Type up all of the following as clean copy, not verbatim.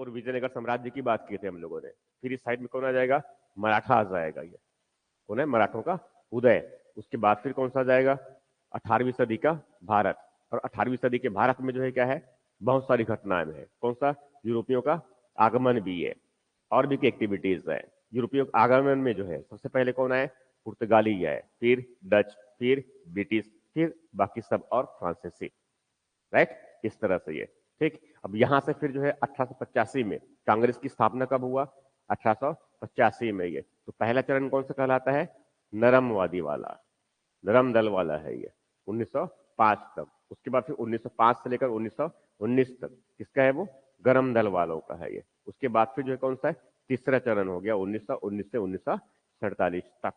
और विजयनगर साम्राज्य की बात की थी हम लोगों ने। फिर इस साइड में कौन आ जाएगा, मराठा आ जाएगा, ये कौन है, मराठों का उदय। उसके बाद फिर कौन सा आ जाएगा, 18वीं सदी का भारत। और 18वीं सदी के भारत में जो है क्या है, बहुत सारी घटनाएं है। कौन सा, यूरोपियों का आगमन भी है और भी एक्टिविटीज है। यूरोपियों के आगमन में जो है सबसे पहले कौन आए, पुर्तगाली आए, फिर डच, फिर ब्रिटिश, फिर बाकी सब और फ्रांसीसी। राइट, इस तरह से ये ठीक। अब यहां से फिर जो है 1885 में कांग्रेस की स्थापना कब हुआ, 1885 में। ये तो पहला चरण कौन सा कहलाता है, नरमवादी वाला, नरम दल वाला है ये, 1905 तक। उसके बाद फिर 1905 से लेकर 1919 तक किसका है, वो गरम दल वालों का है ये। उसके बाद फिर जो है कौन सा है, तीसरा चरण हो गया 1919 से 1947 तक।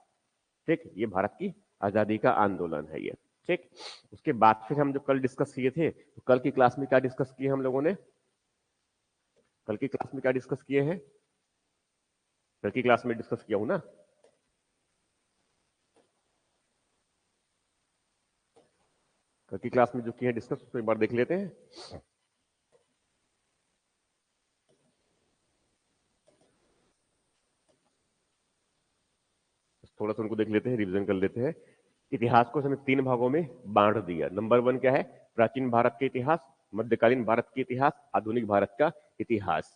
ठीक, ये भारत की आजादी का आंदोलन है ये। ठीक, उसके बाद फिर हम जो कल डिस्कस किए थे, तो कल की क्लास में क्या डिस्कस किए हम लोगों ने, कल की क्लास में क्या डिस्कस किए हैं, कल की क्लास में डिस्कस किया हूं ना, कल की क्लास में जो किए हैं डिस्कस, उसको एक बार देख लेते हैं। थोड़ा सा उनको देख लेते हैं, रिवीजन कर लेते हैं। इतिहास को हमने 3 भागों में बांट दिया। नंबर 1 क्या है, प्राचीन भारत के इतिहास, मध्यकालीन भारत के इतिहास, आधुनिक भारत का इतिहास।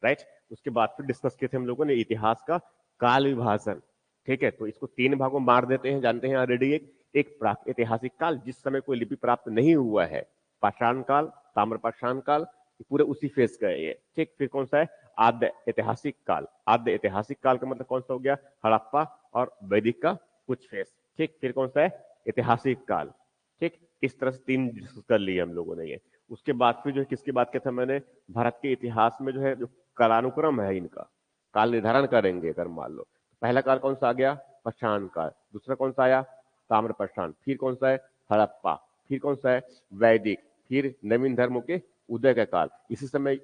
राइट, उसके बाद फिर डिस्कस किए थे हम लोगों ने इतिहास का काल विभाजन। ठीक है, तो इसको 3 भागों में बांट देते हैं, जानते हैं ऑलरेडी। एक ऐतिहासिक काल, जिस समय कोई लिपि प्राप्त नहीं हुआ है, पाषाण काल, ताम्रपाषाण काल, पूरे उसी फेज का है ये। ठीक, फिर कौन सा है, आद्य ऐतिहासिक काल। आद्य ऐतिहासिक काल का मतलब कौन सा हो गया, हड़प्पा और वैदिक का कुछ फेस। ठीक, फिर कौन सा है, ऐतिहासिक काल। ठीक, इस तरह से 3 डिस्कस कर लिए हम लोगों ने ये। उसके बाद फिर जो है किसकी बात किया था मैंने, भारत के इतिहास में जो है जो कालानुक्रम है, इनका काल निर्धारण करेंगे अगर मान लो। पहला काल कौन सा आ गया, पाषाण काल। दूसरा कौन सा आया, ताम्रपाषाण। फिर कौन सा है, हड़प्पा। फिर कौन सा है, वैदिक। फिर नवीन धर्मों के उदय का काल। इसी समय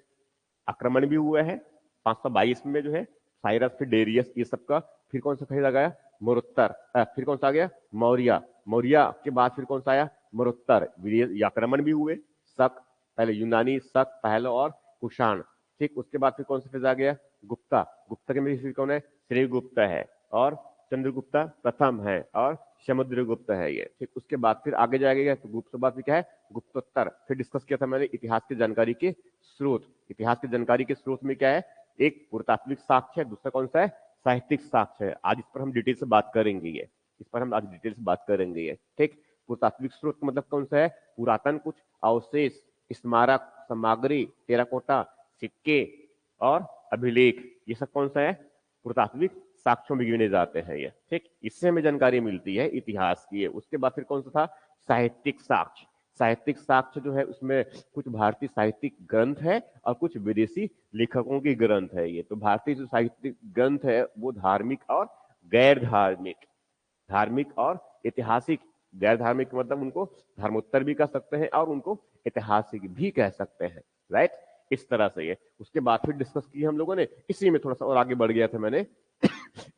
आक्रमण भी हुआ है 522 में जो है, साइरस, फिर डेरियस, ये सब का। फिर कौन सा फेज आ गया, मोरोत्तर। फिर कौन सा आ गया, मौर्य। मौर्य के बाद फिर कौन सा आया, मोरोत्तर। आक्रमण भी हुए, शक, पहले यूनानी, शक, पहले और कुषाण। ठीक, उसके बाद फिर कौन सा फेज आ गया, गुप्ता। गुप्ता के में फिर कौन है, श्रीगुप्त है और चंद्रगुप्ता प्रथम है और समुद्रगुप्त है ये। ठीक, उसके बाद फिर आगे जाएगा तो गुप्त बाद फिर क्या है, गुप्तोत्तर। फिर डिस्कस किया था मैंने इतिहास की जानकारी के स्रोत। इतिहास की जानकारी के स्रोत में क्या है, एक पुरातात्विक साक्ष्य है, दूसरा कौन सा है, साहित्यिक साक्ष्य है। आज इस पर हम डिटेल से बात करेंगे ये, इस पर हम आज डिटेल से बात करेंगे ये। ठीक, पुरातात्विक स्रोत का मतलब कौन सा है, पुरातन कुछ अवशेष, स्मारक सामग्री, टेराकोटा, सिक्के और अभिलेख, ये सब कौन सा है, पुरातात्विक साक्ष्यों में गिने जाते हैं ये। ठीक, इससे हमें जानकारी मिलती है इतिहास की। उसके बाद फिर कौन सा था, साहित्यिक साक्ष्य। साहित्यिक साक्ष्य जो है उसमें कुछ भारतीय साहित्यिक ग्रंथ है और कुछ विदेशी लेखकों के ग्रंथ है ये। तो भारतीय जो साहित्यिक ग्रंथ है वो धार्मिक और गैर धार्मिक, धार्मिक और ऐतिहासिक। गैर धार्मिक मतलब उनको धर्मोत्तर भी कह सकते हैं और उनको ऐतिहासिक भी कह सकते हैं। राइट, इस तरह से ये। उसके बाद फिर डिस्कस किया हम लोगों ने, इसी में थोड़ा सा और आगे बढ़ गया था मैंने।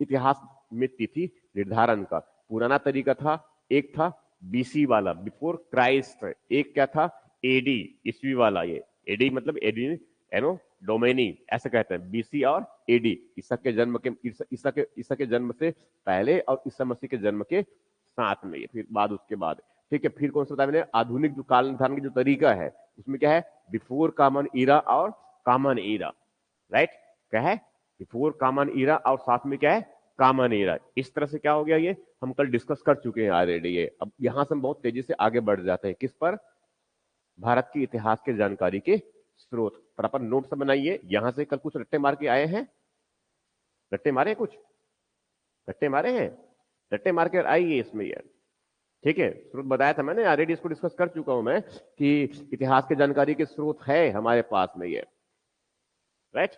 इतिहास में तिथि निर्धारण का पुराना तरीका था, एक था बीसी वाला, बिफोर क्राइस्ट। एक क्या था, एडी, ईस्वी वाला। ये एडी मतलब एडी एनो डोमेनी, ऐसे कहते हैं, बीसी और एडी, ईसा के जन्म के, ईसा के जन्म से पहले और ईसा मसीह के जन्म के साथ में, ये फिर बाद, उसके बाद। ठीक है, फिर कौन सा बताया मैंने, आधुनिक जो काल निर्धारण का जो तरीका है उसमें क्या है, बिफोर कॉमन ईरा और कॉमन ईरा। राइट, क्या है, बिफोर कॉमन ईरा और साथ में क्या है, कॉमन ईरा। इस तरह से क्या हो गया, ये हम कल डिस्कस कर चुके हैं ऑलरेडी ये। अब यहां से हम बहुत तेजी से आगे बढ़ जाते हैं, किस पर, भारत के इतिहास के जानकारी के स्रोत पर। अपन नोट्स बनाइए, यहां से कल कुछ रट्टे मार के आए हैं, रट्टे मारे, कुछ रट्टे मारे हैं, रट्टे मार के आइए इसमें ये। ठीक है, स्रोत बताया था मैंने ऑलरेडी, इसको डिस्कस कर चुका हूं मैं कि इतिहास के जानकारी के स्रोत है हमारे पास में ये। राइट,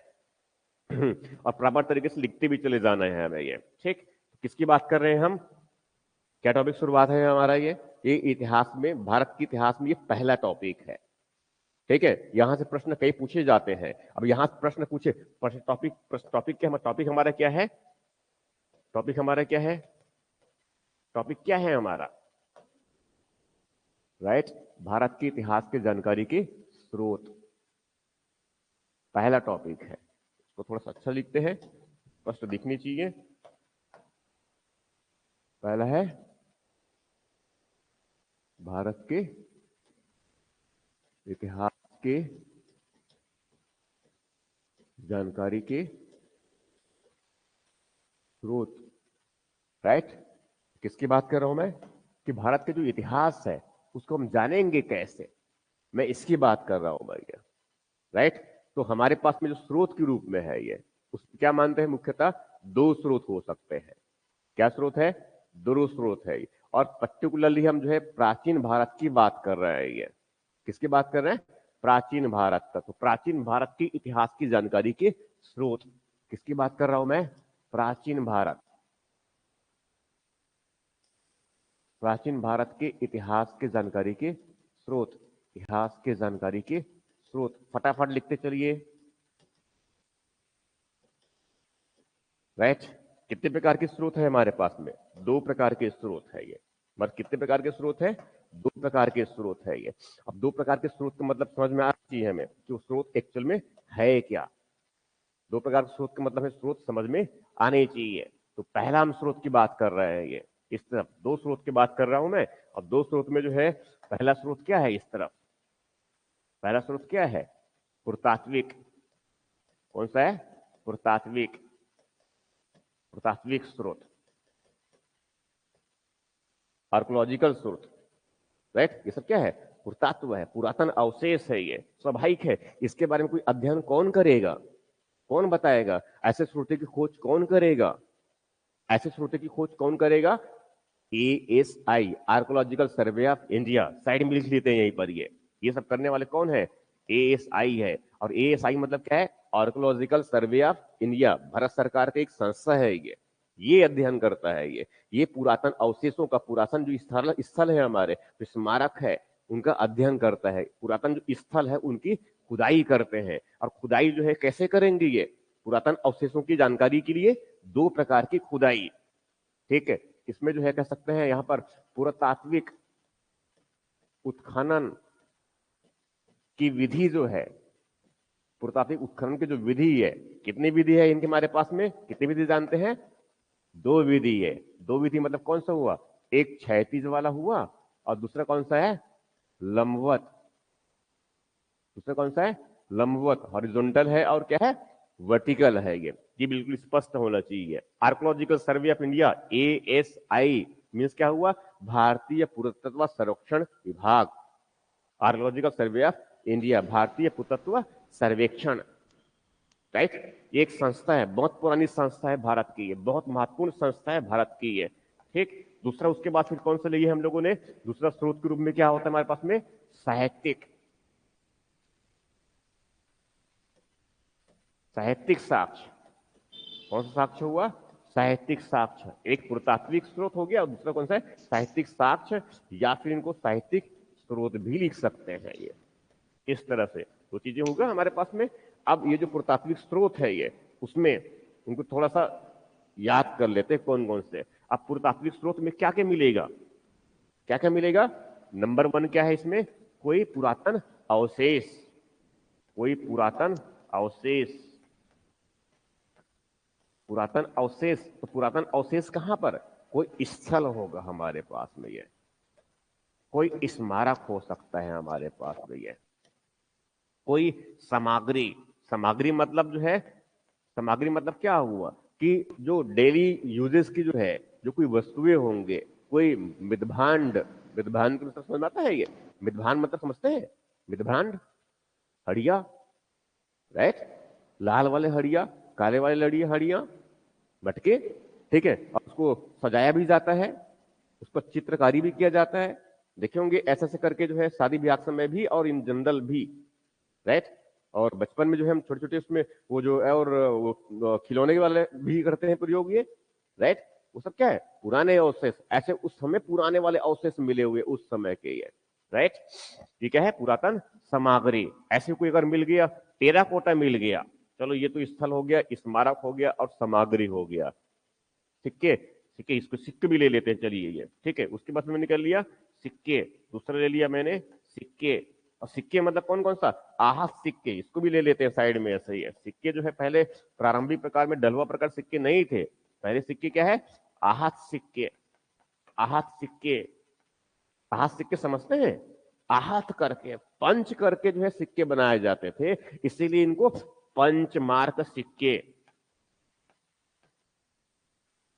और प्रॉपर तरीके से लिखते भी चले जाना है हमें ये। ठीक, किसकी बात कर रहे हैं हम, क्या टॉपिक शुरुआत है हमारा ये इतिहास में, भारत के इतिहास में ये पहला टॉपिक है। ठीक है, यहां से प्रश्न कई पूछे जाते हैं। अब यहां से प्रश्न पूछे, टॉपिक क्या, टॉपिक हमारा क्या है, टॉपिक हमारा क्या है, टॉपिक क्या है हमारा, राइट, भारत के इतिहास के जानकारी के स्रोत। पहला टॉपिक है, इसको थोड़ा सा अच्छा लिखते हैं, स्पष्ट दिखनी चाहिए। पहला है भारत के इतिहास के जानकारी के स्रोत, राइट। किसकी बात कर रहा हूं मैं कि भारत के जो इतिहास है उसको हम जानेंगे कैसे, मैं इसकी बात कर रहा हूं भैया, राइट। तो हमारे पास में जो स्रोत के रूप में है ये, उस क्या मानते हैं, मुख्यतः दो स्रोत हो सकते हैं। क्या स्रोत है, दो स्रोत है। और पर्टिकुलरली हम जो है प्राचीन भारत की बात कर रहे हैं। ये किसकी बात कर रहे हैं, प्राचीन भारत का। तो प्राचीन भारत के इतिहास की जानकारी के स्रोत, किसकी बात कर रहा हूं मैं, प्राचीन भारत, प्राचीन भारत के इतिहास के जानकारी के स्रोत, इतिहास के जानकारी के स्रोत। फटाफट लिखते चलिए, राइट। कितने प्रकार के स्रोत है हमारे पास में, दो प्रकार के स्रोत है ये। बस कितने प्रकार के स्रोत है, दो प्रकार के स्रोत है ये। अब दो प्रकार के स्रोत का मतलब समझ में आना चाहिए हमें कि स्रोत एक्चुअल में है क्या। दो प्रकार के स्रोत का मतलब है स्रोत समझ में आने चाहिए। तो पहला हम स्रोत की बात कर रहे हैं, ये इस तरफ दो स्रोत की बात कर रहा हूं मैं। और दो स्रोत में जो है पहला स्रोत क्या है, इस तरफ पहला स्रोत क्या है, पुरातात्विक। कौन सा है, पुरातात्विक, पुरातात्विक स्रोत, आर्कोलॉजिकल स्रोत, राइट। ये सब क्या है, पुरातत्व है, पुरातन अवशेष है, ये स्वाभाविक है। इसके बारे में कोई अध्ययन कौन करेगा, कौन बताएगा, ऐसे स्रोतों की खोज कौन करेगा, ऐसे स्रोतों की खोज कौन करेगा, ASI, archaeological survey of India. Side में लिख लेते हैं यहीं पर, ये सब करने वाले कौन है, ASI है। और ASI मतलब क्या है, archaeological survey of India, Bharat सरकार का एक संस्था है। ये अध्ययन करता है, ये पुरातन अवशेषों का, पुरातन जो स्थल स्थल है हमारे, जो स्मारक है, उनका अध्ययन करता है। पुरातन जो स्थल है उनकी खुदाई करते हैं। और खुदाई जो है कैसे करेंगे, ये पुरातन अवशेषों की जानकारी के लिए दो प्रकार की खुदाई, ठीक है। इसमें जो है कह सकते हैं यहां पर पुरातात्विक उत्खनन की विधि जो है, पुरातात्विक उत्खनन की जो विधि है, कितनी विधि है इनके हमारे पास में, कितनी विधि जानते हैं, दो विधि है। दो विधि मतलब कौन सा हुआ, एक क्षैतिज वाला हुआ और दूसरा कौन सा है, लंबवत। दूसरा कौन सा है, लंबवत, हॉरिजॉन्टल है और क्या है, वर्टिकल है। ये बिल्कुल स्पष्ट होना चाहिए। Archaeological survey of India, ASI means क्या हुआ, भारतीय पुरातत्व सर्वेक्षण विभाग। आर्कोलॉजिकल सर्वे ऑफ इंडिया, भारतीय पुरातत्व सर्वेक्षण, राइट। ये एक संस्था है, बहुत पुरानी संस्था है भारत की, ये बहुत महत्वपूर्ण संस्था है भारत की ये, ठीक। दूसरा उसके बाद फिर कौन सा लिए हम लोगों ने, दूसरा स्रोत के रूप में क्या होता है हमारे पास में, साहित्यिक, साहित्यिक साक्ष्य। कौन सा साक्ष्य हुआ, साहित्यिक साक्ष्य। एक पुरातात्विक स्रोत हो गया और दूसरा कौन सा है, साहित्यिक साक्ष्य, या फिर इनको साहित्यिक स्रोत भी लिख सकते हैं। ये इस तरह से दो चीजें होगा हमारे पास में। अब ये जो पुरातात्विक स्रोत है ये, उसमें इनको थोड़ा सा याद कर लेते हैं कौन कौन से। अब पुरातात्विक स्रोत में क्या क्या मिलेगा, क्या क्या मिलेगा, नंबर वन क्या है इसमें, कोई पुरातन अवशेष, कोई पुरातन अवशेष, पुरातन अवशेष। तो पुरातन अवशेष कहां पर, कोई स्थल होगा हमारे पास में, ये कोई स्मारक हो सकता है हमारे पास में, ये कोई सामग्री। सामग्री मतलब जो है, सामग्री मतलब क्या हुआ कि जो डेली यूजेस की जो है, जो कोई वस्तुएं होंगे, कोई मितभांड, मितभांड का मतलब समझ में आता है, ये मितभांड मतलब समझते हैं, मितभांड, हड़िया, राइट। लाल वाले हड़िया, काले वाले लड़िया हड़िया, मटके, ठीक है। और उसको सजाया भी जाता है, उस पर चित्रकारी भी किया जाता है। देखे होंगे ऐसे ऐसे करके जो है शादी ब्याह के समय भी और इन जनरल भी, राइट। और बचपन में जो है हम छोटे छोटे उसमें वो जो है, और वो खिलौने वाले भी करते हैं प्रयोग ये, राइट। वो सब क्या है, पुराने अवशेष, ऐसे उस समय पुराने वाले अवशेष मिले हुए उस समय के ये, राइट। ये क्या है, पुरातन सामग्री। ऐसे कोई अगर मिल गया, टेराकोटा मिल गया, चलो ये तो स्थल हो गया, स्मारक हो गया और सामग्री हो गया, सिक्के, सिक्के, इसको सिक्के भी ले लेते हैं चलिए ये, ठीक है। उसके बाद मैंने कर लिया सिक्के, दूसरा ले लिया मैंने सिक्के, और सिक्के मतलब कौन कौन सा, आहत सिक्के, इसको भी ले लेते हैं साइड में, ऐसे ही है। सिक्के जो है पहले प्रारंभिक प्रकार में डलवा प्रकार सिक्के नहीं थे, पहले सिक्के क्या है, आहत सिक्के। आहत सिक्के, आहत सिक्के समझते हैं, आहत करके पंच करके जो है सिक्के बनाए जाते थे, इसीलिए इनको पंचमार्क सिक्के,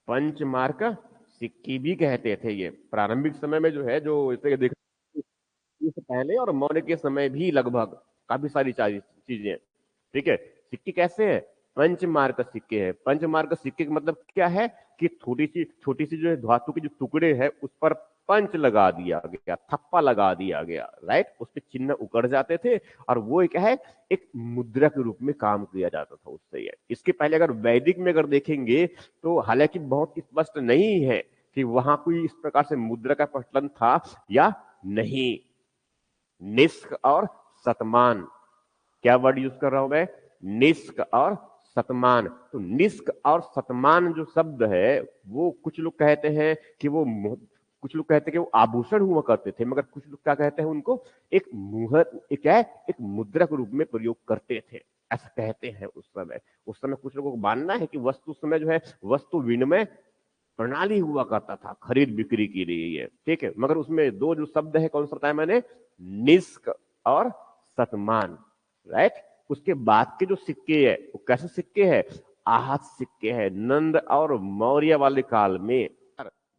पंचमार्क सिक्के भी कहते थे। ये प्रारंभिक समय में जो है, जो इसे देख से पहले और मौर्य के समय भी लगभग काफी सारी चीजें, ठीक है। सिक्के कैसे है, पंचमार्क सिक्के है। पंचमार्क सिक्के का मतलब क्या है कि छोटी सी जो है धातु के जो टुकड़े हैं उस पर पंच लगा दिया गया, थप्पा लगा दिया गया, राइट, उस पर चिन्ह उकड़ जाते थे और वो क्या है, एक मुद्रा के रूप में काम किया जाता था उससे। ये इसके पहले अगर वैदिक में अगर देखेंगे तो हालांकि बहुत स्पष्ट नहीं है कि वहां कोई इस प्रकार से मुद्रा का प्रचलन था या नहीं। निष्क और शतमान, क्या वर्ड यूज कर रहा हूं मैं, निष्क और शतमान। तो निष्क और शतमान जो शब्द है वो कुछ लोग कहते हैं कि वो, कुछ लोग कहते हैं कि वो आभूषण हुआ करते थे, मगर कुछ लोग क्या कहते हैं उनको, एक मुहर, एक क्या है, एक मुद्रा के रूप में प्रयोग करते थे, ऐसा कहते हैं उस समय। उस समय कुछ लोगों को मानना है कि वस्तु उस समय जो है वस्तु विनिमय प्रणाली हुआ करता था खरीद बिक्री के लिए, ये ठीक है। मगर उसमें दो जो शब्द है कौन सा बताया मैंने, निष्क और शतमान, राइट। उसके बाद के जो सिक्के है वो कैसे सिक्के है, आहत सिक्के है। नंद और मौर्य वाले काल में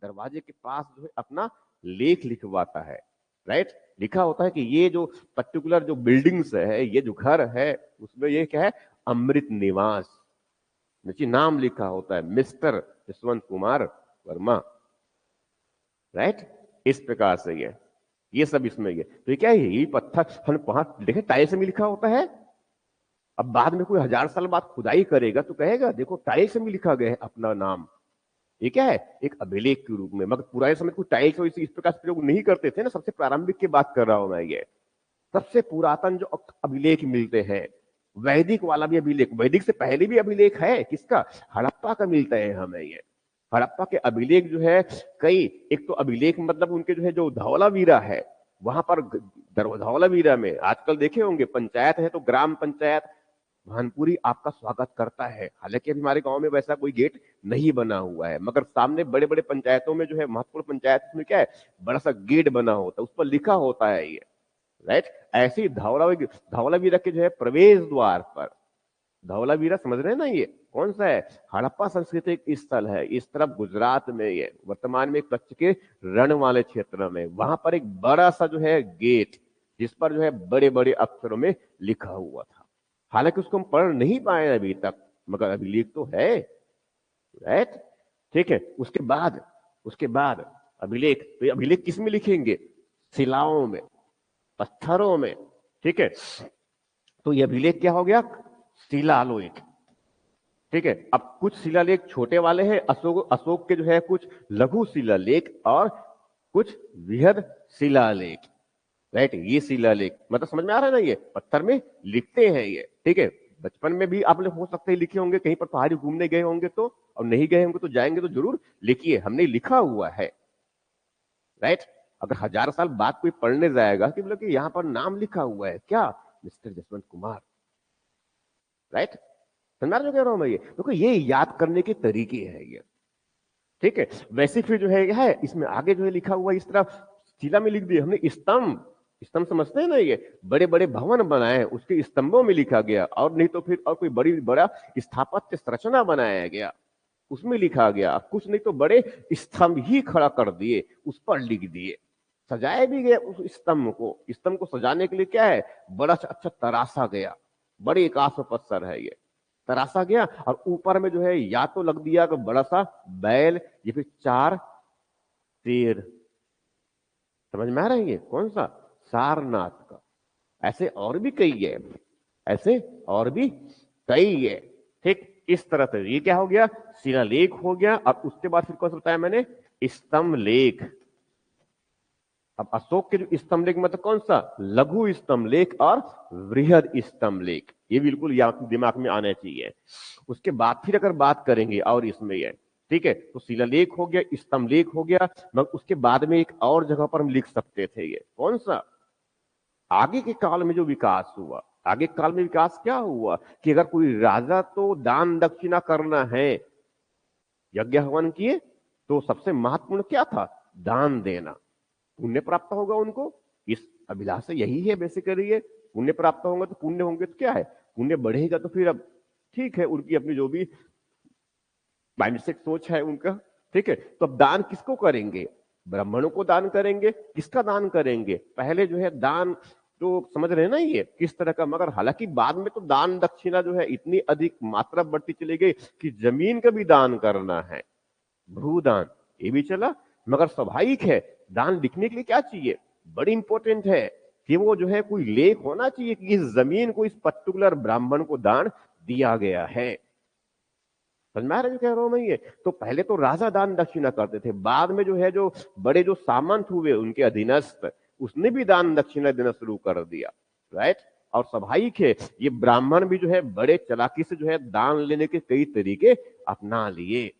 दरवाजे के पास जो है अपना लेख लिखवाता है, राइट। लिखा होता है कि ये जो पर्टिकुलर जो बिल्डिंग्स है, ये जो घर है, उसमें ये क्या है, अमृत निवास, नीचे नाम लिखा होता है, मिस्टर यशवंत कुमार वर्मा, राइट। इस प्रकार से ये सब इसमें तो ये क्या है, यही पत्थर हम वहां देखे टाइल्स में लिखा होता है। अब बाद में कोई 1000 साल बाद खुदाई करेगा तो कहेगा देखो टाइल्स में लिखा गया है अपना नाम। ये क्या है, एक अभिलेख के रूप में। मगर पुराने समय कोई टाइल्स इस प्रकार से प्रयोग नहीं करते थे ना, सबसे प्रारंभिक की बात कर रहा हूं मैं। ये सबसे पुरातन जो अभिलेख मिलते हैं, वैदिक वाला भी अभिलेख, वैदिक से पहले भी अभिलेख है किसका, हड़प्पा का मिलता है हमें। ये हड़प्पा के अभिलेख जो है कई, एक तो अभिलेख मतलब उनके जो है जो धौलावीरा है वहां पर, धौलावीरा में आजकल देखे होंगे पंचायत है तो ग्राम पंचायत भानपुरी आपका स्वागत करता है। हालांकि अभी हमारे गांव में वैसा कोई गेट नहीं बना हुआ है, मगर सामने बड़े बड़े पंचायतों में जो है महत्वपूर्ण पंचायत में क्या है, बड़ा सा गेट बना होता है, उस पर लिखा होता है ये, राइट। ऐसे ही धौलावीरा के जो है प्रवेश द्वार पर, धौलावीरा समझ रहे हैं ना, ये कौन सा है, हड़प्पा सांस्कृतिक स्थल है, इस तरफ गुजरात में। ये वर्तमान में कच्छ के रण वाले क्षेत्र में, वहां पर एक बड़ा सा जो है गेट, जिस पर जो है बड़े बड़े अक्षरों में लिखा हुआ था। हालांकि उसको हम पढ़ नहीं पाए अभी तक, मगर अभिलेख तो है, राइट, ठीक है। उसके बाद अभिलेख, तो ये अभिलेख किस में लिखेंगे, शिलाओं में, पत्थरों में, ठीक है। तो यह अभिलेख क्या हो गया, शिलालेख, ठीक है। अब कुछ शिलालेख छोटे वाले हैं, अशोक के जो है कुछ लघु शिलालेख और कुछ वृहद शिलालेख, राइट। ये शिलालेख मतलब समझ में आ रहा है ना, ये पत्थर में लिखते हैं ये, ठीक है। बचपन में भी आप लोग हो सकते हैं लिखे होंगे, कहीं पर पहाड़ी घूमने गए होंगे तो, और नहीं गए होंगे तो जाएंगे तो जरूर लिखिए, हमने लिखा हुआ है, राइट। अगर 1000 साल बाद कोई पढ़ने जाएगा कि बोले कि यहाँ पर नाम लिखा हुआ है क्या, मिस्टर जसवंत कुमार, राइट। समझ जो कह रहा हूं मैं, ये देखो ये याद करने के तरीके हैं ये, ठीक है। वैसे फिर जो है इसमें आगे जो है लिखा हुआ इस तरह शिला में लिख दिया हमने, स्तंभ, स्तंभ समझते हैं ना, ये बड़े बड़े भवन बनाए उसके स्तंभों में लिखा गया, और नहीं तो फिर और कोई बड़ा स्थापत्य संरचना बनाया गया उसमें लिखा गया, कुछ नहीं तो बड़े स्तंभ ही खड़ा कर दिए, उस पर लिख दिए, सजाया भी गया उस स्तंभ को। स्तंभ को सजाने के लिए क्या है, बड़ा अच्छा तरासा गया, बड़े एकाश में पत्थर है ये, तरासा गया, और ऊपर में जो है या तो लग दिया कि बड़ा सा बैल या फिर 4 शेर, समझ में आ रहा है, ये कौन सा, सारनाथ का। ऐसे और भी कई है, ऐसे और भी कई है, ठीक। इस तरह से ये क्या हो गया, शिलालेख हो गया। और उसके बाद फिर कौन सा बताया मैंने, स्तंभ लेख। अब अशोक के जो स्तंभ लेख मतलब कौन सा, लघु स्तंभ लेख और वृहद स्तंभ लेख, ये बिल्कुल दिमाग में आना चाहिए। उसके बाद फिर अगर बात करेंगे और इसमें ये, ठीक है, तो शिलालेख हो गया, स्तंभ लेख हो गया, मगर उसके बाद में एक और जगह पर हम लिख सकते थे, ये कौन सा, आगे के काल में जो विकास हुआ, आगे काल में विकास क्या हुआ कि अगर कोई राजा तो दान दक्षिणा करना है, यज्ञ हवन किए तो सबसे महत्वपूर्ण क्या था? दान देना। पुण्य प्राप्त होगा उनको, इस अभिलाषा यही है बेसिकली। ये पुण्य प्राप्त होगा तो पुण्य होंगे तो क्या है, पुण्य बढ़ेगा तो फिर अब ठीक है, उनकी अपनी जो भी माइंडसेट सोच है उनका, ठीक है। तो अब दान किसको करेंगे? ब्राह्मणों को दान करेंगे। किसका दान करेंगे? पहले जो है दान तो समझ रहे हैं ना ये किस तरह का, मगर हालांकि बाद में तो दान दक्षिणा जो है इतनी अधिक मात्रा बढ़ती चली गई कि जमीन का भी दान करना है, भूदान ये भी चला। मगर स्वाभाविक है दान लिखने के लिए क्या चाहिए, बड़ी इंपॉर्टेंट है कि वो जो है कोई लेख होना चाहिए कि इस जमीन को इस पर्टिकुलर ब्राह्मण को दान दिया गया है। समझ में आ रहा है जो कह रहा हूं मैं ये? तो पहले तो राजा दान दक्षिणा करते थे, बाद में जो है जो बड़े जो सामंत हुए उनके अधीनस्थ, उसने भी दान दक्षिणा देना शुरू कर दिया, राइट। और स्वाभाविक है ये ब्राह्मण भी जो है बड़े चालाकी से जो है दान लेने के कई तरीके अपना लिए।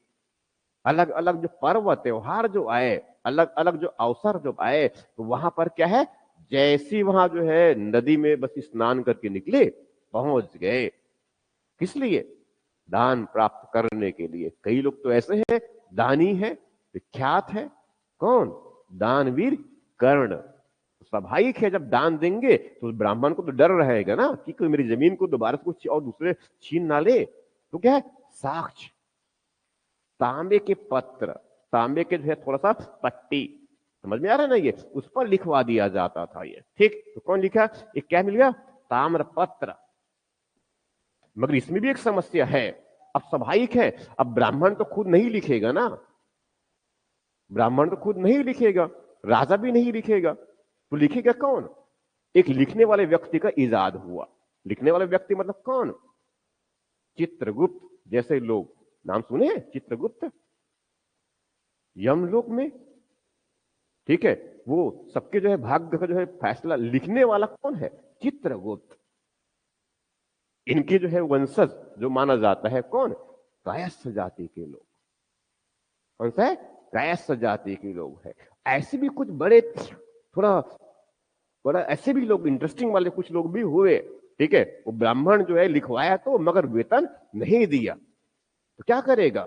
अलग अलग जो पर्व त्योहार जो आए, अलग अलग जो अवसर जो आए, तो वहां पर क्या है, जैसी वहां जो है नदी में बस स्नान करके निकले, पहुंच गए। किस लिए? दान प्राप्त करने के लिए। कई लोग तो ऐसे हैं, दानी है, विख्यात है। कौन? दानवीर कर्ण। स्वाभाविक है जब दान देंगे तो ब्राह्मण को तो डर रहेगा ना कि कोई मेरी जमीन को दोबारा से कुछ और दूसरे छीन ना ले। तो क्या है, साक्ष्य, तांबे के पत्र, तांबे के जो है थोड़ा सा पट्टी, समझ में आ रहा है ना ये, उस पर लिखवा दिया जाता था ये, ठीक। तो कौन लिखा? ये क्या मिल गया? ताम्र पत्र। मगर इसमें भी एक समस्या है। अब स्वाभाविक है, अब ब्राह्मण तो खुद नहीं लिखेगा ना, ब्राह्मण तो खुद नहीं लिखेगा, राजा भी नहीं लिखेगा, तो लिखेगा कौन? एक लिखने वाले व्यक्ति का इजाद हुआ। लिखने वाले व्यक्ति मतलब कौन? चित्रगुप्त जैसे लोग, नाम सुने हैं चित्रगुप्त? यमलोक में, ठीक है, वो सबके जो है भाग्य का जो है फैसला लिखने वाला कौन है? चित्रगुप्त। इनके जो है वंशज जो माना जाता है कौन? कायस्थ जाति के लोग। कौन सा है? कायस्थ जाति के लोग है। ऐसे भी कुछ बड़े, थोड़ा बड़ा ऐसे भी लोग इंटरेस्टिंग वाले कुछ लोग भी हुए, ठीक है। वो ब्राह्मण जो है लिखवाया तो, मगर वेतन नहीं दिया, तो क्या करेगा?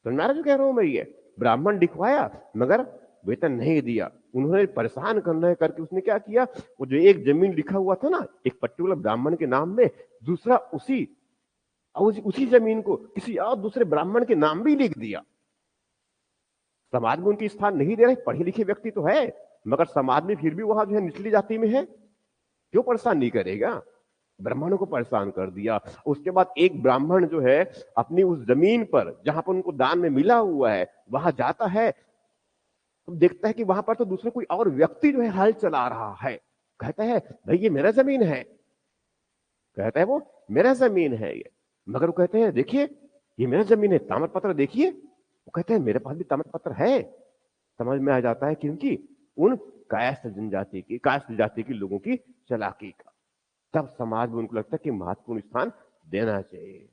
समझ में आ रहा जो कह रहा हूं मैं ये? ब्राह्मण लिखवाया मगर वेतन नहीं दिया, उन्होंने परेशान करना है करके उसने क्या किया, वो जो एक जमीन लिखा हुआ था ना एक पर्टिकुलर ब्राह्मण के नाम में, दूसरा उसी जमीन को किसी और दूसरे ब्राह्मण के नाम भी लिख दिया। समाज में उनकी स्थान नहीं दे रहे, पढ़े लिखे व्यक्ति तो है, मगर समाज में फिर भी वहां जो है निचली जाति में है, क्यों परेशान नहीं करेगा? ब्राह्मणों को परेशान कर दिया। उसके बाद एक ब्राह्मण जो है अपनी उस जमीन पर जहां पर उनको दान में मिला हुआ है वहां जाता है, तो देखता है कि वहां पर तो दूसरे कोई और व्यक्ति जो है हल चला रहा है। कहता है भाई ये मेरा जमीन है, कहता है वो मेरा जमीन है ये, मगर वो कहते हैं देखिए ये मेरा जमीन है, ताम्र पत्र देखिए। वो कहते हैं मेरे पास भी ताम्र पत्र है। समझ में आ जाता है क्योंकि उन कायस्थ जनजाति की, कायस्थ जाति के लोगों की चालाकी का। तब समाज में उनको लगता है कि महत्वपूर्ण स्थान देना चाहिए।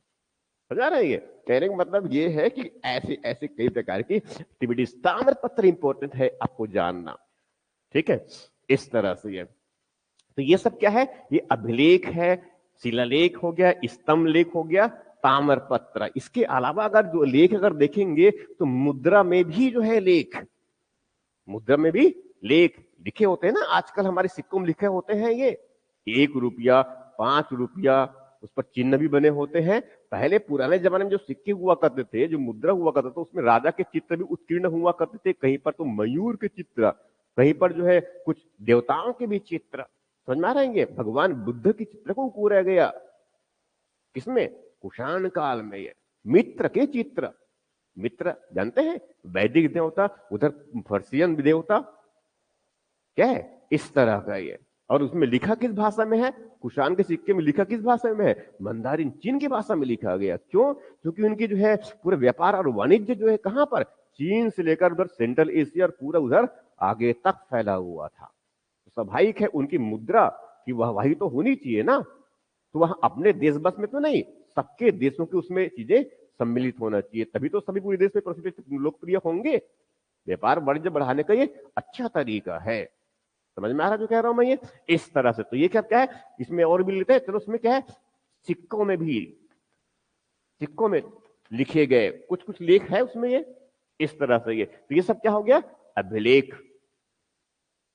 समझा रहे हैं? ये कहने का मतलब ये है कि ऐसे ऐसे कई प्रकार की एक्टिविटीज, ताम्र पत्र इंपॉर्टेंट है आपको जानना, ठीक है। इस तरह से ये, तो ये सब क्या है, ये अभिलेख है, शिलालेख हो गया, स्तंभ लेख हो गया, ताम्र पत्र। इसके अलावा अगर जो लेख अगर देखेंगे तो मुद्रा में भी जो है लेख, मुद्रा में भी लेख लिखे होते हैं ना, आजकल हमारे सिक्कों में लिखे होते हैं ये 1 रुपया, 5 रुपया, उस पर चिन्ह भी बने होते हैं। पहले पुराने जमाने में जो सिक्के हुआ करते थे, जो मुद्रा हुआ करता था, उसमें राजा के चित्र भी उत्कीर्ण हुआ करते थे, कहीं पर तो मयूर के चित्र, कहीं पर जो है कुछ देवताओं के भी चित्र। समझ में आ रहेंगे? भगवान बुद्ध के चित्र को कोरा गया किसमें? कुषाण काल में। ये मित्र के चित्र, मित्र जानते हैं वैदिक देवता, उधर पर्शियन देवता, क्या है इस तरह का ये। और उसमें लिखा किस भाषा में है? कुषाण के सिक्के में लिखा किस भाषा में है? मंदारिन, चीन की भाषा में लिखा गया। क्यों? क्योंकि उनकी जो है पूरे व्यापार और वाणिज्य जो है कहां पर? चीन से लेकर उधर सेंट्रल एशिया और पूरा उधर आगे तक फैला हुआ था। तो स्वाभाविक है उनकी मुद्रा की वही तो होनी चाहिए ना। तो वहां अपने देश बस में तो नहीं, सबके देशों की उसमें चीजें सम्मिलित होना चाहिए, तभी तो सभी पूरे देश में प्रचलित लोकप्रिय होंगे। व्यापार वाणिज्य बढ़ाने का ये अच्छा तरीका है। समझ में आ रहा जो कह रहा हूं मैं ये? इस तरह से तो ये क्या क्या है, इसमें और भी लेते हैं, चलो उसमें क्या है, सिक्कों में भी, सिक्कों में लिखे गए कुछ कुछ लेख है उसमें ये, इस तरह से ये, तो ये सब क्या हो गया, अभिलेख,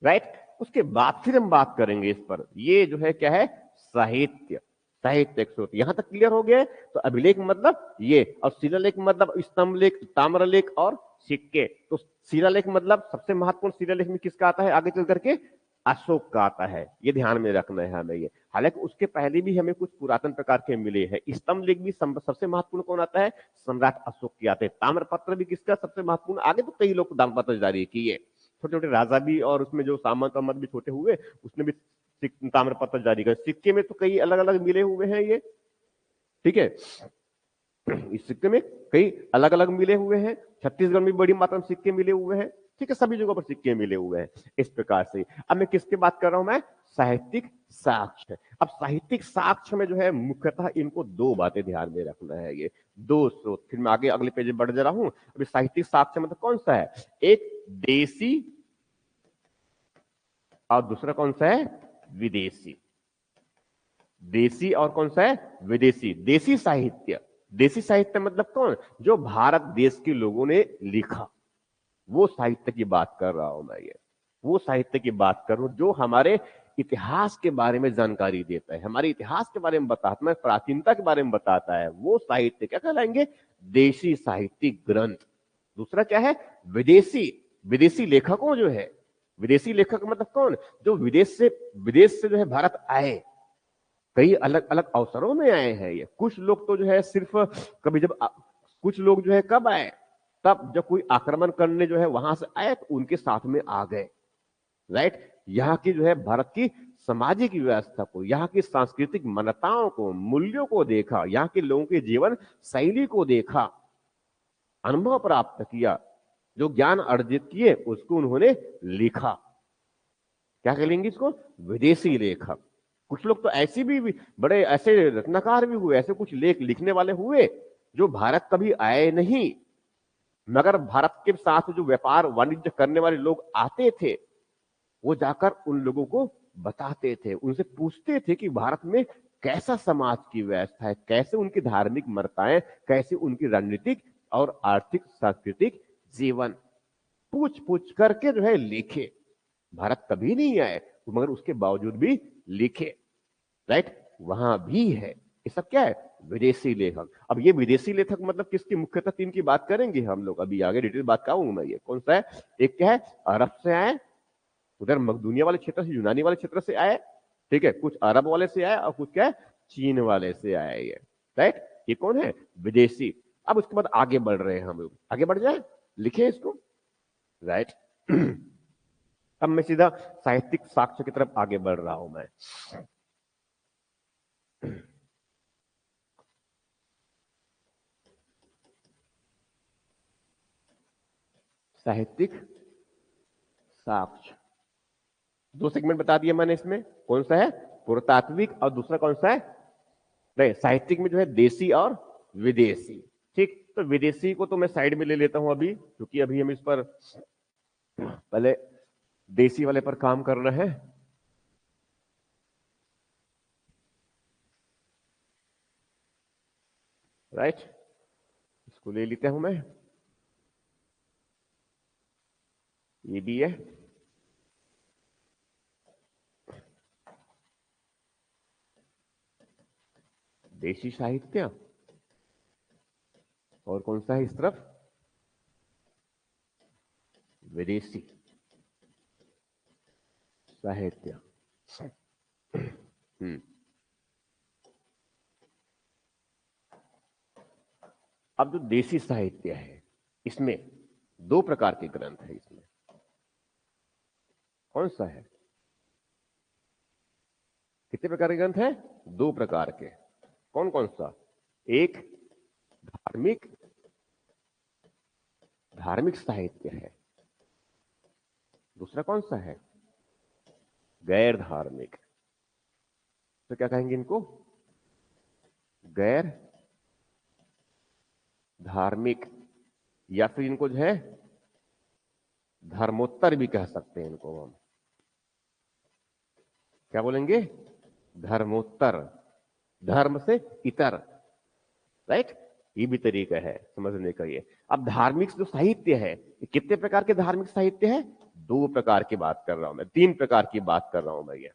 राइट। उसके बाद फिर हम बात करेंगे इस पर, ये जो है क्या है, साहित्य, साहित्य एक स्रोत, यहां तक क्लियर हो गया है। तो अभिलेख मतलब ये, और शिलालेख मतलब स्तंभ लेख, ताम्रलेख और सिक्के। तो शिलालेख मतलब सबसे महत्वपूर्ण शिलालेख में किसका आता है आगे चल करके, अशोक का आता है, ये ध्यान में रखना है हमें ये। हालांकि उसके पहले भी हमें कुछ पुरातन प्रकार के मिले हैं। स्तंभ लेख भी सबसे महत्वपूर्ण कौन आता है, सम्राट अशोक के आते हैं। ताम्रपत्र भी किसका सबसे महत्वपूर्ण, आगे तो कई लोग ताम्रपत्र जारी किए, छोटे छोटे राजा भी, और उसमें जो सामंत और भी छोटे हुए उसने भी ताम्रपत्र जारी कर। सिक्के में तो कई अलग अलग मिले हुए हैं ये, ठीक है, इस सिक्के में कई अलग अलग मिले हुए हैं, छत्तीसगढ़ में बड़ी मात्रा में सिक्के मिले हुए हैं, ठीक है, सभी जगहों पर सिक्के मिले हुए हैं इस प्रकार से। अब मैं किसकी बात कर रहा हूं, मैं साहित्यिक साक्ष्य। अब साहित्यिक साक्ष्य में जो है मुख्यतः इनको दो बातें ध्यान में रखना है, ये दो स्रोत, फिर मैं आगे अगले पेज बढ़ जा रहा हूं। अभी साहित्यिक साक्ष्य मतलब कौन सा है, एक देसी और दूसरा कौन सा है, विदेशी। देसी और कौन सा है, विदेशी। देसी साहित्य, देसी साहित्य मतलब कौन, जो भारत देश के लोगों ने लिखा, वो साहित्य की बात कर रहा हूं मैं ये, वो साहित्य की बात कर रहा हूं जो हमारे इतिहास के बारे में जानकारी देता है, हमारे इतिहास के बारे में बताता है, प्राचीनता के बारे में बताता है, वो साहित्य क्या कहलाएंगे, देशी साहित्यिक ग्रंथ। दूसरा क्या है, विदेशी, विदेशी लेखकों जो है, विदेशी लेखक मतलब कौन, जो विदेश से जो है भारत आए, कई अलग अलग अवसरों में आए हैं ये। कुछ लोग तो जो है सिर्फ कभी जब कुछ लोग जो है कब आए, तब जब कोई आक्रमण करने जो है वहां से आए तो उनके साथ में आ गए, राइट। यहाँ की जो है भारत की सामाजिक व्यवस्था को, यहाँ की सांस्कृतिक मान्यताओं को, मूल्यों को देखा, यहाँ के लोगों के जीवन शैली को देखा, अनुभव प्राप्त किया, जो ज्ञान अर्जित किए उसको उन्होंने लिखा। क्या कहेंगे इसको, विदेशी लेखक। कुछ लोग तो ऐसे भी बड़े ऐसे रत्नाकार भी हुए, ऐसे कुछ लेख लिखने वाले हुए जो भारत कभी आए नहीं, मगर भारत के साथ जो व्यापार वाणिज्य करने वाले लोग आते थे, वो जाकर उन लोगों को बताते थे, उनसे पूछते थे कि भारत में कैसा समाज की व्यवस्था है, कैसे उनकी धार्मिक मर्यादाएं, कैसे उनकी राजनीतिक और आर्थिक सांस्कृतिक जीवन, पूछ पूछ करके जो है लिखे। भारत कभी नहीं आए मगर उसके बावजूद भी लिखे, राइट, वहां भी है। ये सब क्या है, विदेशी लेखक। अब ये विदेशी लेखक मतलब किसकी, मुख्यतः तीन की बात करेंगे हम लोग, अभी आगे डिटेल बात करूंगा मैं। ये कौन सा है, एक क्या है, अरब से आए, उधर मकदूनिया वाले क्षेत्र से, यूनानी वाले क्षेत्र से आए, ठीक है, कुछ अरब वाले से आए और कुछ क्या है, चीन वाले से आए ये, राइट। ये कौन है, विदेशी। अब उसके बाद आगे बढ़ रहे हैं हम लोग, आगे बढ़ जाए, लिखे इसको, राइट। अब मैं सीधा साहित्यिक साक्ष्य की तरफ आगे बढ़ रहा हूं मैं। साहित्यिक साक्ष्य दो सेगमेंट बता दिया मैंने इसमें, कौन सा है, पुरातात्विक, और दूसरा कौन सा है, नहीं साहित्यिक में जो है देसी और विदेशी, ठीक। तो विदेशी को तो मैं साइड में ले लेता हूं अभी, क्योंकि अभी हम इस पर पहले देसी वाले पर काम कर रहे हैं। राइट, इसको ले लेता हूं मैं, ये भी है, देशी साहित्य, और कौन सा है इस तरफ, विदेशी साहित्य। अब जो देसी साहित्य है, इसमें दो प्रकार के ग्रंथ है, इसमें कौन सा है, कितने प्रकार के ग्रंथ है, दो प्रकार के, कौन कौन सा, एक धार्मिक, धार्मिक साहित्य है, दूसरा कौन सा है, गैर धार्मिक। तो क्या कहेंगे इनको, गैर धार्मिक, या फिर इनको जो है धर्मोत्तर भी कह सकते हैं इनको हम, क्या बोलेंगे? धर्मोत्तर, धर्म से इतर, राइट। ये भी तरीका है समझने का ये। अब धार्मिक जो साहित्य है, कितने प्रकार के धार्मिक साहित्य है? 2 प्रकार की बात कर रहा हूं मैं, 3 प्रकार की बात कर रहा हूं मैं। ये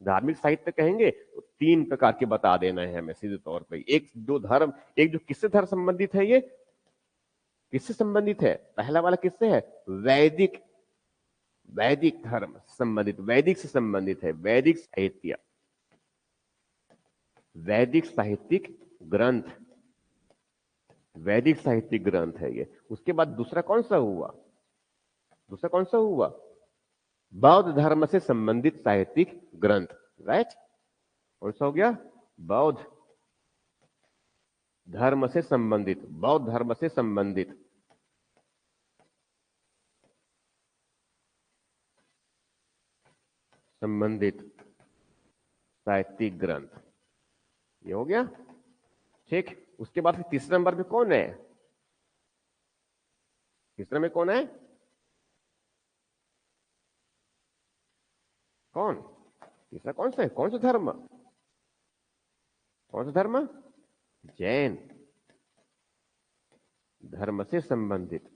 धार्मिक साहित्य कहेंगे तो 3 प्रकार के बता देना है हमें सीधे तौर पे। एक जो धर्म, एक जो किससे धर्म संबंधित है, ये किससे संबंधित है? पहला वाला किससे है? वैदिक, वैदिक धर्म संबंधित, वैदिक से संबंधित है। वैदिक साहित्य, वैदिक साहित्यिक ग्रंथ, वैदिक साहित्यिक ग्रंथ है ये। उसके बाद दूसरा कौन सा हुआ? दूसरा कौन सा हुआ? बौद्ध धर्म से संबंधित साहित्यिक ग्रंथ, राइट। कौन सा हो गया? बौद्ध धर्म से संबंधित, बौद्ध धर्म से संबंधित संबंधित साहित्यिक ग्रंथ, ये हो गया, ठीक। उसके बाद फिर तीसरे नंबर पे कौन है? तीसरे में कौन है? कौन? तीसरा कौन सा है? कौन सा धर्म? कौन सा धर्म? जैन धर्म से संबंधित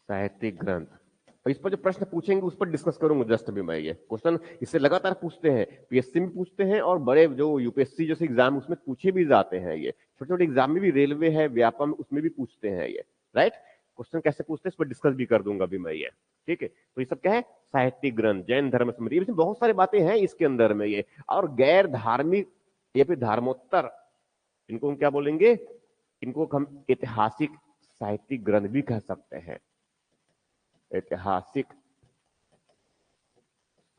साहित्यिक ग्रंथ। और इस पर जो प्रश्न पूछेंगे उस पर डिस्कस करूंगा जस्ट अभी मैं। ये क्वेश्चन इससे लगातार पूछते हैं, पीएससी में पूछते हैं और बड़े जो यूपीएससी जैसे एग्जाम उसमें पूछे भी जाते हैं। ये छोटे छोटे एग्जाम में भी, रेलवे है, व्यापम, उसमें भी पूछते हैं ये, राइट। क्वेश्चन कैसे पूछते हैं इस पर डिस्कस भी कर दूंगा अभी मैं ये, ठीक है। तो ये सब क्या है? साहित्यिक ग्रंथ, जैन धर्म संबंधी, इसमें बहुत सारी बातें हैं इसके अंदर में ये। और गैर धार्मिक या फिर धर्मोत्तर, इनको हम क्या बोलेंगे? इनको हम ऐतिहासिक साहित्यिक ग्रंथ भी कह सकते हैं। ऐतिहासिक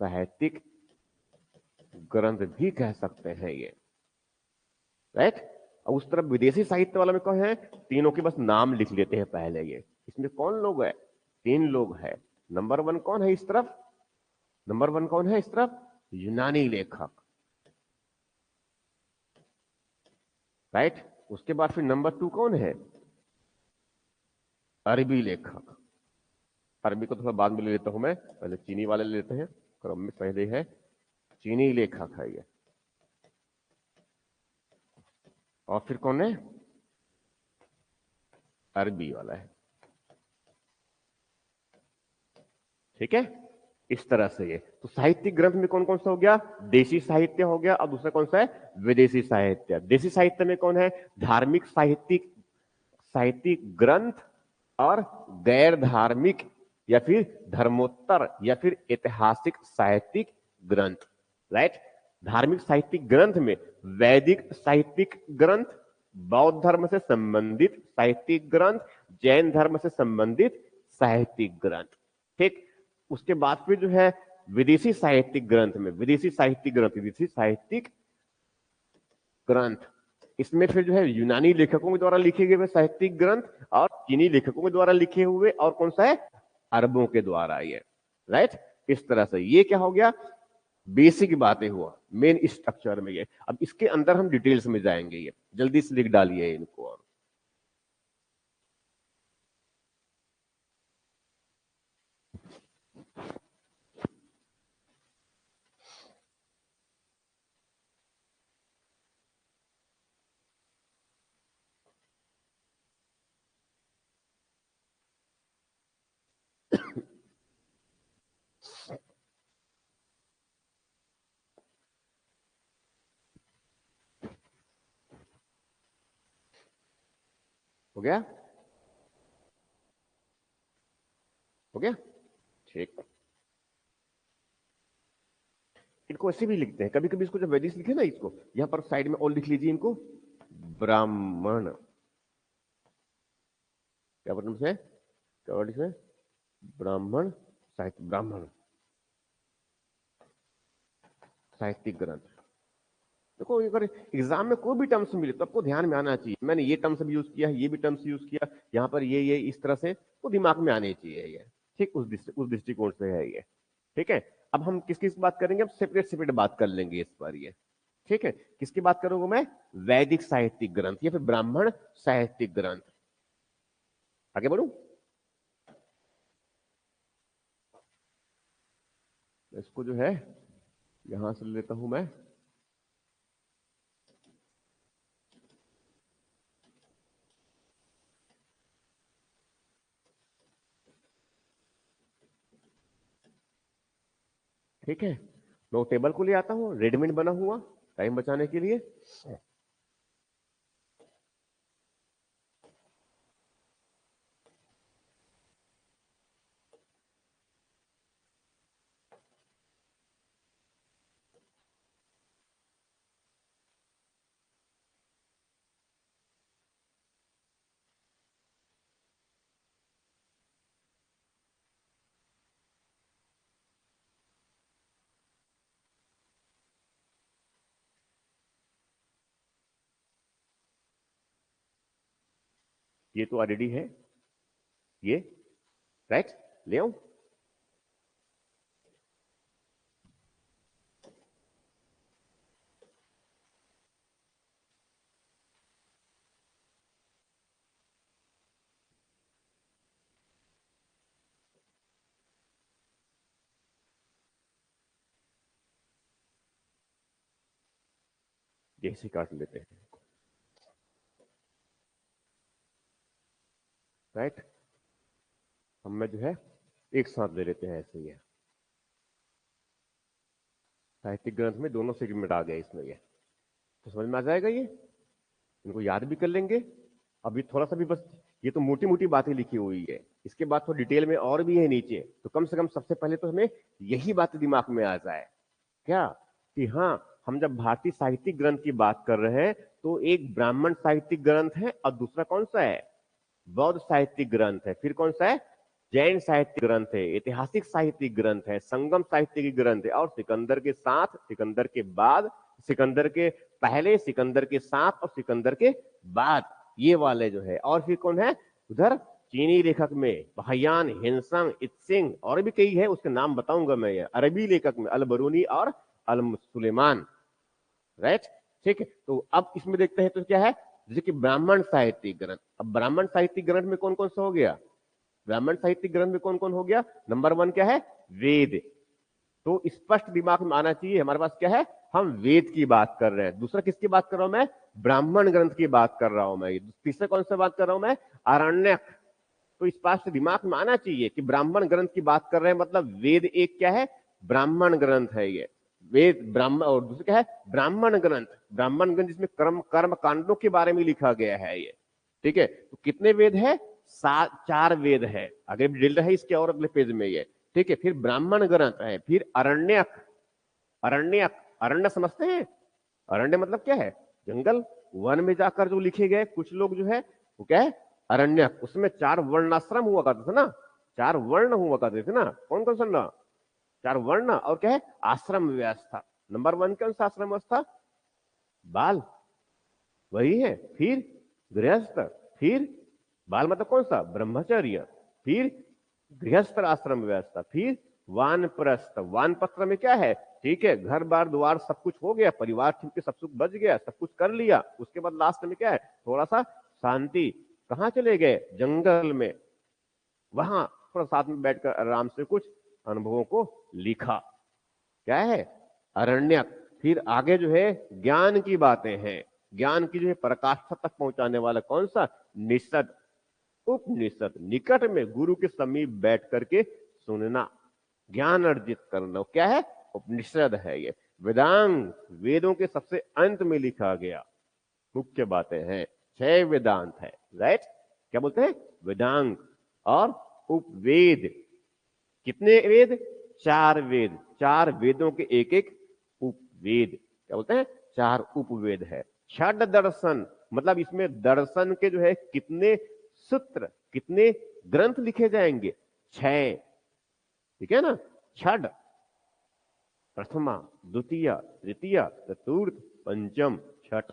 साहित्यिक ग्रंथ भी कह सकते हैं ये, राइट। और उस तरफ विदेशी साहित्य वाला में कौन है? तीनों के बस नाम लिख लेते हैं पहले ये। इसमें कौन लोग है? 3 लोग है। नंबर 1 कौन है इस तरफ? नंबर 1 कौन है इस तरफ? यूनानी लेखक, राइट। उसके बाद फिर नंबर 2 कौन है? अरबी लेखक। अरबी को थोड़ा बाद में ले लेता हूं मैं, पहले चीनी वाले ले लेते हैं क्रम में। पहले है चीनी लेखक है ये। और फिर कौन है? अरबी वाला है, ठीक है। इस तरह से ये तो साहित्यिक ग्रंथ में कौन कौन सा हो गया? देशी साहित्य हो गया, और दूसरा कौन सा है? विदेशी साहित्य। देशी साहित्य में कौन है? धार्मिक साहित्यिक, साहित्यिक ग्रंथ, और गैर धार्मिक या फिर धर्मोत्तर या फिर ऐतिहासिक साहित्यिक ग्रंथ, राइट। धार्मिक साहित्यिक ग्रंथ में वैदिक साहित्यिक ग्रंथ, बौद्ध धर्म से संबंधित साहित्यिक ग्रंथ, जैन धर्म से संबंधित साहित्यिक ग्रंथ, ठीक। उसके बाद फिर जो है विदेशी साहित्यिक ग्रंथ में, विदेशी साहित्यिक ग्रंथ, विदेशी साहित्यिक ग्रंथ, इसमें फिर जो है यूनानी लेखकों के द्वारा लिखे गए साहित्यिक ग्रंथ, और चीनी लेखकों के द्वारा लिखे हुए, और कौन सा है? अरबों के द्वारा ये, राइट। इस तरह से ये क्या हो गया? बेसिक बातें हुआ मेन स्ट्रक्चर में ये। अब इसके अंदर हम डिटेल्स में जाएंगे, ये जल्दी से लिख डालिए इनको। हो गया? हो गया, ठीक। इनको ऐसे भी लिखते हैं कभी कभी, इसको जब वैदिक लिखे ना, इसको यहां पर साइड में और लिख लीजिए इनको, ब्राह्मण। क्या बटन से? क्या वर्ड इसमें? ब्राह्मण साहित्य, ब्राह्मण साहित्यिक ग्रंथ। देखो अगर एग्जाम में कोई भी टर्म्स मिले तो आपको ध्यान में आना चाहिए, मैंने ये टर्म्स भी यूज किया, ये भी टर्म्स यूज किया, यहाँ पर ये इस तरह से तो दिमाग में आने चाहिए ये, ठीक। उस दृष्टिकोण से है ये, ठीक है। अब हम किस किस बात करेंगे? अब सेपरेट सेपरेट बात कर लेंगे इस पर ये, ठीक है। किसकी बात करूंगा मैं? वैदिक साहित्यिक ग्रंथ या फिर ब्राह्मण साहित्यिक ग्रंथ। आगे बढ़ू? इसको जो है यहां से लेता हूं मैं, ठीक है। मैं वो टेबल को ले आता हूँ रेडीमेड बना हुआ टाइम बचाने के लिए। ये तो ऑलरेडी है ये, राइट, ले आऊं। जैसे काट लेते हैं, राइट। हम में जो है एक साथ ले लेते हैं ऐसे ही है। साहित्यिक ग्रंथ में दोनों सेगमेंट आ गया इसमें, ये तो समझ में आ जाएगा ये, इनको याद भी कर लेंगे। अभी थोड़ा सा भी बस, ये तो मोटी मोटी बातें लिखी हुई है, इसके बाद थोड़ा डिटेल में और भी है नीचे, तो कम से कम सबसे पहले तो हमें यही बात दिमाग में आ जाए क्या, कि हाँ, हम जब भारतीय साहित्यिक ग्रंथ की बात कर रहे हैं तो एक ब्राह्मण साहित्यिक ग्रंथ है और दूसरा कौन सा है, बौद्ध साहित्यिक ग्रंथ है, फिर कौन सा है, जैन साहित्यिक ग्रंथ है, ऐतिहासिक साहित्यिक ग्रंथ है, संगम साहित्यिक ग्रंथ है, और सिकंदर के साथ, सिकंदर के बाद, सिकंदर के पहले, सिकंदर के साथ और सिकंदर के बाद, ये वाले जो है। और फिर कौन है उधर, चीनी लेखक में बहयान, हिंसंग, इत्सिंग, और भी कई है, उसके नाम बताऊंगा मैं। ये अरबी लेखक में अल बरूनी और अल सुलेमान, राइट, ठीक है। तो अब इसमें देखते हैं तो क्या है, जैसे कि ब्राह्मण साहित्यिक ग्रंथ। अब ब्राह्मण साहित्यिक ग्रंथ में कौन कौन सा हो गया, ब्राह्मण साहित्यिक ग्रंथ में कौन कौन हो गया, नंबर वन क्या है, वेद। तो स्पष्ट दिमाग में आना चाहिए हमारे पास क्या है, हम वेद की बात कर रहे हैं। दूसरा किसकी बात कर रहा हूं मैं, ब्राह्मण ग्रंथ की बात कर रहा हूं मैं। तीसरा कौन सा बात कर रहा हूं मैं, आरण्यक। तो स्पष्ट दिमाग में आना चाहिए कि ब्राह्मण ग्रंथ की बात कर रहे हैं, मतलब वेद एक क्या है, ब्राह्मण ग्रंथ है ये, वेद ब्राह्मण, और दूसरा क्या है, ब्राह्मण ग्रंथ। ब्राह्मण ग्रंथ जिसमें कर्म कर्म कांडों के बारे में लिखा गया है ये, ठीक है। तो कितने वेद है, सात, चार वेद है, आगे भी डिटेल है इसके और अगले पेज में ये, ठीक है। फिर ब्राह्मण ग्रंथ है, फिर अरण्यक, अरण्यक, अरण्य समझते हैं, अरण्य मतलब क्या है, जंगल, वन में जाकर जो लिखे गए कुछ लोग जो है वो क्या है, अरण्यक। उसमें चार वर्णाश्रम हुआ करते थे ना, चार वर्ण हुआ करते थे ना, कौन कौन सा ना, चार वर्ण, और क्या है, आश्रम व्यवस्था। नंबर वन कौन सा आश्रम व्यवस्था, बाल, वही है। फिर गृहस्थ, फिर बाल मतलब कौन सा, ब्रह्मचर्य, फिर गृहस्थ आश्रम व्यवस्था, फिर वानप्रस्थ। वानप्रस्थ में क्या है, ठीक है, घर बार द्वार सब कुछ हो गया, परिवार ठीक है, सब सुख बच गया, सब कुछ कर लिया, उसके बाद लास्ट में क्या है, थोड़ा सा शांति, कहां चले गए, जंगल में, वहां थोड़ा साथ में बैठकर आराम से कुछ अनुभवों को लिखा, क्या है, अरण्यक। फिर आगे जो है ज्ञान की बातें हैं, ज्ञान की जो है पराकाष्ठा तक पहुंचाने वाला कौन सा, निषद, उपनिषद, निकट में गुरु के समीप बैठ करके सुनना, ज्ञान अर्जित करना, क्या है, उपनिषद है ये। वेदांत, वेदों के सबसे अंत में लिखा गया मुख्य बातें हैं, छह वेदांत है, राइट, क्या बोलते हैं, वेदांत। और उपवेद, कितने वेद, चार वेद, चार वेदों के एक एक उपवेद, क्या बोलते हैं, चार उपवेद है। षड दर्शन, मतलब इसमें दर्शन के जो है कितने सूत्र, कितने ग्रंथ लिखे जाएंगे, छह, ठीक है ना, षड, प्रथमा, द्वितीय, तृतीय, चतुर्थ, पंचम, छठ,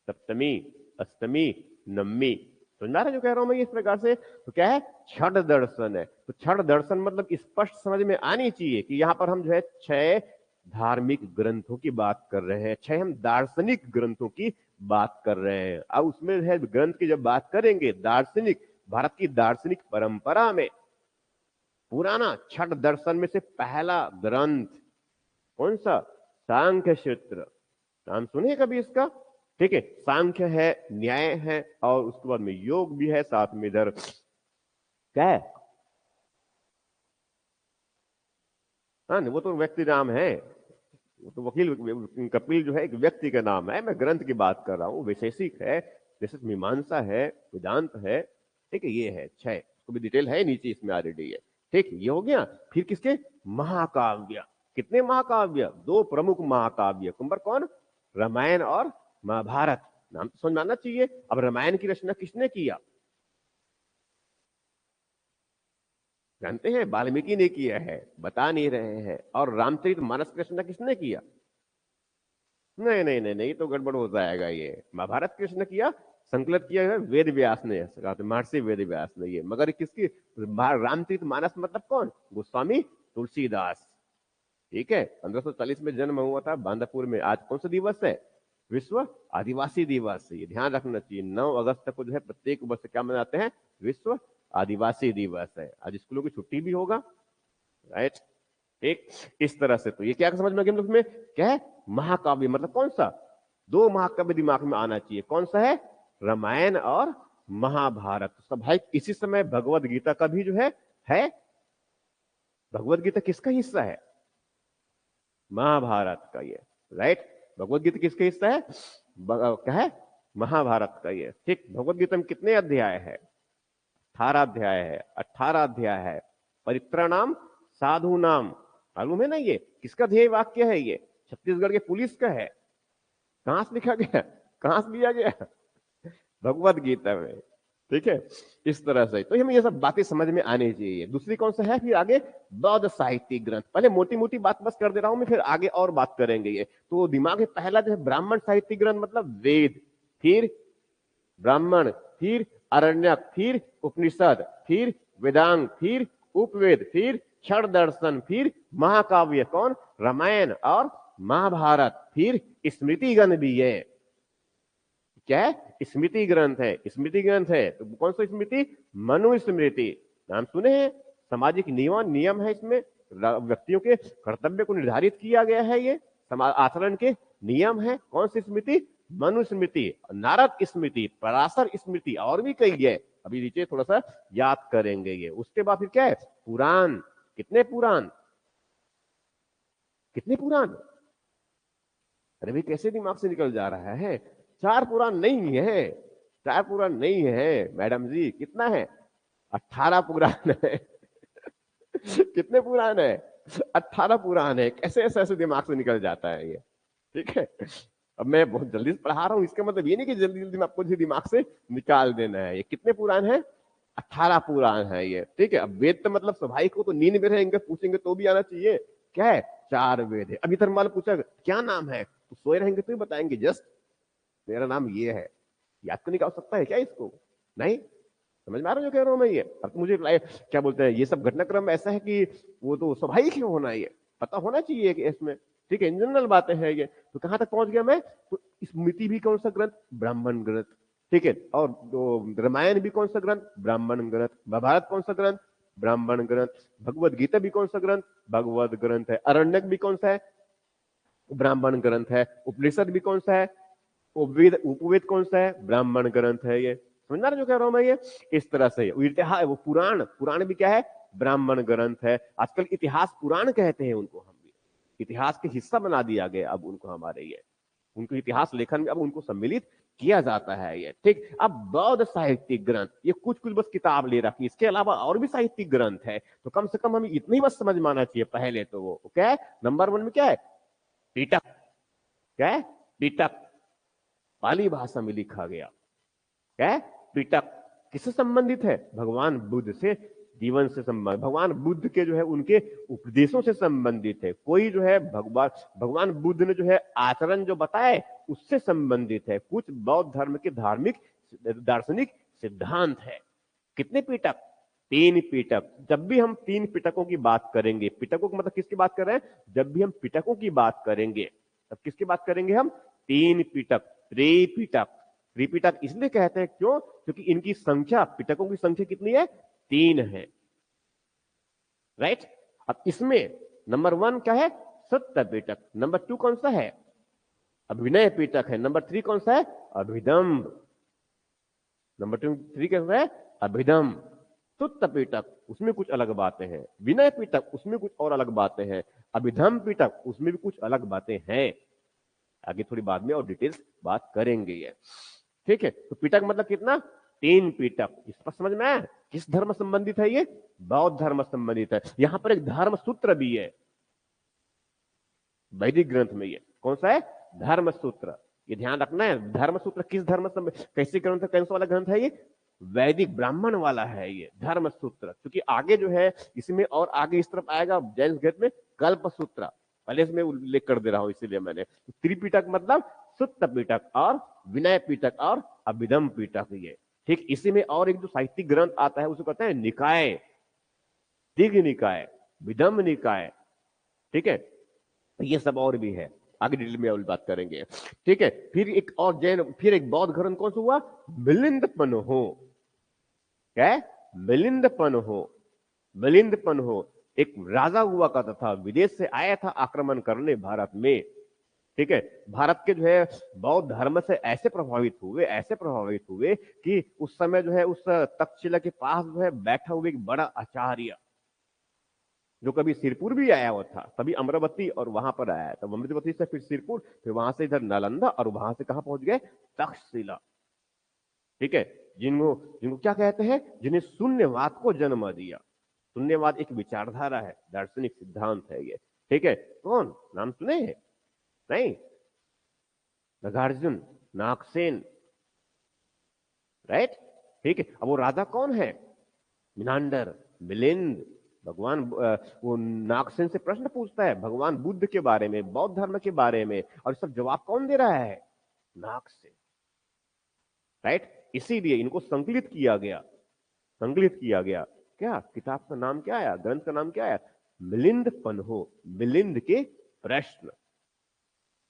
सप्तमी, अष्टमी, नवमी। समझ आ रहा है जो कह रहा हूं मैं इस प्रकार से, तो क्या है, छठ दर्शन है। तो छठ दर्शन मतलब स्पष्ट समझ में आनी चाहिए कि यहां पर हम जो है छह धार्मिक ग्रंथों की बात कर रहे हैं, छह हम दार्शनिक ग्रंथों की बात कर रहे हैं। अब उसमें है ग्रंथ की जब बात करेंगे, दार्शनिक, भारत की दार्शनिक परंपरा में पुराना छठ दर्शन में से पहला ग्रंथ कौन सा? सांख्य सूत्र। नाम सुने कभी इसका? ठीक है, सांख्य है, न्याय है, और उसके बाद में योग भी है, साथ में इधर क्या है? हाँ, वो तो व्यक्ति नाम है, वो तो वकील कपिल जो है एक व्यक्ति का नाम है। मैं ग्रंथ की बात कर रहा हूँ, वैशेषिक है, जैसे मीमांसा है, वेदांत है। ठीक है, ये है छह, उसको भी डिटेल है नीचे इसमें ऑलरेडी है। ठीक, ये हो गया। फिर किसके? महाकाव्य। कितने महाकाव्य? दो प्रमुख महाकाव्य। नंबर कौन? रामायण और महाभारत। नाम तो समझ में आना चाहिए। अब रामायण की रचना किसने किया? जानते हैं? वाल्मीकि ने किया है, बता नहीं रहे हैं। और रामचरित मानस की रचना किसने किया? नहीं नहीं नहीं नहीं, तो गड़बड़ हो जाएगा। ये महाभारत किसने किया? संकलित किया है वेद व्यास ने, महर्षि वेद व्यास ने। ये मगर किसकी? रामचरित मानस मतलब कौन? गोस्वामी तुलसीदास। ठीक है, 1540 में जन्म हुआ था बांदापुर में। आज कौन सा दिवस है? विश्व आदिवासी दिवस। ये ध्यान रखना चाहिए। 9 अगस्त को जो है प्रत्येक वर्ष क्या मनाते हैं? विश्व आदिवासी दिवस है। आज स्कूलों की छुट्टी भी होगा, राइट? एक इस तरह से। तो ये क्या समझ में आ गया हम लोग में? क्या है? महाकाव्य मतलब कौन सा? दो महाकाव्य दिमाग में आना चाहिए। कौन सा है? रामायण और महाभारत। सब भाई इसी समय भगवत गीता का भी जो है भगवत गीता किसका हिस्सा है? महाभारत का। ये राइट, भगवत गीता किसका हिस्सा है? क्या है? महाभारत का। ये ठीक। भगवत गीता में कितने अध्याय है? 18 अध्याय है। 18 अध्याय है। परित्राणाम साधु नाम, मालूम है ना? ये किसका ध्येय वाक्य है? ये छत्तीसगढ़ के पुलिस का है। कहां से लिखा गया? कहां से लिया गया? भगवत गीता में। ठीक है, इस तरह से। तो हमें ये सब बातें समझ में आनी चाहिए। दूसरी कौन सा है फिर आगे? बौद्ध साहित्यिक ग्रंथ। पहले मोटी मोटी बात बस कर दे रहा हूं मैं, फिर आगे और बात करेंगे। ये तो दिमाग में पहला जो है ब्राह्मण साहित्यिक ग्रंथ मतलब वेद, फिर ब्राह्मण, फिर अरण्यक, फिर उपनिषद, फिर वेदांग, फिर उपवेद, फिर क्षण दर्शन, फिर महाकाव्य कौन? रामायण और महाभारत, फिर स्मृति ग्रंथ भी है। क्या है? स्मृति ग्रंथ है। स्मृति ग्रंथ है तो कौन सा स्मृति? मनुस्मृति। नाम सुने हैं? सामाजिक नियम है इसमें। व्यक्तियों के कर्तव्य को निर्धारित किया गया है। ये समाज आचरण के नियम है। कौन सी स्मृति? मनुस्मृति, नारद स्मृति, पराशर स्मृति, और भी कई है। अभी नीचे थोड़ा सा याद करेंगे ये। उसके बाद फिर क्या है? पुराण। कितने पुराण? कितने पुराण? अरे भाई कैसे दिमाग से निकल जा रहा है? 4 पुराण नहीं है। 4 पुराण नहीं है मैडम जी। कितना है? 18 पुराण है। कितने पुराण है? 18 पुराण है। कैसे ऐसे ऐसे दिमाग से निकल जाता है ये? ठीक है, अब मैं बहुत जल्दी से पढ़ा रहा हूं, इसका मतलब ये नहीं कि जल्दी जल्दी में आपको दिमाग से निकाल देना है। ये कितने पुराण है? 18 पुराण है ये। ठीक है, अब वेद तो मतलब स्वाभाविक हो, तो नींद में रहेंगे पूछेंगे तो भी आना चाहिए। क्या है? 4 वेद है। अभी धर्माल पूछा क्या नाम है, तो सोए रहेंगे तो ही बताएंगे जस्ट मेरा नाम ये है। याद तो नहीं कर सकता है क्या इसको? नहीं समझ में आ रहा है जो कह रहा हूं मैं? ये अब तो मुझे क्या बोलते हैं, ये सब घटनाक्रम ऐसा है कि वो तो स्वाभाविक ही होना, ये पता होना चाहिए कि इसमें। ठीक है, इन जनरल बातें हैं ये। तो कहां तक पहुंच गया मैं? तो स्मृति भी कौन सा ग्रंथ? ब्राह्मण ग्रंथ। ठीक है, और रामायण भी कौन सा ग्रंथ? ब्राह्मण ग्रंथ। महाभारत कौन सा ग्रंथ? ब्राह्मण ग्रंथ। भगवत गीता भी कौन सा ग्रंथ? भगवत ग्रंथ है। अरण्यक भी कौन सा है? ब्राह्मण ग्रंथ है। उपनिषद भी कौन सा है? उपवेद। उपवेद कौन सा है? ब्राह्मण ग्रंथ है। ये समझना जो कह रहा हूं मैं? ये इस तरह से इतिहास, वो पुराण, पुराण भी क्या है? ब्राह्मण ग्रंथ है। आजकल इतिहास पुराण कहते हैं उनको। हम भी इतिहास के हिस्सा बना दिया गया अब उनको, हमारे ये उनको इतिहास लेखन में अब उनको सम्मिलित किया जाता है। ये ठीक। अब बौद्ध साहित्यिक ग्रंथ, ये कुछ कुछ बस किताब ले रखी, इसके अलावा और भी साहित्यिक ग्रंथ है। तो कम से कम हमें इतनी बस समझ में आना चाहिए पहले तो। वो क्या है? नंबर 1 में क्या है? पिटक। क्या है? पिटक, पाली भाषा में लिखा गया। क्या है? पिटक। किससे संबंधित है? भगवान बुद्ध से, जीवन से संबंधित, भगवान बुद्ध के जो है उनके उपदेशों से संबंधित है। कोई जो है भगवान बुद्ध ने जो है आचरण जो बताए उससे संबंधित है। कुछ बौद्ध धर्म के धार्मिक दार्शनिक सिद्धांत है। कितने पिटक? 3 पिटक। जब भी हम 3 पिटकों की बात करेंगे, पिटकों का मतलब किसकी बात कर रहे हैं? जब भी हम पिटकों की बात करेंगे तब किसकी बात करेंगे हम? 3 पिटक, त्रिपिटक। त्रिपिटक इसलिए कहते हैं क्यों? क्योंकि इनकी संख्या, पिटकों की संख्या कितनी है? 3 है। राइट। अब इसमें नंबर 1 क्या है? सत्य पिटक। नंबर 2 कौन सा है? अभिनय पिटक है। नंबर 3 कौन सा है? अभिदम्ब। नंबर 3 कैसा है? अभिदम्ब। सुत्त पिटक उसमें कुछ अलग बातें हैं, विनय पिटक उसमें कुछ और अलग बातें हैं, अभिधम पिटक उसमें भी कुछ अलग बातें हैं। आगे थोड़ी बाद में और डिटेल्स बात करेंगे ये। ठीक है, तो पिटक मतलब कितना? 3 पिटक। इस पर समझ में आया किस धर्म संबंधित है ये? बौद्ध धर्म संबंधित है। यहां पर एक धर्म सूत्र भी है वैदिक ग्रंथ में। ये कौन सा है? धर्म सूत्र। ये ध्यान रखना है, धर्म सूत्र किस धर्म कैसे ग्रंथ है, कौन सा वाला ग्रंथ है ये? वैदिक ब्राह्मण वाला है ये धर्म सूत्र। क्योंकि आगे जो है इसमें और आगे इस तरफ आएगा जैन ग्रंथ में कल्प सूत्र, पहले इसमें उल्लेख कर दे रहा हूं इसीलिए मैंने। त्रिपिटक मतलब सुत्त पिटक और विनय पिटक और अभिधम पिटक ये। ठीक, इसी में और एक जो साहित्यिक ग्रंथ आता है उसे कहते हैं निकाय, दिग निकाय, विदम निकाय। ठीक है, ये सब और भी है, आगे डिटेल में और बात करेंगे। ठीक है, फिर एक और जैन, फिर एक बौद्ध ग्रंथ कौन सा हुआ? मिलिंदपन्हो। क्या है? मिलिंदपन्हो। मिलिंदपन्हो एक राजा हुआ करता था, विदेश से आया था आक्रमण करने भारत में। ठीक है, भारत के जो है बौद्ध धर्म से ऐसे प्रभावित हुए, ऐसे प्रभावित हुए कि उस समय जो है उस तक्षशिला के पास जो है बैठा हुआ एक बड़ा आचार्य, जो कभी सिरपुर भी आया हुआ था, तभी अमरावती और वहां पर आया था, अमरावती से फिर सिरपुर, फिर वहां से इधर नालंदा और वहां से कहां पहुंच गए? तक्षशिला। ठीक है, जिनको जिनको क्या कहते हैं? जिन्हें शून्यवाद को जन्म दिया। शून्यवाद एक विचारधारा है, दार्शनिक सिद्धांत है ये। ठीक है, कौन नाम सुने हैं? नहीं? नागार्जुन, नागसेन। राइट। ठीक है, अब वो राजा कौन है? मिनांडर, मिलिंद। भगवान वो नागसेन से प्रश्न पूछता है भगवान बुद्ध के बारे में, बौद्ध धर्म के बारे में, और सब जवाब कौन दे रहा है? नागसेन। राइट, इसीलिए इनको संकलित किया गया। संकलित किया गया। क्या किताब का नाम क्या आया, ग्रंथ का नाम क्या आया? मिलिंद पन्हो, मिलिंद के प्रश्न।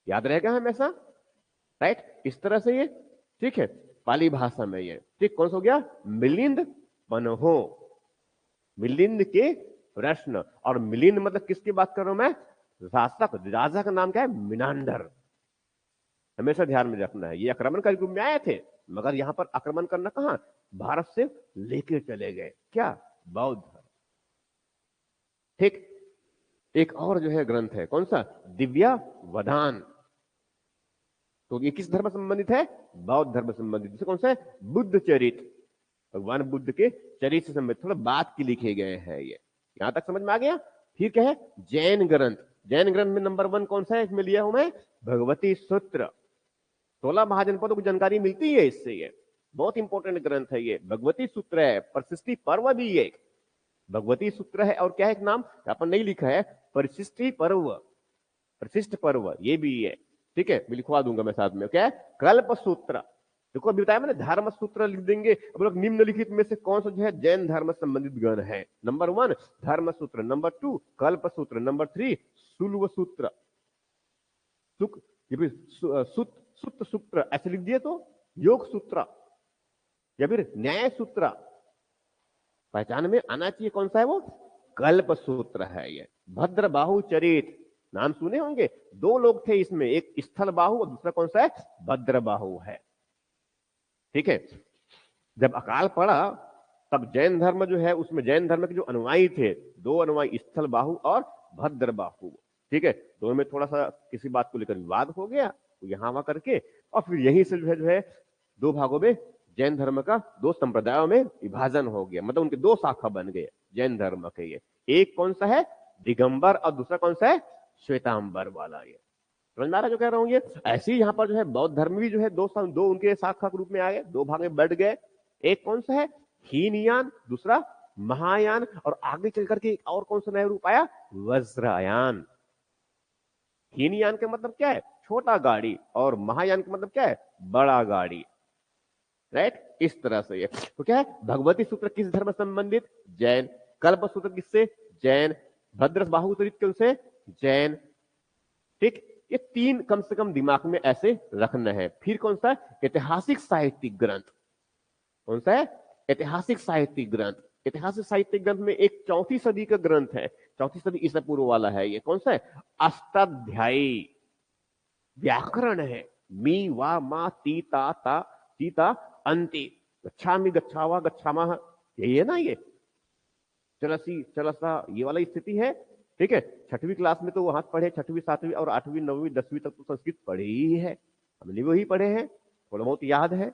याद रहेगा हमेशा। राइट, इस तरह से ये। ठीक है, पाली भाषा में ये। ठीक, कौन सा हो गया? मिलिंद पन्हो, मिलिंद के प्रश्न। और मिलिंद मतलब किसकी बात कर रहा हूं मैं? शासक, राजा का नाम क्या है? मिनांडर। हमेशा ध्यान में रखना है, ये आक्रमणकारी रूप में आए थे, मगर यहां पर आक्रमण करना कहां? भारत से लेके चले गए। क्या? बौद्ध। ठीक, एक और जो है ग्रंथ है, कौन सा? दिव्या वदान। तो ये किस धर्म संबंधित है? बौद्ध धर्म संबंधित। जैसे कौन सा है? बुद्ध चरित, भगवान बुद्ध के चरित्र से संबंधित थोड़ा बात की लिखे गए हैं ये। यहां तक समझ में आ गया? फिर क्या है? जैन ग्रंथ। जैन ग्रंथ में नंबर 1 कौन सा है इसमें लिया हूं मैं? भगवती सूत्र। 16 महाजनपदों की जानकारी मिलती है इससे। ये बहुत इंपॉर्टेंट ग्रंथ है ये, भगवती सूत्र है। परिशिष्टि पर्व भी ये भगवती सूत्र है। और क्या है एक नाम यहां पर नहीं लिखा है? परिशिष्टि पर्व, परिशिष्ट पर्व ये भी है। ठीक है, मैं लिखवा दूंगा मैं साथ में। क्या है? कल्प सूत्र। देखो अभी बताया मैंने, धर्म सूत्र लिख देंगे। अब लोग निम्नलिखित में से कौन सा जो है जैन धर्म संबंधित ग्रंथ है? नंबर 1 धर्म सूत्र, नंबर 2 कल्प सूत्र, नंबर 3 सुल्व सूत्र, सुख, ये भी सुत सूत्र ऐसे लिख दिए तो योग सूत्र, या फिर न्याय सूत्र। पहचान में आना चाहिए कौन सा है वो? कल्प सूत्र है ये। भद्र बाहु चरित, नाम सुने होंगे। 2 लोग थे इसमें, एक स्थल बाहु और दूसरा कौन सा है? भद्र बाहु है। ठीक है, जब अकाल पड़ा तब जैन धर्म जो है उसमें जैन धर्म के जो अनुयायी थे, 2 अनुयायी, स्थल बाहु और भद्र बाहु। ठीक है, दोनों में थोड़ा सा किसी बात को लेकर विवाद हो गया, तो यहां वहां करके और फिर यहीं से जो है 2 भागों में जैन धर्म का 2 संप्रदायों में विभाजन हो गया। मतलब उनके 2 शाखा बन गए जैन धर्म के। ये एक कौन सा है? दिगंबर, और दूसरा कौन सा है? श्वेतांबर वाला। ये समझ में आ रहा जो कह रहा हूं? ये ऐसे ही यहां पर जो है बौद्ध धर्म भी जो है 2 उनके शाखा के रूप में आ गए, 2 भाग में बढ़ गए। एक कौन सा है? हीनयान, दूसरा महायान, और आगे चल करके एक और कौन सा नया रूप आया? वज्रयान। हीनयान का मतलब क्या है? छोटा गाड़ी, और महायान का मतलब क्या है? बड़ा गाड़ी। राइट, इस तरह से ये तो क्या है? भगवती सूत्र किस धर्म संबंधित? जैन। कल्प सूत्र किससे? जैन। भद्र बाहु चरित्र से? जैन। ठीक, ये 3 कम से कम दिमाग में ऐसे रखना है। फिर कौन सा? ऐतिहासिक साहित्यिक ग्रंथ। कौन सा है? ऐतिहासिक साहित्यिक ग्रंथ। ऐतिहासिक साहित्य ग्रंथ में एक 4वीं सदी का ग्रंथ है, 4वीं सदी ईसा पूर्व वाला है। ये कौन सा है? अष्टाध्यायी व्याकरण है। मी वा मा ती ता ता ती ता अंति, गच्छामि गच्छावा गच्छामः, यही है ना ये, चलसी चलसा, ये वाला स्थिति है। ठीक है, 6वीं क्लास में तो वहां पढ़े, 6वीं 7वीं और 8वीं 9वीं 10वीं तक तो संस्कृत पढ़े ही है, हमने वही पढ़े हैं, थोड़ा बहुत याद है,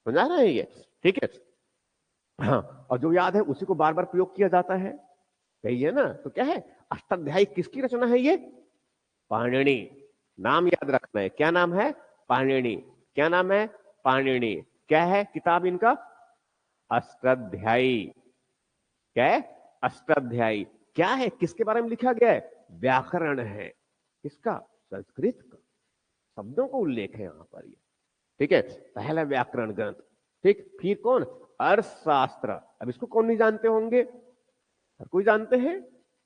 समझा रहे हैं ये? ठीक है, हाँ, और जो याद है उसी को बार बार प्रयोग किया जाता है, सही है ना? तो क्या है, अष्टाध्यायी किसकी रचना है ये? पाणिनि। नाम याद रखना है, क्या नाम है? पाणिनि। क्या नाम है? पाणिनि। क्या है किताब इनका? अष्टाध्यायी। क्या है? अष्टाध्यायी। क्या है, किसके बारे में लिखा गया है? व्याकरण है। किसका? संस्कृत का। शब्दों को उल्लेख है यहां पर ये। ठीक है, पहला व्याकरण ग्रंथ। ठीक, फिर कौन? अर्थशास्त्र। अब इसको कौन नहीं जानते होंगे? हर कोई जानते हैं।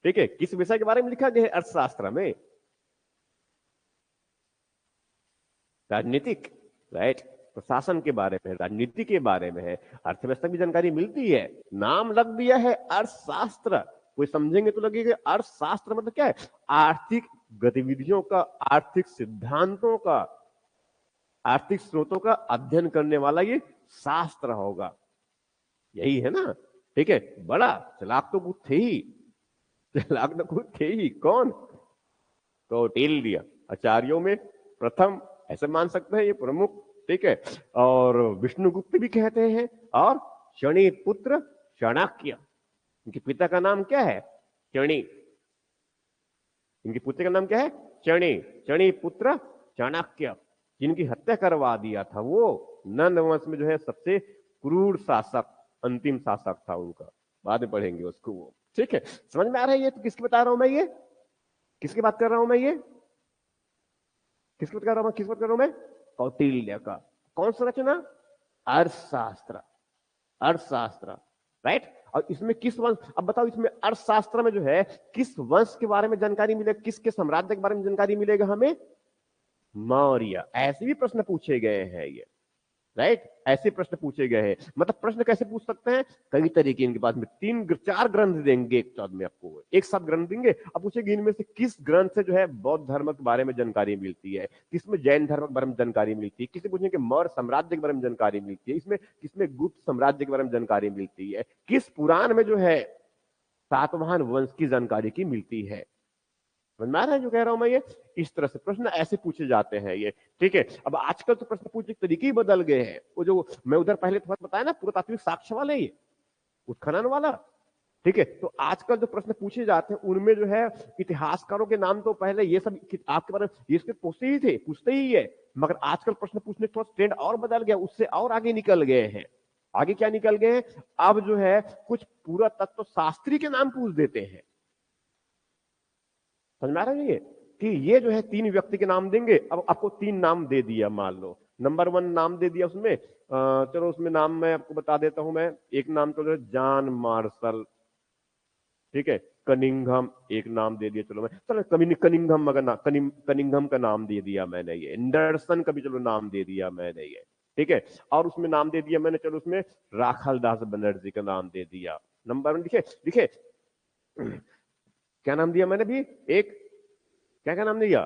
ठीक है, किस विषय के बारे में लिखा गया है अर्थशास्त्र में? राजनीतिक, राइट, प्रशासन के बारे में, राजनीति के बारे में है, अर्थव्यवस्था की जानकारी मिलती है। नाम लग दिया है अर्थशास्त्र, कोई समझेंगे तो लगेगा अर्थशास्त्र मतलब क्या है? आर्थिक गतिविधियों का, आर्थिक सिद्धांतों का, आर्थिक स्रोतों का अध्ययन करने वाला ये शास्त्र होगा, यही है ना? ठीक है, बड़ा चालाक तो कुछ थे ही, चालाक तो कुछ थे ही। कौन? कौटिल्य, आचार्यों में प्रथम, ऐसे मान सकते हैं ये प्रमुख। ठीक है, और विष्णुगुप्त भी कहते हैं, और शनि पुत्र चाणक्य, इनके पिता का नाम क्या है? चणी। इनके पुत्र का नाम क्या है? चणी। चणी पुत्र चाणक्य, जिनकी हत्या करवा दिया था वो नंद वंश में जो है सबसे क्रूर शासक, अंतिम शासक था उनका, बाद में पढ़ेंगे उसको वो। ठीक है, समझ में आ रहा है ये? तो किसकी बता रहा हूं मैं ये? किसकी बात कर रहा हूं मैं ये? किसकी बात कर रहा हूं? किस बात कर रहा हूं मैं? कौटिल्य का। कौन सा रचना? अर्थशास्त्र। अर्थशास्त्र, राइट। और इसमें किस वंश, अब बताओ इसमें अर्थशास्त्र में जो है किस वंश के बारे में जानकारी मिलेगा, किसके साम्राज्य के बारे में जानकारी मिलेगा हमें? मौर्य। ऐसे भी प्रश्न पूछे गए हैं ये, राइट, ऐसे प्रश्न पूछे गए हैं। मतलब प्रश्न कैसे पूछ सकते हैं? कई तरीके इनके पास में, 3 4 ग्रंथ देंगे एक साथ में आपको, एक साथ ग्रंथ देंगे, अब पूछेगी इनमें से किस ग्रंथ से जो है बौद्ध धर्म के बारे में जानकारी मिलती है, किसमें जैन धर्म के बारे में जानकारी मिलती है, किसी पूछेंगे मौर्य साम्राज्य के बारे में जानकारी मिलती है, इसमें किसमें गुप्त साम्राज्य के बारे में जानकारी मिलती है, किस पुराण में जो है सातवाहन वंश की जानकारी की मिलती है। समझ में आ रहा है जो कह रहा हूं मैं ये? इस तरह से प्रश्न ऐसे पूछे जाते हैं ये। ठीक है, अब आजकल तो प्रश्न पूछने के तरीके ही बदल गए हैं। वो जो मैं उधर पहले थोड़ा बताया ना, पुरातात्विक साक्ष्य वाले, ये उत्खनन वाला। ठीक है, तो आजकल जो प्रश्न पूछे जाते हैं उनमें जो है इतिहासकारों के नाम तो पहले ये सब आपके बारे में ये सब पूछते ही है, मगर आजकल प्रश्न पूछने का थोड़ा ट्रेंड और बदल गया, उससे और आगे निकल गए हैं। आगे क्या निकल गए हैं? अब जो है कुछ पूरा तत्व शास्त्री के नाम पूछ देते हैं। समझ में आ रहा है ये? कि ये जो है 3 व्यक्ति के नाम देंगे, अब आपको 3 नाम दे दिया, मान लो नंबर 1 नाम दे दिया उसमें, चलो उसमें नाम मैं आपको बता देता हूं मैं। एक नाम तो जॉन मार्शल, ठीक है, कनिंघम एक नाम दे दिया, चलो मैं, चलो कनिंघम, मगर ना कनिंघम का नाम दे दिया मैंने, ये एंडरसन का भी चलो नाम दे दिया मैंने ये। ठीक है, और उसमें नाम दे दिया मैंने, चलो उसमें राखाल दास बनर्जी का नाम दे दिया। नंबर 1 लिखे लिखे, क्या नाम दिया मैंने भी? एक, क्या क्या नाम दिया?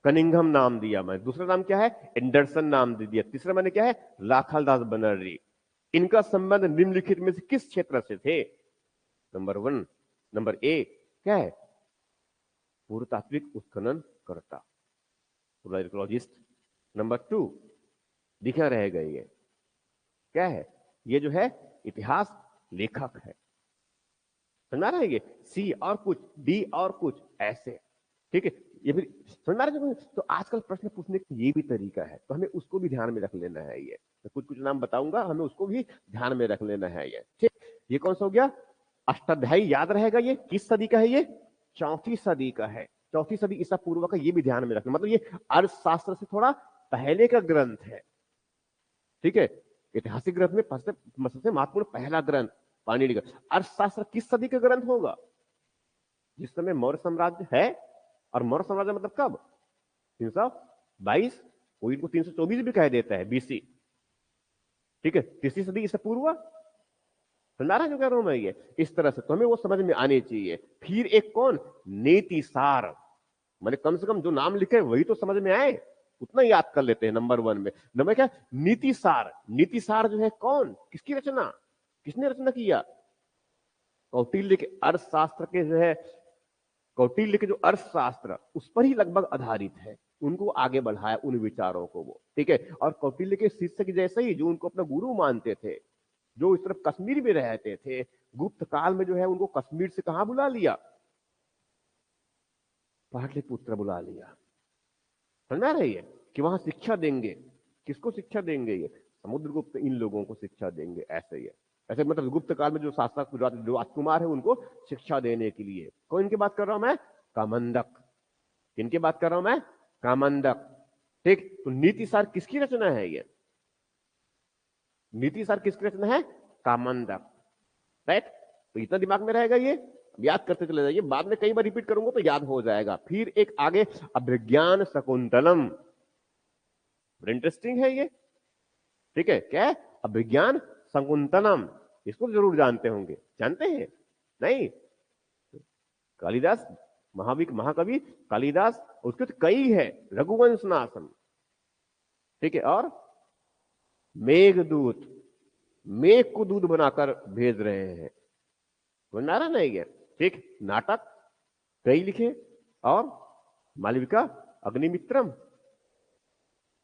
कनिंघम नाम दिया मैं। दूसरा नाम क्या है? एंडरसन नाम दे दिया। तीसरा मैंने क्या है? राखालदास बनर्जी। इनका संबंध निम्नलिखित में से किस क्षेत्र से थे? नंबर 1, नंबर ए क्या है? पुरातात्विक उत्खनन करता, आर्कियोलॉजिस्ट। नंबर 2 दिखा रहेगा ये क्या है? ये जो है इतिहास लेखक है। समझ आ रहा है ये? सी और कुछ, डी और कुछ, ऐसे। ठीक है, ये भी समझ में आ रहा है? तो आजकल प्रश्न पूछने का ये भी तरीका है, तो हमें उसको भी ध्यान में रख लेना है ये। मैं कुछ कुछ नाम बताऊंगा, हमें उसको भी ध्यान में रख लेना है ये। ठीक, ये कौन सा हो गया? अष्टाध्यायी याद रहेगा, ये किस सदी का है? ये 4वीं सदी का है, 4वीं सदी ईसा पूर्व का। ये भी ध्यान में रखना, मतलब ये अर्थशास्त्र से थोड़ा पहले का ग्रंथ है। ठीक है, ऐतिहासिक ग्रंथ में सबसे महत्वपूर्ण पहला ग्रंथ पाणिनि का। अर्थशास्त्र किस सदी का ग्रंथ होगा? जिस समय मौर्य साम्राज्य है, और मौर्य साम्राज्य मतलब कब? 322, कोई इनको 324 भी कह देता है, बीसी। ठीक है, 3री सदी ईसा पूर्व। समझ रहा है जो कह रहा हूं मैं? ये इस तरह से तो हमें वो समझ में आनी चाहिए। फिर एक कौन, नीतिसार, मैंने कम से कम जो नाम लिखे वही तो समझ में आए, उतना याद कर लेते हैं। नंबर 1 में नंबर क्या, नीतिसार। नीतिसार जो है कौन, किसकी रचना, किसने रचना किया? कौटिल्य के अर्थशास्त्र के जो है, कौटिल्य के जो अर्थशास्त्र उस पर ही लगभग आधारित है, उनको आगे बढ़ाया उन विचारों को वो, ठीक है। और कौटिल्य के शिष्य के जैसे ही जो उनको अपना गुरु मानते थे, जो इस तरफ कश्मीर में रहते थे, गुप्त काल में जो है उनको कश्मीर से कहां बुला लिया, पाटलिपुत्र बुला लिया। समझ आ रही है कि वहां शिक्षा देंगे, किसको शिक्षा देंगे? ये समुद्रगुप्त इन लोगों को शिक्षा देंगे, ऐसे ही है। ऐसे मतलब गुप्त काल में जो शासक जो राजकुमार है उनको शिक्षा देने के लिए। कौन की बात कर रहा हूं मैं? कामंडक। किनकी बात कर रहा हूं मैं? कामंडक। ठीक, तो नीतिसार किसकी रचना है? ये नीतिसार किसकी रचना है? कामंडक, राइट। तो इतना दिमाग में रहेगा, ये याद करते चले जाइए, बाद में कई बार रिपीट करूंगा तो याद हो जाएगा। फिर एक आगे अभिज्ञान शकुंतलम, इंटरेस्टिंग है ये, ठीक है। क्या है? अभिज्ञान शकुंतलम, इसको जरूर जानते होंगे, जानते हैं नहीं? कालिदास, महाकवि कालिदास, उसके तो कई है, रघुवंश नाशम, ठीक है। और मेघदूत, मेघ को दूध बनाकर भेज रहे हैं, समझ में आ रहा नहीं है? ठीक, नाटक कई लिखे, और मालविका अग्निमित्रम,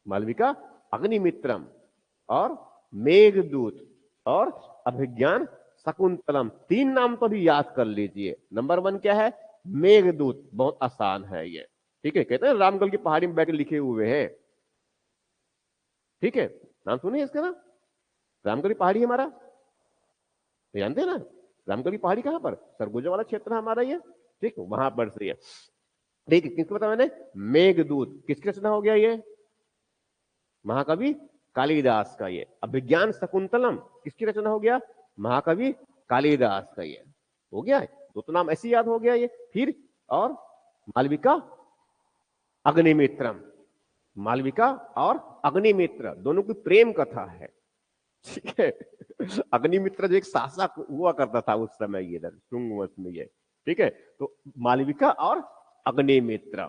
मालविका अग्निमित्रम, और मेघदूत, और अभिज्ञान शकुंतलम, 3 नाम तो भी याद कर लीजिए। नंबर 1 क्या है? मेघदूत, बहुत आसान है ये, ठीक है। कहते हैं रामगढ़ की पहाड़ी में बैठ लिखे हुए हैं, ठीक है। नाम सुने इसका ना, रामगढ़ की पहाड़ी हमारा, जानते हैं ना? रामगढ़ की पहाड़ी कहां पर? सरगुजा वाला क्षेत्र है हमारा ये, ठीक, वहां पर से है। ठीक है, किसको बताया मैंने? मेघदूत, किसकी रचना हो गया ये? महाकवि कालिदास का। ये अभिज्ञान शकुंतलम किसकी रचना हो गया? महाकवि कालिदास का। ये हो गया, दो तो नाम ऐसे याद हो गया ये। फिर और मालविका अग्निमित्रम, मालविका और अग्निमित्र दोनों की प्रेम कथा है, ठीक है। अग्निमित्र जो एक शासक हुआ करता था उस समय, ये इधर शुंग वंश में, ये ठीक है। तो मालविका और अग्निमित्र,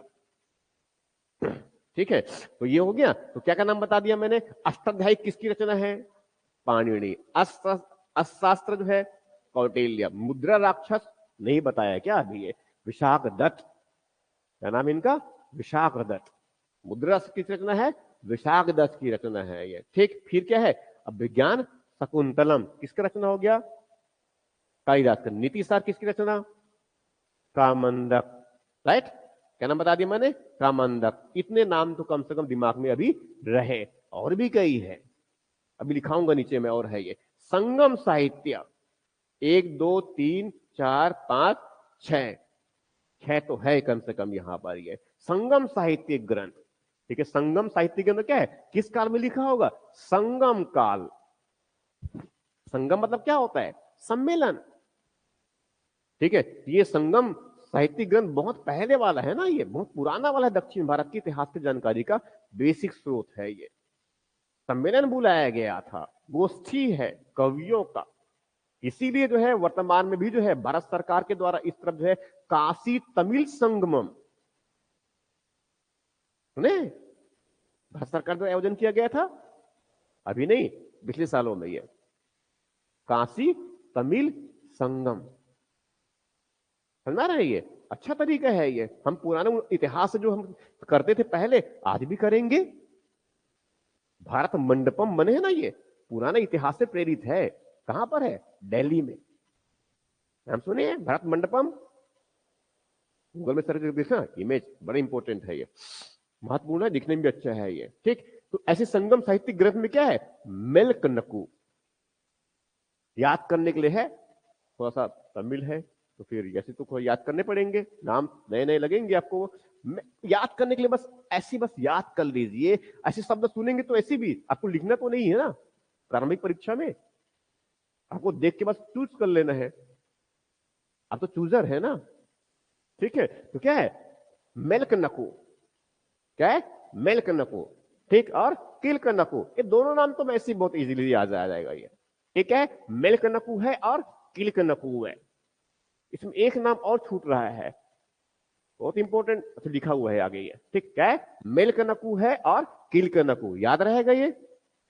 ठीक है। तो ये हो गया। तो क्या क्या नाम बता दिया मैंने? अष्टाध्यायी किसकी रचना है? पाणिनि। अर्थशास्त्र जो है कौटिल्य। मुद्रा राक्षस नहीं बताया क्या अभी? ये विशाखदत्त, क्या नाम इनका? विशाखदत्त। मुद्रा किस रचना है? विशाखदत्त की रचना है ये, ठीक। फिर क्या है? अभिज्ञान शकुंतलम किसका रचना हो गया? कालिदास का। नीतिसार किसकी रचना? कामंडक, राइट। क्या नाम बता दिया मैंने? कामंडक। इतने नाम तो कम से कम दिमाग में अभी रहे, और भी कई है, अभी लिखाऊंगा नीचे में। और है ये संगम साहित्य, 1 2 3 4 5 6, 6 तो है कम से कम यहां पर। ये संगम साहित्य ग्रंथ, ठीक है। संगम साहित्य के अंदर क्या है? किस काल में लिखा होगा? संगम काल। संगम मतलब क्या होता है? सम्मेलन, ठीक है। ये संगम साहित्य ग्रंथ बहुत पहले वाला है ना, ये बहुत पुराना वाला है, दक्षिण भारत के इतिहास की जानकारी का बेसिक स्रोत है ये। सम्मेलन बुलाया गया था, गोष्ठी है कवियों का, इसीलिए जो है वर्तमान में भी जो है भारत सरकार के द्वारा इस तरफ जो है काशी तमिल संगमम, सुने? भारत सरकार द्वारा आयोजन किया गया था, अभी नहीं, पिछले सालों में। ये काशी तमिल संगम, समझ रहे हैं? ये अच्छा तरीका है ये। हम पुराने इतिहास जो हम करते थे पहले, आज भी करेंगे। भारत मंडपम बने हैं ना, ये पुराने इतिहास से प्रेरित है। कहां पर है? दिल्ली में। नाम सुने हैं भारत मंडपम? गूगल में सर्च करके देखना, इमेज बड़ा इंपॉर्टेंट है ये, महत्वपूर्ण है, दिखने में भी अच्छा है ये, ठीक। तो ऐसे संगम साहित्यिक ग्रंथ में क्या है? मेलकनकु, याद करने के लिए है, थोड़ा सा तमिल है तो फिर ऐसे तो याद करने पड़ेंगे, नाम नए नए लगेंगे आपको, याद करने के लिए बस ऐसी बस याद कर लीजिए। ऐसे शब्द सुनेंगे तो ऐसे भी आपको लिखना तो नहीं है ना प्रारंभिक परीक्षा में, आपको देख के बस चूज कर लेना है, आप तो चूजर है ना, ठीक है। तो क्या है? मेलकनकु, क्या है? मेलकनकु, ठीक। और किलकनकु, ये दोनों नाम तो मैं ऐसे बहुत इजीली याद आ जाएगा ये, एक है मेलकनकु है और किलकनकु है। इसमें एक नाम और छूट रहा है, बहुत इंपॉर्टेंट लिखा हुआ है आगे ये, ठीक है। मेलकनकु है और किलकनकु, याद रहेगा ये,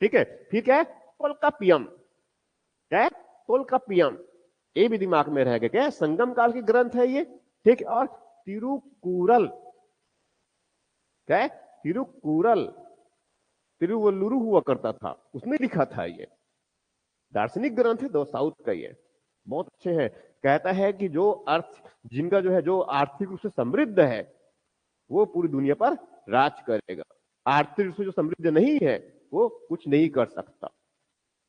ठीक है। फिर क्या है, तोल्काप्पियम, क्या है, तोल्काप्पियम, ये भी दिमाग में रहेगा, क्या है, संगम काल की ग्रंथ है ये, ठीक। और तिरुकुरल, क्या है, तिरुकुरल, तिरुवल्लुरु हुआ करता था, उसमें लिखा था ये, दार्शनिक ग्रंथ है, दो साउथ का ये, बहुत अच्छे हैं। कहता है कि जो अर्थ, जिनका जो है, जो आर्थिक रूप से समृद्ध है वो पूरी दुनिया पर राज करेगा, आर्थिक रूप से जो समृद्ध नहीं है वो कुछ नहीं कर सकता,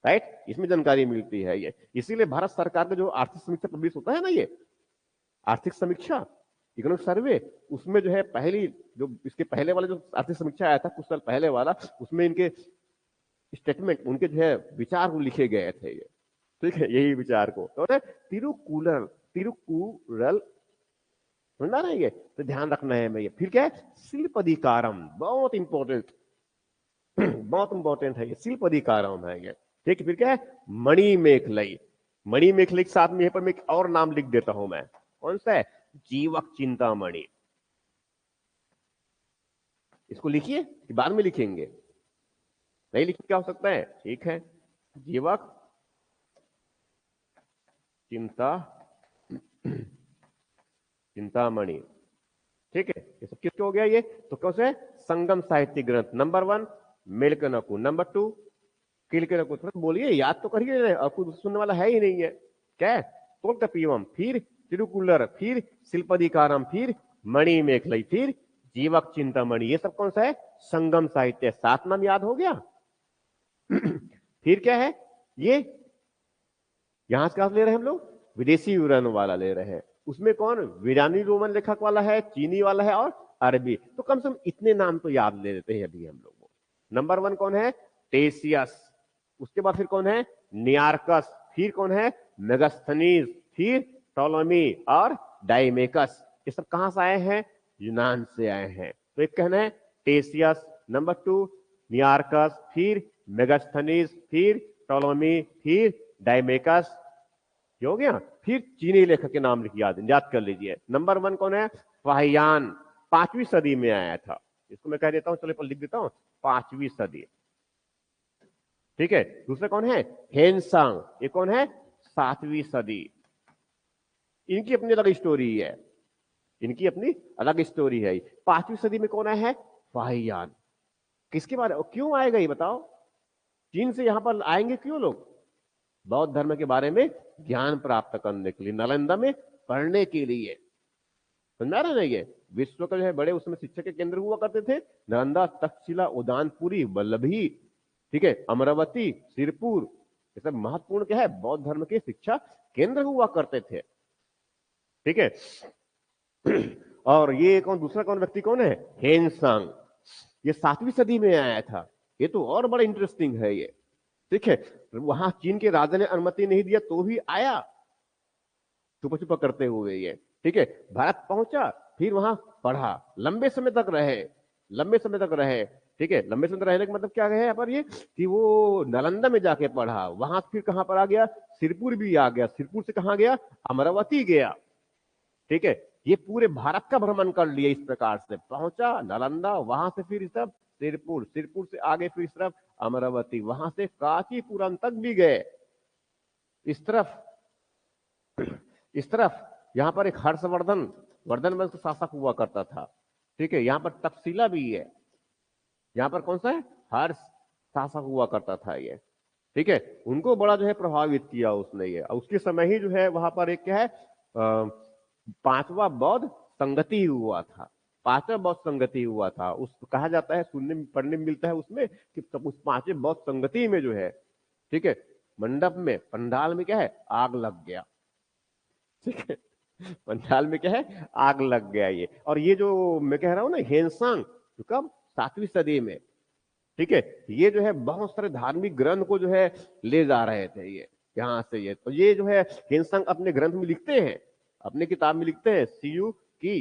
राइट। इसमें जानकारी मिलती है ये। इसीलिए भारत सरकार का जो आर्थिक समीक्षा पब्लिश होता है ना, ये आर्थिक समीक्षा, इकोनॉमिक सर्वे, उसमें जो है पहली, जो इसके पहले वाला जो आर्थिक समीक्षा आया था कुछ साल पहले वाला, उसमें इनके स्टेटमेंट, उनके जो है विचार लिखे गए थे ये, ठीक है, यही विचार को तो तिरुकुरल, तिरुकुरल, समझ रहा है ये, तो ध्यान रखना है मैं ये। फिर क्या है, शिल्पदिकारम, बहुत इंपॉर्टेंट, बहुत इंपॉर्टेंट है ये, शिल्पदिकारम है ये, ठीक है। फिर क्या है, मणि मेखलई, मणि मेखलई के साथ में यहाँ पर मैं एक और नाम लिख देता हूं मैं, कौन सा है, जीवक चिंतामणि। इसको लिखिए कि बाद में लिखेंगे, नहीं लिखे क्या हो सकता है, ठीक है, जीवक चिंता, चिंतामणि, ठीक है। ये सब किसके हो गया ये, तो कौन सा है, संगम साहित्य ग्रंथ। Number 1 Melkanakku, number 2 Kilkanakku. तो बोलिए, याद तो करिए, आपको सुनने वाला है ही नहीं है, क्या है, तोल्काप्पियम, फिर तिरुकुलर, फिर शिल्पदिकारम, फिर मणि मेखलई, फिर जीवक चिंतामणि, ये सब कौन सा है, संगम साहित्य। 7 नाम याद हो गया। फिर क्या है ये, यहां से कहां ले रहे हैं हम लोग, विदेशी विवरण वाला ले रहे हैं, उसमें कौन, वीरानी रोमन लेखक वाला है, चीनी वाला है और अरबी। तो कम से कम इतने नाम तो याद ले लेते हैं अभी हम लोग। नंबर 1 कौन है, टेसियस, उसके बाद फिर कौन है, नियार्कस, फिर कौन है, मेगास्थनीज, फिर टोलोमी और डाइमेकस। ये सब कहां से आए हैं, यूनान से आए हैं। तो एक कहना है टेसियस, नंबर 2 नियार्कस, फिर मेगास्थनीज, फिर टोलोमी, फिर डाइमेकस, ये हो गया। फिर चीनी लेखक के नाम लिखिए, याद कर लीजिए। नंबर 1 कौन है, फाहियान, 5वीं सदी में आया था, इसको मैं कह देता हूं, चलो पर लिख देता हूं, 5वीं सदी, ठीक है। दूसरा कौन है, हेनसांग, ये कौन है, 7वीं सदी। इनकी अपनी अलग स्टोरी है, इनकी अपनी अलग स्टोरी है। 5वीं सदी में कौन आया है, फाहियान। किसके बारे, क्यों आएगा ये बताओ, चीन से यहां पर आएंगे क्यों लोग, बौद्ध धर्म के बारे में ज्ञान प्राप्त करने के लिए, नालंदा में पढ़ने के लिए, समझा रहे ना ये। विश्व का जो है बड़े उसमें शिक्षा के केंद्र हुआ करते थे, नालंदा, तक्षशिला, उदानपुरी, वल्लभी, ठीक है, अमरावती, सिरपुर, ये सब महत्वपूर्ण क्या है, बौद्ध धर्म के शिक्षा केंद्र हुआ करते थे, ठीक है। और ये कौन, दूसरा कौन व्यक्ति कौन है, हेनसांग, ये 7वीं सदी में आया था। ये तो और बड़ा इंटरेस्टिंग है ये, ठीक है। वहां चीन के राजा ने अनुमति नहीं दिया तो भी आया, छुपा छुपा करते हुए ये, ठीक है। भारत पहुंचा, फिर वहां पढ़ा, लंबे समय तक रहे, लंबे समय तक रहे, ठीक है। लंबे समय तक रहने का मतलब क्या है यहाँ पर ये, कि वो नालंदा में जाके पढ़ा, वहां फिर कहां पर आ गया, सिरपुर भी आ गया, सिरपुर से कहां गया, अमरावती गया, ठीक है। ये पूरे भारत का भ्रमण कर लिया, इस प्रकार से पहुंचा नालंदा, वहां से फिर इस तरफ सिरपुर, सिरपुर से आगे फिर इस तरफ अमरावती, वहां से कांचीपुरम तक भी गए, इस तरफ, इस तरफ। यहां पर एक हर्षवर्धन, वर्धन वंश का शासक हुआ करता था, ठीक है। यहां पर तक्षशिला भी है, यहां पर कौन सा है, हर्ष शासक हुआ करता था ये, ठीक है। उनको बड़ा जो है प्रभावित किया उसने ये, उसके समय ही जो है वहां पर एक क्या है, 5वां बौद्ध संगति हुआ था, 5वां बौद्ध संगति हुआ था। उस कहा जाता है, सुनने में पढ़ने में मिलता है उसमें कि तब उस 5वें बौद्ध संगति में जो है, ठीक है, मंडप में, पंडाल में क्या है, आग लग गया, ठीक है। पंडाल में क्या है, आग लग गया ये। और ये जो मैं कह रहा हूं ना, हेनसांग, तो कब, 7वीं सदी में, ठीक है। ये जो है बहुत सारे धार्मिक ग्रंथ को जो है ले जा रहे थे ये, यहां से ये, तो ये जो है हेनसांग अपने ग्रंथ में लिखते हैं, अपने किताब में लिखते हैं, सीयू की,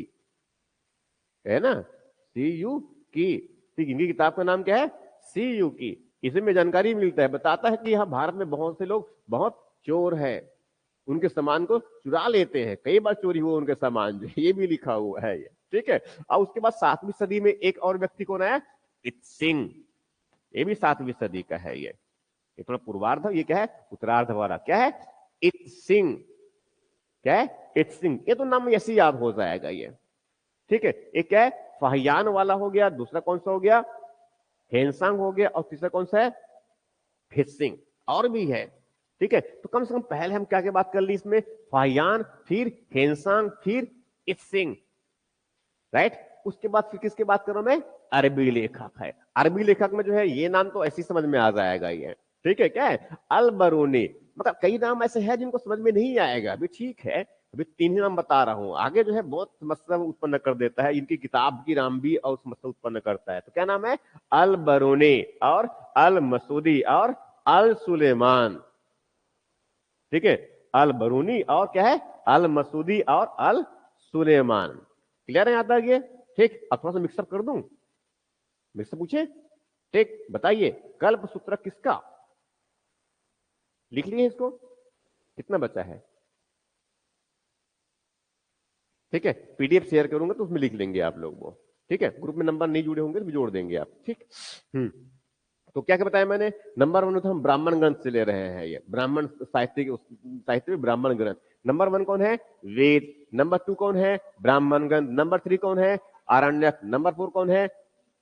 है ना, सीयू की, ठीक। इनकी किताब का नाम क्या है, सीयू की, इसमें जानकारी मिलता है, बताता है कि यहाँ भारत में बहुत से लोग बहुत चोर है, उनके सामान को चुरा लेते हैं, कई बार चोरी हुआ उनके सामान, जो ये भी लिखा हुआ है ये, ठीक है। और उसके बाद 7वीं सदी में एक और व्यक्ति कौन आया, इत्सिंग, ये भी 7वीं सदी का है ये थोड़ा पूर्वार्ध, ये क्या है, उत्तरार्ध वाला, क्या है, इत्सिंग, क्या है, इत्सिंग, ये तो नाम ऐसे याद हो जाएगा ये, ठीक है। एक क्या है, फाहियान वाला हो गया, दूसरा कौन सा हो गया, हेनसांग हो गया, और तीसरा कौन सा है, फित्सिंग, और भी है, ठीक है। तो कम से कम पहले हम क्या क्या बात कर ली इसमें, फाहियान, फिर हेनसांग, फिर इत्सिंग, राइट। उसके बाद फिर किसकी बात करूं मैं, अरबी लेखक है। अरबी लेखक में जो है ये नाम तो ऐसी समझ में आ जाएगा ये, ठीक है, क्या है, अल बरूनी, मतलब कई नाम ऐसे हैं जिनको समझ में नहीं आएगा, अभी ठीक है, अभी 3 ही नाम बता रहा हूं, आगे जो है बहुत समस्या उत्पन्न कर देता है, इनकी किताब की नाम भी और समस्या उत्पन्न करता है। तो क्या नाम है, अल बरूनी और अल मसूदी और अल सुलेमान, ठीक है, अल बरूनी और क्या है, अल मसूदी और अल सुलेमान, क्लियर है यहाँ तक ये, ठीक। अब थोड़ा सा मिक्सअप कर दूं, मिक्सअप पूछे, ठीक, बताइए कल्प सूत्र किसका, लिख लिए इसको, कितना बचा है, ठीक है, पीडीएफ शेयर करूंगा तो उसमें लिख लेंगे आप लोग वो, ठीक है, ग्रुप में नंबर नहीं जुड़े होंगे तो भी जोड़ देंगे आप, ठीक। तो क्या क्या बताया मैंने, नंबर 1 तो हम ब्राह्मण ग्रंथ से ले रहे हैं, ये ब्राह्मण साहित्य में ब्राह्मण ग्रंथ, नंबर 1 कौन है, वेद, नंबर 2 कौन है, ब्राह्मण ग्रंथ, नंबर 3 कौन है, आरण्यक, नंबर 4 कौन है,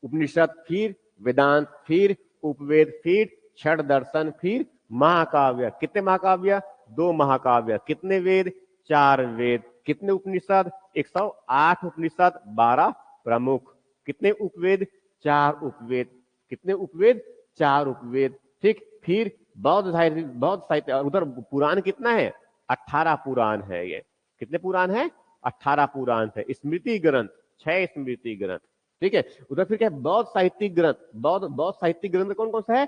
उपनिषद, फिर वेदांत, फिर उपवेद, फिर छठ दर्शन, फिर महाकाव्य, कितने महाकाव्य, 2 महाकाव्य, कितने वेद, 4 वेद, कितने उपनिषद, 108 उपनिषद, 12 प्रमुख, कितने उपवेद, 4 उपवेद, कितने उपवेद, 4 उपवेद, ठीक। फिर बौद्ध साहित्य, और उधर पुराण कितना है, 18 पुराण है ये, कितने पुराण है, 18 पुराण है, स्मृति ग्रंथ 6 स्मृति ग्रंथ, ठीक है। उधर फिर क्या है, बौद्ध साहित्यिक ग्रंथ, बौद्ध साहित्यिक ग्रंथ कौन कौन सा है,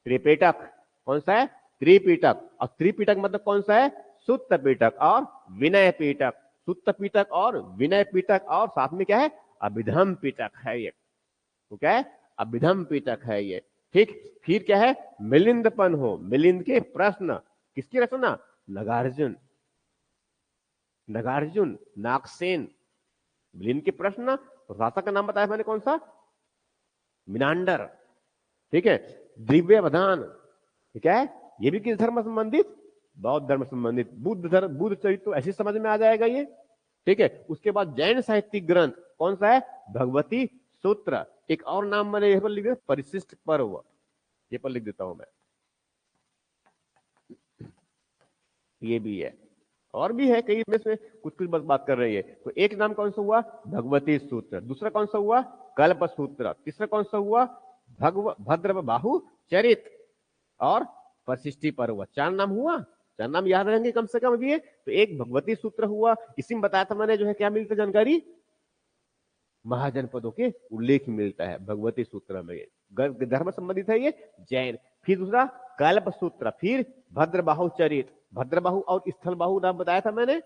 त्रिपिटक, कौन सा है, त्रिपिटक, और त्रिपिटक मतलब कौन सा है, सुत्त पिटक और विनय पिटक, सुत्त पिटक और विनय पिटक, और साथ में क्या है, अभिधम पिटक है ये, तो क्या है, अभिधम पिटक है ये, ठीक। फिर क्या है, मिलिंदपन हो, मिलिंद के प्रश्न, किसकी रचना, नागार्जुन, नागार्जुन, नागसेन, मिलिंद के प्रश्न, भाषा का नाम बताया मैंने कौन सा, मिनांडर, ठीक है। दिव्यवधान, ठीक है, ये भी किस धर्म संबंधित, बौद्ध धर्म संबंधित, बुद्ध चरित्र, ऐसी समझ में आ जाएगा ये, ठीक है। उसके बाद जैन साहित्यिक ग्रंथ कौन सा है, भगवती सूत्र, एक और नाम मैंने यहां पर लिख दिया, परिशिष्ट पर्व, ये पर लिख देता हूं मैं, ये भी है, और भी है कई, इसमें कुछ कुछ बस बात कर रही है। तो एक नाम कौन सा हुआ, भगवती सूत्र, दूसरा कौन सा हुआ, कल्प सूत्र, तीसरा कौन सा हुआ, भद्र बाहु चरित, और परिशिष्टि पर्व, 4 नाम हुआ, 4 नाम याद रहेंगे कम से कम अभी ये। तो एक भगवती सूत्र हुआ, इसी में बताया था मैंने जो है क्या मिलता जानकारी, महाजनपदों के उल्लेख मिलता है भगवती सूत्र में, धर्म संबंधित है ये, जैन। फिर दूसरा कल्प सूत्र, फिर भद्रबाहु चरित, भद्रबाहु और स्थलबाहु नाम बताया था मैंने,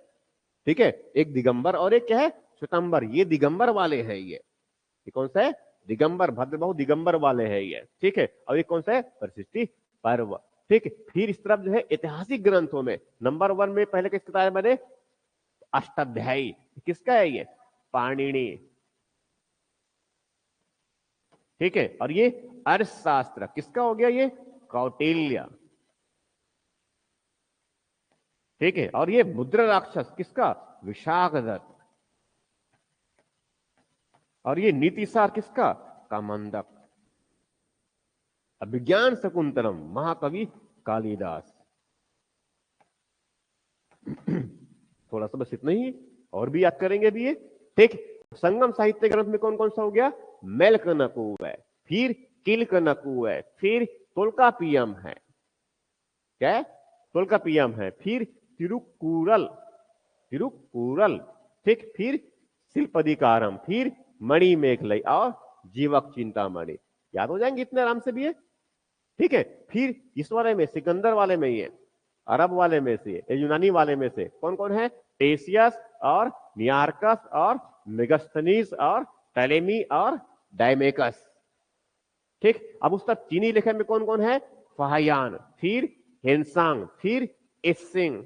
ठीक है। एक दिगंबर और एक क्या है, श्वेतांबर, ये दिगंबर वाले हैं ये कौन सा है, दिगंबर, भद्रबाहु दिगंबर वाले हैं ये, ठीक है। और ये कौन सा है, परिशिष्टि पर्व, ठीक है। फिर इस तरफ जो है ऐतिहासिक ग्रंथों में नंबर 1 में पहले किसका बताया मैंने, अष्टाध्यायी, किसका है ये, पाणिनि, ठीक है। और ये अर्थशास्त्र किसका हो गया, ये कौटिल्य, ठीक है। और ये मुद्रा राक्षस किसका, विशाखदत्त, और ये नीतिसार किसका, कामंडक, अभिज्ञान शकुंतलम महाकवि कालिदास। थोड़ा सा बस इतना ही, और भी याद करेंगे भी ये, ठीक। संगम साहित्य ग्रंथ में कौन कौन सा हो गया, मेलकनकु है, फिर किलकनकु है, फिर तोल्कापियम है, क्या है, तोल्कापियम है, फिर तिरुकुरल, तिरुकुरल, ठीक। फिर शिल्पदिकारम, फिर मणिमेखलई और जीवक चिंतामणि, याद हो जाएंगे इतने आराम से भी है, ठीक है। फिर इस वाले में, सिकंदर वाले में, ये अरब वाले में से, यूनानी वाले में से कौन कौन है, टेसियस और नियार्कस और मेगस्थनीस और टलेमी और डायमेकस, ठीक, अब उसका चीनी लेखक में कौन कौन है? फाहियान, फिर हेनसांग, फिर इसिंग।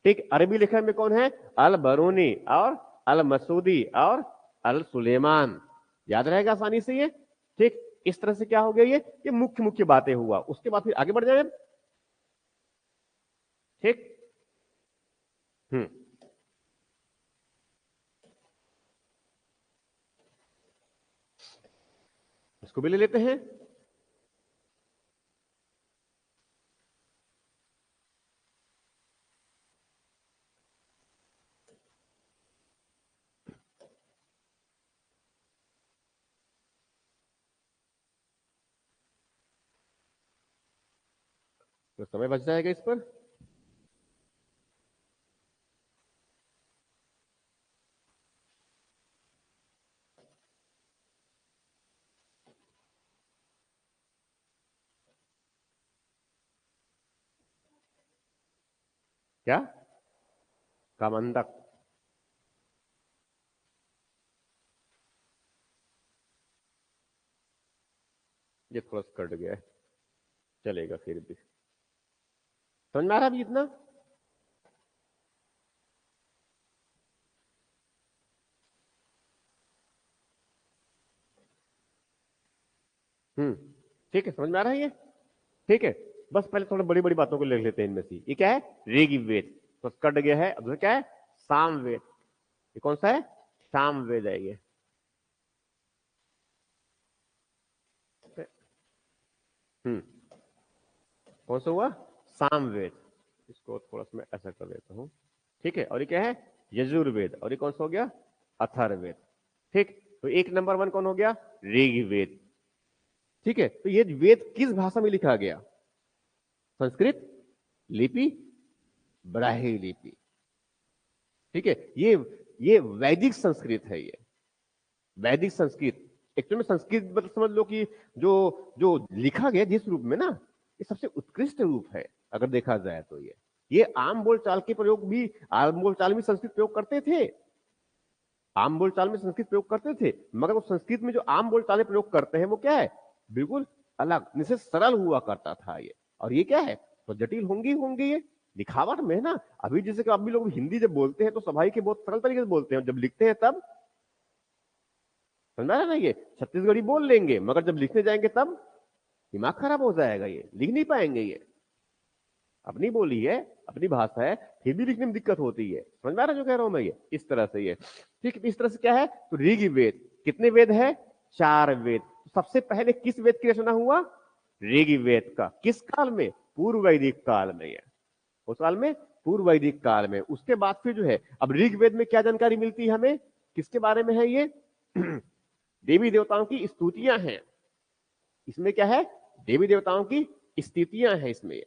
ठीक, अरबी लेखक में कौन है? अल बरूनी और अल मसूदी और अल सुलेमान। याद रहेगा आसानी से ये। ठीक, इस तरह से क्या हो गया, ये मुख्य मुख्य बातें हुआ। उसके बाद फिर आगे बढ़ जाए। ठीक, इसको भी ले लेते हैं। तो समय बच जाएगा इस पर। क्या? कामंदक। ये थोड़ा सा कट गया है, चलेगा फिर भी। समझ में आ रहा है अभी इतना? ठीक है, समझ में आ रहा है ये। ठीक है, बस पहले थोड़ा बड़ी बड़ी बातों को लिख लेते हैं इनमें से। ये क्या है? ऋग्वेद, तो कट गया है। अब दूसरा क्या है? सामवेद। ये कौन सा है? सामवेद है ये। हम्म कौन सा हुआ? सामवेद। इसको थोड़ा सा मैं ऐसा कर देता हूँ। ठीक है, और ये क्या है? यजुर्वेद। और ये कौन सा हो गया? अथर्ववेद। ठीक, तो एक नंबर वन कौन हो गया? ऋग्वेद। ठीक है, तो ये वेद किस भाषा में लिखा गया? संस्कृत लिपि, ब्राह्मी लिपि। ठीक है, ये वैदिक संस्कृत है ये। वैदिक संस्कृत एक्चुअली में संस्कृत मतलब समझ लो कि जो जो लिखा गया जिस रूप में ना, ये सबसे उत्कृष्ट रूप है अगर देखा जाए तो। ये आम बोलचाल के प्रयोग भी, आम बोलचाल में संस्कृत प्रयोग करते थे। आम बोलचाल में संस्कृत प्रयोग करते थे, मगर वो संस्कृत में जो आम बोलचाल में प्रयोग करते हैं वो क्या है? बिल्कुल अलग, निश्चित सरल हुआ करता था ये। और ये क्या है? तो जटिल होंगे ही होंगे ये। लिखावट में है ना, अभी जैसे कि अभी लोग हिंदी जब बोलते हैं तो स्वाभाविक ही बहुत सरल तरीके से बोलते हैं, जब लिखते हैं तब, समझ में आ रहा है ना, ये छत्तीसगढ़ी बोल लेंगे मगर जब लिखने जाएंगे तब दिमाग खराब हो जाएगा, ये लिख नहीं पाएंगे। ये अपनी बोली है, अपनी भाषा है, फिर भी लिखने में दिक्कत होती है। समझ में आ रहा है जो कह रहा हूं मैं? ये इस तरह से ये। ठीक, इस तरह से क्या है? तो ऋग्वेद कितने वेद है? 4 वेद। सबसे पहले किस वेद की रचना हुआ? ऋग्वेद का। किस काल में? पूर्व वैदिक काल में। ये उस काल में, पूर्व वैदिक काल में। उसके बाद फिर जो है, अब ऋग्वेद में क्या जानकारी मिलती है हमें? किसके बारे में है ये? देवी देवताओं की स्तुतियां हैं इसमें। क्या है? देवी देवताओं की स्तुतियां हैं इसमें।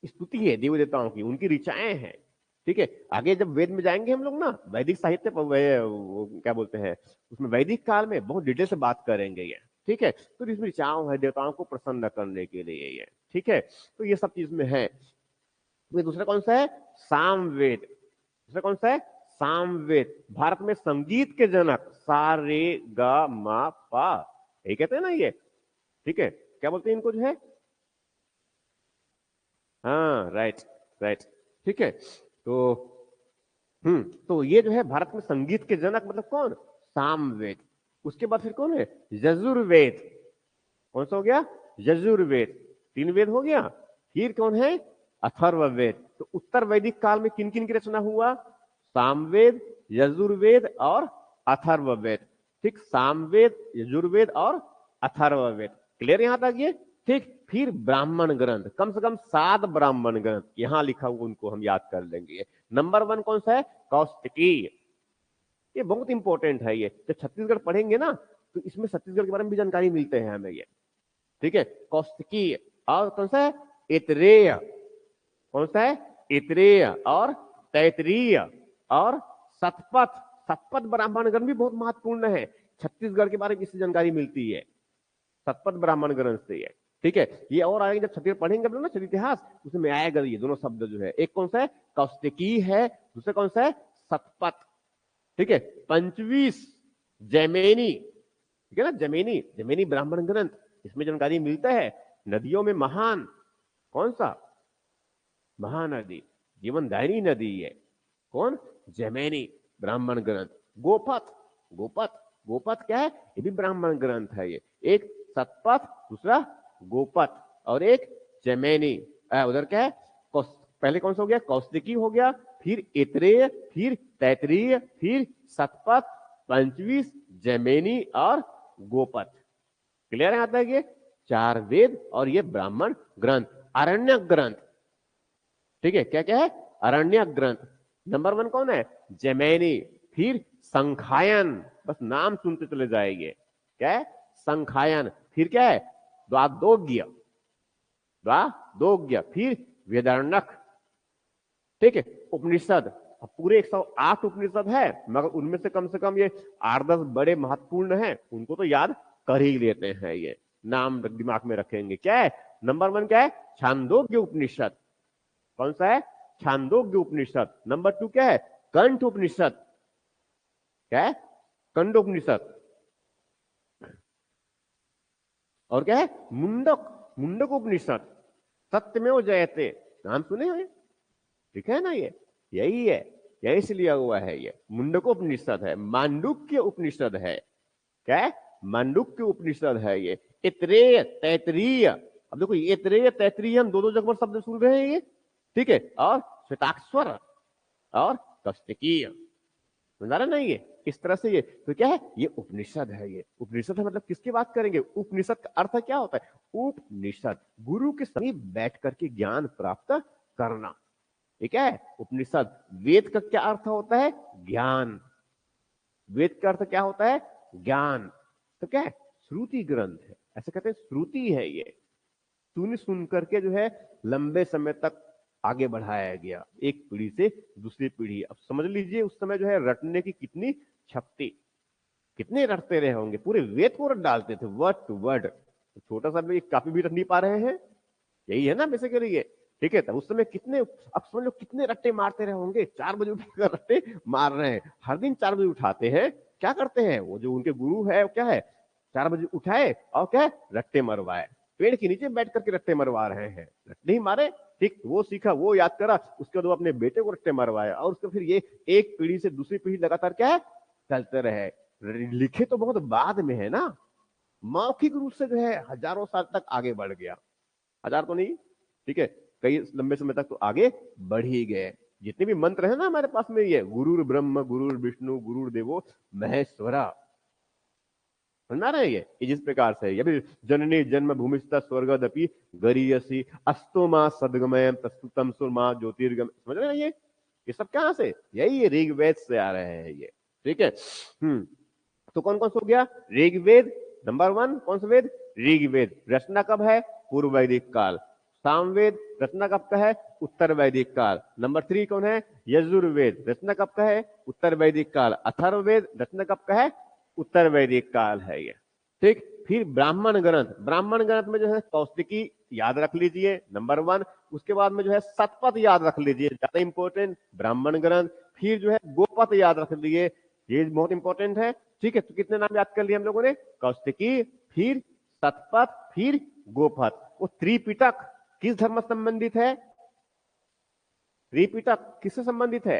स्तुति है देवी देवताओं की, उनकी ऋचाएं हैं। ठीक है, आगे जब वेद में जाएंगे हम लोग ना, वैदिक साहित्य पर क्या बोलते हैं, उसमें वैदिक काल में बहुत डिटेल से बात करेंगे ये। ठीक है, तो इसमें ऋचाओं है देवताओं को प्रसन्न करने के लिए ये। ठीक है, तो ये सब चीज में है। तो दूसरा कौन सा है? सामवेद। दूसरा कौन सा है? सामवेद। भारत में संगीत के जनक सा रे गा मा पा, यही कहते हैं ना ये। ठीक है, क्या बोलते हैं इनको जो है? हाँ, राइट, राइट। ठीक है, तो तो ये जो है भारत में संगीत के जनक मतलब कौन? सामवेद। उसके बाद फिर कौन है? यजुर्वेद। कौन सा हो गया? यजुर्वेद। 3 वेद हो गया। फिर कौन है? अथर्ववेद। तो उत्तर वैदिक काल में किन किन की रचना हुआ? सामवेद, यजुर्वेद और अथर्ववेद। ठीक, सामवेद, यजुर्वेद और अथर्ववेद। क्लियर यहां तक ये? ठीक, फिर ब्राह्मण ग्रंथ, कम से कम 7 ब्राह्मण ग्रंथ यहां लिखा हुआ, उनको हम याद कर लेंगे। नंबर 1 कौन सा है? कौशिकी। ये बहुत इंपॉर्टेंट है ये। जब छत्तीसगढ़ पढ़ेंगे ना तो इसमें छत्तीसगढ़ के बारे में भी जानकारी मिलते हैं हमें ये। ठीक है, कौशिकी। और कौन सा है? इतरेय। कौन सा है? इतरेय और तैतरीय और सतपथ। सतपथ ब्राह्मण ग्रंथ भी बहुत महत्वपूर्ण है। छत्तीसगढ़ के बारे में इससे जानकारी मिलती है, सतपथ ब्राह्मण ग्रंथ से ये। ठीक है, ये और आगे जब छत्तीसगढ़ पढ़ेंगे ना छत्तीस इतिहास, उसमें आएगा ये दोनों शब्द जो है। एक कौन सा है? कौशिकी है, दूसरा कौन सा है? सतपथ। ठीक है, पंचवीस जैमिनी। ठीक है ना, जैमिनी, जैमिनी ब्राह्मण ग्रंथ। इसमें जानकारी मिलता है नदियों में महान कौन सा, महानदी, जीवनदायिनी नदी है कौन, जैमिनी ब्राह्मण ग्रंथ। गोपथ, गोपथ, गोपथ क्या है, ये भी ब्राह्मण ग्रंथ है। ये एक सतपथ, दूसरा गोपथ, और एक जैमिनी। उधर क्या है, पहले कौन सा हो गया, कौशिकी हो गया, फिर ऐतरेय, फिर तैतरीय, फिर सतपथ, पंचवीस, जैमिनी और गोपथ। क्लियर है? आता है ये 4 वेद और ये ब्राह्मण ग्रंथ, आरण्यक ग्रंथ। ठीक है, क्या क्या है, आरण्यक ग्रंथ। नंबर 1 कौन है, जैमिनी, फिर संखायन, बस नाम सुनते चले जाएंगे, क्या है, संखायन, फिर क्या है, द्वादोग्य, द्वादोग्य, फिर वेदारण्यक। ठीक है, उपनिषद, पूरे 108 उपनिषद है, मगर उनमें से कम ये 8-10 बड़े महत्वपूर्ण हैं, उनको तो याद कर ही लेते हैं, ये नाम दिमाग में रखेंगे। क्या है, नंबर 1 क्या है, छांदोग्य उपनिषद। कौन सा है, छांदोग्य उपनिषद। नंबर 2 क्या है, कंठ उपनिषद। क्या है, कंठ उपनिषद। और क्या है, मुंडक, मुंडक उपनिषद। सत्यमेव जयते, नाम सुने हैं, ठीक है ना, ये यही है, यही से लिया हुआ है, ये मुंडक उपनिषद है, मांडुक्य उपनिषद है। क्या है, मांडुक्य उपनिषद है ये। ऐतरेय, तैतरीय, अब देखो ऐतरेय तैतरीय हम दो जगह पर शब्द सुन रहे हैं ये, ठीक है, और श्वेताक्षर और कौशिकीय, समझा रहे नहीं, ये इस तरह से। ये तो क्या है, ये उपनिषद है। ये उपनिषद है, मतलब किसकी बात करेंगे, उपनिषद का अर्थ क्या होता है, उपनिषद, गुरु के समीप बैठ करके ज्ञान प्राप्त करना, ठीक है, उपनिषद। वेद का क्या अर्थ होता है, ज्ञान, वेद का अर्थ क्या होता है, ज्ञान। तो क्या है, श्रुति ग्रंथ है, ऐसे कहते हैं, श्रुति है ये, सुन करके जो है लंबे समय तक आगे बढ़ाया गया, एक पीढ़ी से दूसरी पीढ़ी। अब समझ लीजिए उस समय जो है रटने की कितनी शक्ति, कितने रटते रहे होंगे, पूरे वेद को रट डालते थे, वर्ड टू वर्ड। छोटा सा भी काफी भी रट नहीं पा रहे हैं, यही है ना बेसिकली ये, ठीक है। तब उस समय कितने, अब समझ लो कितने रट्टे मारते रहे होंगे, 4 बजे उठकर रट्टे मार रहे हैं, हर दिन 4 बजे उठाते हैं। क्या करते हैं, वो जो उनके गुरु है क्या है, 4 बजे उठाए और क्या है, रट्टे मरवाए, पेड़ के नीचे बैठ करके रट्टे मरवा रहे हैं, रट्टे ही मारे, ठीक, वो सीखा, वो याद करा, उसके बाद वो अपने बेटे को रट्टे मरवाया, और उसके फिर ये एक पीढ़ी से दूसरी पीढ़ी लगातार क्या है, चलते रहे। लिखे तो बहुत बाद में है ना, मौखिक रूप से जो है हजारों साल तक आगे बढ़ गया, हजार तो नहीं, ठीक है, कई लंबे समय तक तो आगे बढ़ ही गए। जितने भी मंत्र है ना हमारे पास में, ये गुरुर ब्रह्म, गुरुर विष्णु, गुरुर देवो महेश्वरा, समझा रहे हैं ये जिस प्रकार से, ये भी जननी जन्म भूमिस्थ स्वर्गदपि गरीयसी अस्तोमा सदगमय तस्तुतम सुरमा ज्योतिर्गम, समझ रहे हैं ये सब कहां से, यही ऋग्वेद से आ रहे हैं ये, ठीक है। तो कौन कौन सा हो गया, ऋग्वेद नंबर 1, कौन सा वेद, ऋग्वेद, रचना कब है, पूर्व वैदिक काल। सामवेद रचना कब का है, उत्तर वैदिक काल। नंबर 3 कौन है, यजुर्वेद, रचना कब का है, उत्तर वैदिक काल। अथर्ववेद रचना कब का है, उत्तर वैदिक काल है ये, ठीक। फिर ब्राह्मण ग्रंथ, ब्राह्मण ग्रंथ में जो है कौशिकी याद रख लीजिए नंबर 1, उसके बाद में जो है सतपथ याद रख लीजिए, ज्यादा इंपॉर्टेंट ब्राह्मण ग्रंथ। फिर जो है गोपथ याद रख लीजिए, ये बहुत इंपॉर्टेंट है, ठीक है। तो कितने नाम याद कर लिए हम लोगों ने, कौशिकी, फिर सतपथ, फिर गोपथ। वो त्रिपिटक किस धर्म से संबंधित है, त्रिपिटक किससे संबंधित है,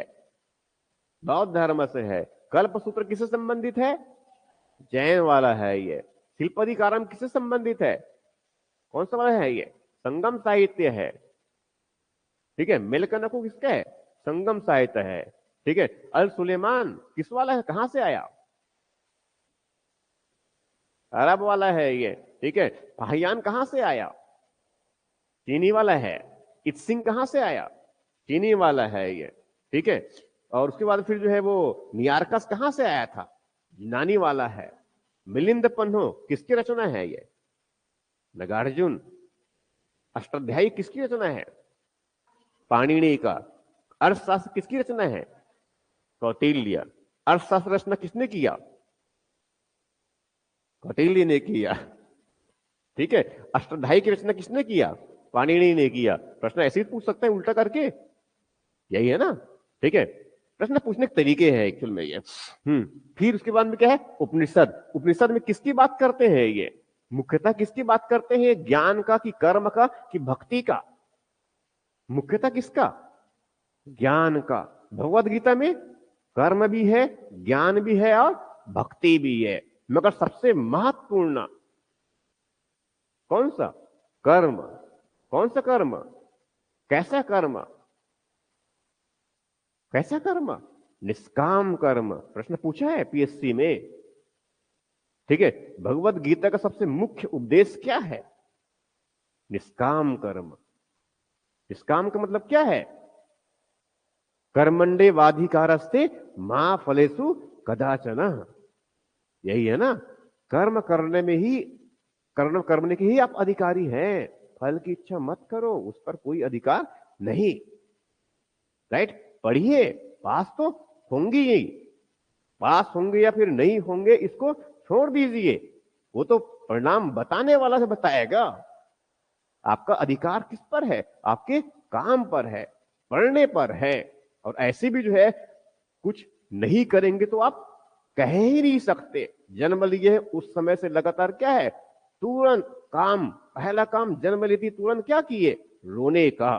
बौद्ध धर्म से है। कल्पसूत्र किससे संबंधित है, जैन वाला है ये। शिल्पाधिकारम किससे संबंधित है, कौन सा वाला है ये, संगम साहित्य है, ठीक है। मेलकनकु किसका है, संगम साहित्य है, ठीक है। अल सुलेमान किस वाला है, कहां से आया, अरब वाला है ये, ठीक है। फाहियान कहां से आया, चीनी वाला है। इत्सिंग कहां से आया, चीनी वाला है ये, ठीक है। और उसके बाद फिर जो है वो नियारकस कहां से आया था, यूनानी वाला है। मिलिंद पन्हो किसकी रचना है ये, नागार्जुन। अष्टाध्यायी किसकी रचना है, पाणिनि का। अर्थशास्त्र किसकी रचना है, कौटिल्य। अर्थशास्त्र रचना किसने किया, कौटिल्य ने किया, ठीक है। अष्टाध्यायी की रचना किसने किया, पाणिनि ने किया। प्रश्न ऐसे ही पूछ सकते हैं उल्टा करके, यही है ना, ठीक है। प्रश्न पूछने के तरीके हैं एक्चुअल में ये। फिर उसके बाद में क्या है, उपनिषद। उपनिषद में किसकी बात करते हैं ये, मुख्यतः किसकी बात करते हैं, ज्ञान का कि कर्म का कि भक्ति का? मुख्यतः किसका? ज्ञान का। भगवत गीता में कर्म भी है, ज्ञान भी है और भक्ति भी है, मगर सबसे महत्वपूर्ण कौन सा? कर्म। कौन सा कर्म? कैसा कर्म? कैसा कर्म? निष्काम कर्म। प्रश्न पूछा है पीएससी में, ठीक है। भगवत गीता का सबसे मुख्य उपदेश क्या है? निष्काम कर्म। निष्काम का मतलब क्या है? कर्मंडे वाधिकारस्ते मां फलेषु कदाचन। यही है ना, कर्म करने में ही, कर्म करने के ही आप अधिकारी हैं। फल की इच्छा मत करो, उस पर कोई अधिकार नहीं। राइट? पढ़िए, पास तो होंगे ही, पास होंगे या फिर नहीं होंगे इसको छोड़ दीजिए, वो तो परिणाम बताने वाला से बताएगा। आपका अधिकार किस पर है? आपके काम पर है, पढ़ने पर है। और ऐसे भी जो है कुछ नहीं करेंगे तो आप कह ही नहीं सकते। जन्म लिए है उस समय से लगातार क्या है, तुरंत काम, पहला काम जन्म लेती तुरंत क्या किए, रोने का।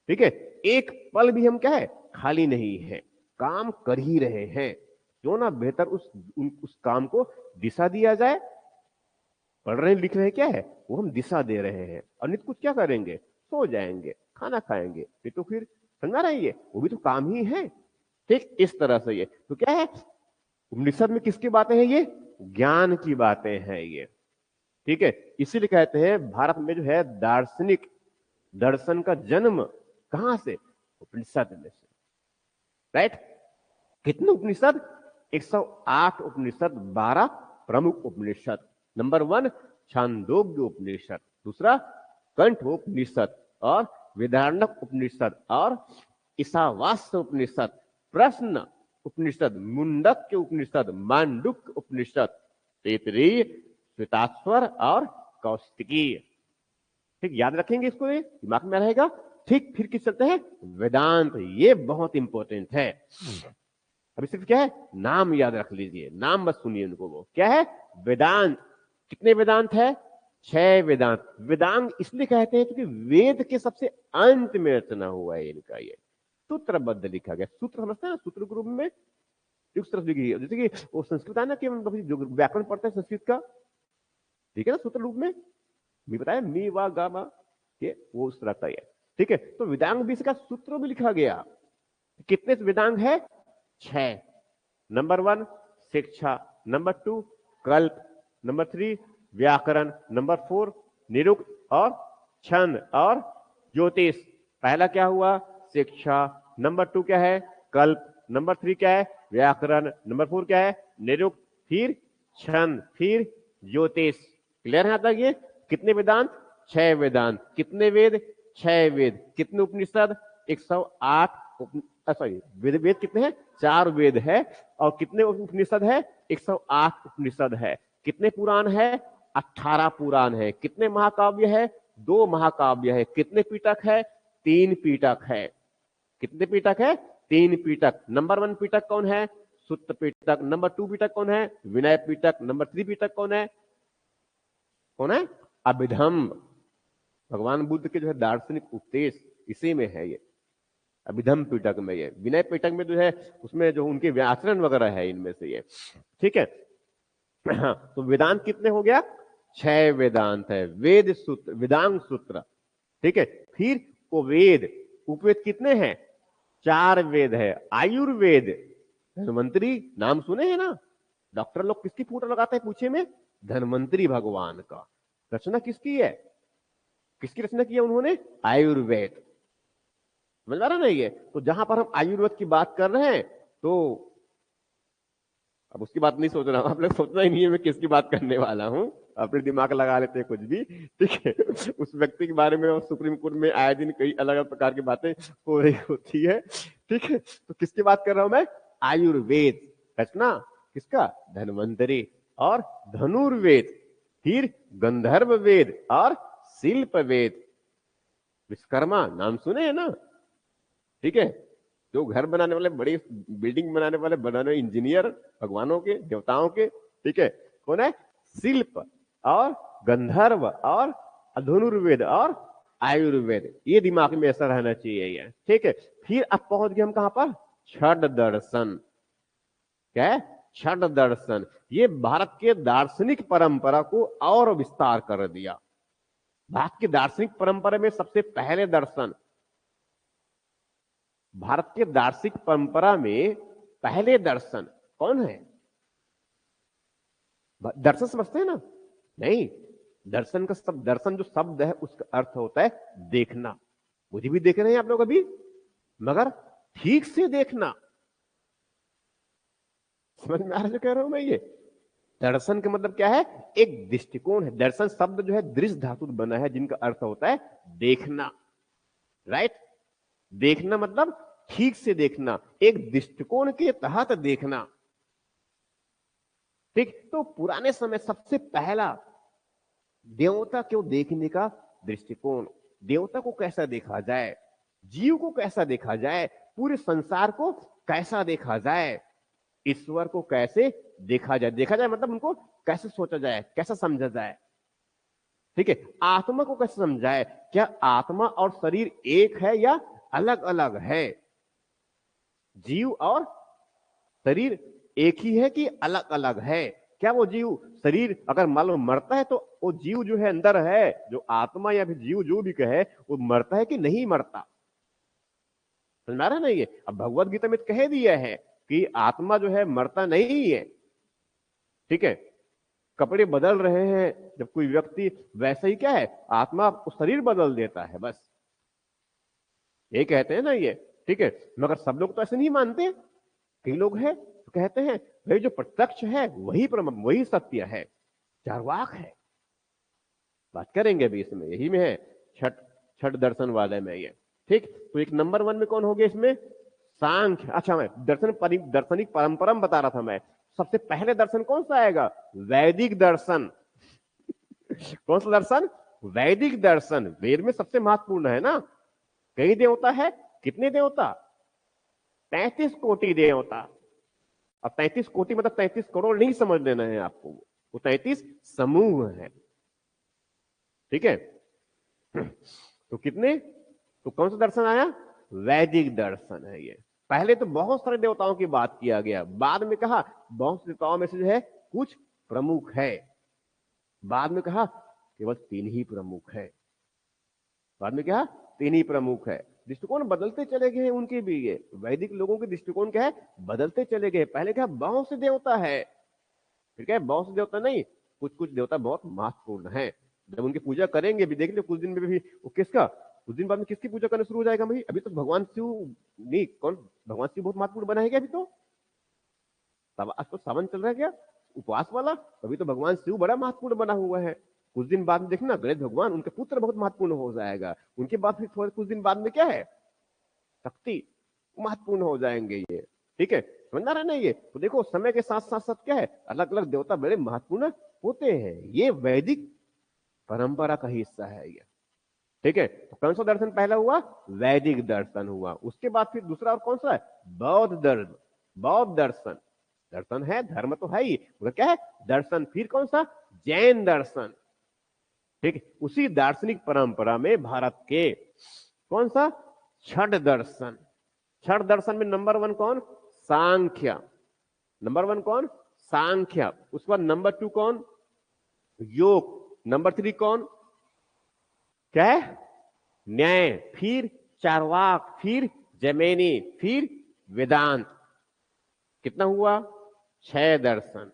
ठीक है, एक पल भी हम क्या है खाली नहीं है, काम कर ही रहे हैं। क्यों ना बेहतर उस काम को दिशा दिया जाए। पढ़ रहे लिख रहे क्या है, वो हम दिशा दे रहे हैं। और नित कुछ क्या करेंगे, सो जाएंगे, खाना खाएंगे, फिर समझा रहे हैं, वो भी तो काम ही है। ठीक इस तरह से ये तो क्या है, उपनिषद में किसकी बातें हैं, ये ज्ञान की बातें हैं ये। ठीक है, इसीलिए कहते हैं भारत में जो है दार्शनिक दर्शन का जन्म कहां से, उपनिषद में से। राइट? कितने उपनिषद? 108 उपनिषद, 12 प्रमुख उपनिषद। नंबर 1 छांदोग्य उपनिषद, दूसरा कंठोपनिषद और वेदारण्यक उपनिषद और ईशावास्य उपनिषद, प्रश्न उपनिषद, मुंडक के उपनिषद, मांडुक्य उपनिषद, तैत्तिरीय, श्वेताश्वर और कौशिकी। ठीक, याद रखेंगे इसको, ये दिमाग में रहेगा। ठीक, फिर किस चलते हैं, वेदांत। ये बहुत इंपॉर्टेंट है। अभी सिर्फ क्या है, नाम याद रख लीजिए, नाम बस सुनिए उनको। वो क्या है, वेदांत। कितने वेदांत है, 6 वेदांत। वेदांत इसलिए कहते हैं क्योंकि वेद के सबसे अंत में रचना हुआ है इनका, ये सूत्रबद्ध लिखा गया। सूत्र समझते हैं ना, सूत्र ग्रुप में एक तरफ लिखी है, जैसे कि वो संस्कृत है ना, कि हम जो व्याकरण पढ़ते हैं संस्कृत का, ठीक है ना, सूत्र रूप में भी बताया, मी वा गा मा, ये वो उस तरह का है। ठीक है, तो वेदांग भी इसका सूत्र भी लिखा गया। कितने वेदांग है, 6। नंबर 1 शिक्षा, नंबर 2 कल्प, नंबर 3 व्याकरण, नंबर 4 निरुक्त और छंद और ज्योतिष। पहला क्या हुआ, शिक्षा। नंबर 2 क्या है, कल्प। नंबर 3 क्या है, व्याकरण। नंबर 4 क्या है, निरुक्त, फिर छंद, फिर ज्योतिष। क्लियर है यहां तक? ये कितने वेदांत, 6 वेदांत। कितने वेद, 6 वेद। कितने उपनिषद, 108 सॉरी वेद कितने हैं, 4 वेद है। और कितने उपनिषद है, 108 उपनिषद है। कितने पुराण है, 18 पुराण है। कितने महाकाव्य है, 2 महाकाव्य है। कितने पीटक है, 3 पीटक है। कितने पीटक है, 3 पीटक। नंबर 1 पीटक कौन है, सूत्र पीटक। नंबर 2 पीटक कौन है, विनय पीटक। नंबर 3 पीटक कौन है, कौन है, अभिधम्म। भगवान बुद्ध के जो है दार्शनिक उपदेश इसी में है, ये अभिधम्म पीटक में। ये विनय पीटक में जो है उसमें जो उनके व्याकरण वगैरह है इनमें से ये। ठीक है, हाँ, तो वेदांत कितने हो गया, 6 वेदांत है। वेद सूत्र, वेदांग सूत्र। ठीक है, फिर वो वेद, उपवेद कितने हैं, 4 वेद है। आयुर्वेद, धन्वंतरी नाम सुने हैं ना, डॉक्टर लोग किसकी फोटो लगाते हैं पूछे में, धन्वंतरी भगवान का। रचना किसकी है, किसकी रचना की है उन्होंने, आयुर्वेद। समझ आ रहा नहीं है? तो जहां पर हम आयुर्वेद की बात कर रहे हैं, तो अब उसकी बात नहीं सोच रहा हूं, आप लोग सोचना ही नहीं है मैं किसकी बात करने वाला हूं, अपने दिमाग लगा लेते हैं कुछ भी। ठीक है, उस व्यक्ति के बारे में सुप्रीम कोर्ट में आए दिन कई अलग अलग प्रकार की बातें हो रही होती है। ठीक है, तो किसकी बात कर रहा हूं मैं, आयुर्वेद। रचना किसका, धन्वंतरी। और धनुर्वेद, फिर गंधर्व वेद और शिल्प वेद। विश्वकर्मा नाम सुने हैं ना, ठीक है, जो घर बनाने वाले, बड़ी बिल्डिंग बनाने वाले, बनाने इंजीनियर भगवानों के, देवताओं के, ठीक है, कौन है, शिल्प और गंधर्व और धनुर्वेद और आयुर्वेद, ये दिमाग में ऐसा रहना चाहिए ये, ठीक है। फिर अब पहुंच गए हम कहां पर, छठ दर्शन। क्या है, छठ दर्शन। ये भारत के दार्शनिक परंपरा को और विस्तार कर दिया। भारत की दार्शनिक परंपरा में सबसे पहले दर्शन, भारत के दार्शनिक परंपरा में पहले दर्शन कौन है? दर्शन समझते हैं ना? नहीं, दर्शन का शब्द, दर्शन जो शब्द है उसका अर्थ होता है देखना। मुझे भी देख रहे हैं आप लोग अभी, मगर ठीक से देखना। समझ में आ रहा है जो कह रहा हूं मैं? ये दर्शन का मतलब क्या है, एक दृष्टिकोण है। दर्शन शब्द जो है दृश्य धातु बना है, जिनका अर्थ होता है देखना, राइट। देखना मतलब ठीक से देखना, एक दृष्टिकोण के तहत देखना, ठीक। तो पुराने समय सबसे पहला देवता को देखने का दृष्टिकोण, देवता को कैसा देखा जाए, जीव को कैसा देखा जाए, पूरे संसार को कैसा देखा जाए, ईश्वर को कैसे देखा जाए, देखा जाए मतलब उनको कैसे सोचा जाए, कैसा समझा जाए, ठीक है। आत्मा को कैसे समझाए, क्या आत्मा और शरीर एक है या अलग अलग है, जीव और शरीर एक ही है कि अलग अलग है, क्या वो जीव शरीर अगर मान लो मरता है तो वो जीव जो है अंदर है, जो आत्मा या फिर जीव जो भी कहे, वो मरता है कि नहीं मरता? समझ में आ रहा है ना? ये अब भगवत गीता में कह दिया है कि आत्मा जो है मरता नहीं है, ठीक है। कपड़े बदल रहे हैं जब कोई व्यक्ति, वैसे ही क्या है, आत्मा शरीर बदल देता है, बस ये कहते हैं ना ये, ठीक है। मगर सब लोग तो ऐसे नहीं मानते, कई लोग हैं तो कहते हैं भाई जो प्रत्यक्ष है वही वही सत्य है, चारवाक है। बात करेंगे अभी इसमें, यही में है छठ, छठ दर्शन वाले में ये, ठीक। तो एक नंबर वन में कौन हो गया इसमें, सांख्य। अच्छा, मैं दार्शनिक परंपरा में बता रहा था मैं, सबसे पहले दर्शन कौन सा आएगा, वैदिक दर्शन। कौन सा दर्शन, वैदिक दर्शन। वेद में सबसे महत्वपूर्ण है ना, कई देवता है, कितने देवता, 33 कोटि देवता। अब 33 कोटि मतलब 33 करोड़ नहीं समझ लेना है आपको, वो 33 समूह है, ठीक है। तो कितने, तो कौन सा दर्शन आया, वैदिक दर्शन है ये। पहले तो बहुत सारे देवताओं की बात किया गया, बाद में कहा बहुत से देवताओं में से जो है कुछ प्रमुख है, बाद में कहा केवल 3 ही प्रमुख है, बाद में क्या, 3 ही प्रमुख है। दृष्टिकोण बदलते चले गए हैं उनके भी, ये वैदिक लोगों के दृष्टिकोण क्या है, बदलते चले गए। पहले क्या बहुत से देवता है, फिर क्या बहुत से देवता नहीं, कुछ कुछ देवता बहुत महत्वपूर्ण है। जब उनकी पूजा करेंगे भी, देख लो कुछ दिन में भी वो किसका, कुछ दिन बाद में किसकी पूजा करना शुरू हो जाएगा भाई, अभी तो भगवान शिव नहीं, कौन, भगवान शिव बहुत महत्वपूर्ण बना है क्या अभी तो, तब आज तो सावन चल रहा है क्या उपवास वाला, अभी तो भगवान शिव बड़ा महत्वपूर्ण बना हुआ है। कुछ दिन बाद में देखना गणेश भगवान, उनके पुत्र बहुत महत्वपूर्ण हो जाएगा, उनके बाद फिर थोड़े कुछ दिन बाद में क्या है, शक्ति महत्वपूर्ण हो जाएंगे ये, ठीक है। समझ रहा है ना? ये तो देखो समय के साथ साथ साथ क्या है, अलग अलग देवता बड़े महत्वपूर्ण होते हैं, ये वैदिक परंपरा का हिस्सा है ये, ठीक है। तो कौन सा दर्शन पहला हुआ, वैदिक दर्शन हुआ। उसके बाद फिर दूसरा और कौन सा है, बौद्ध दर्शन। बौद्ध दर्शन, दर्शन है, धर्म तो है ही, मगर क्या है दर्शन। फिर कौन सा, जैन दर्शन, ठीक है। उसी दार्शनिक परंपरा में भारत के कौन सा, छठ दर्शन। छठ दर्शन में नंबर 1 कौन, सांख्य। नंबर 1 कौन, सांख्य। उसके बाद नंबर 2 कौन, योग। नंबर 3 कौन, क्या है, न्याय। फिर चारवाक, फिर जैमिनी, फिर वेदांत। कितना हुआ, 6 दर्शन।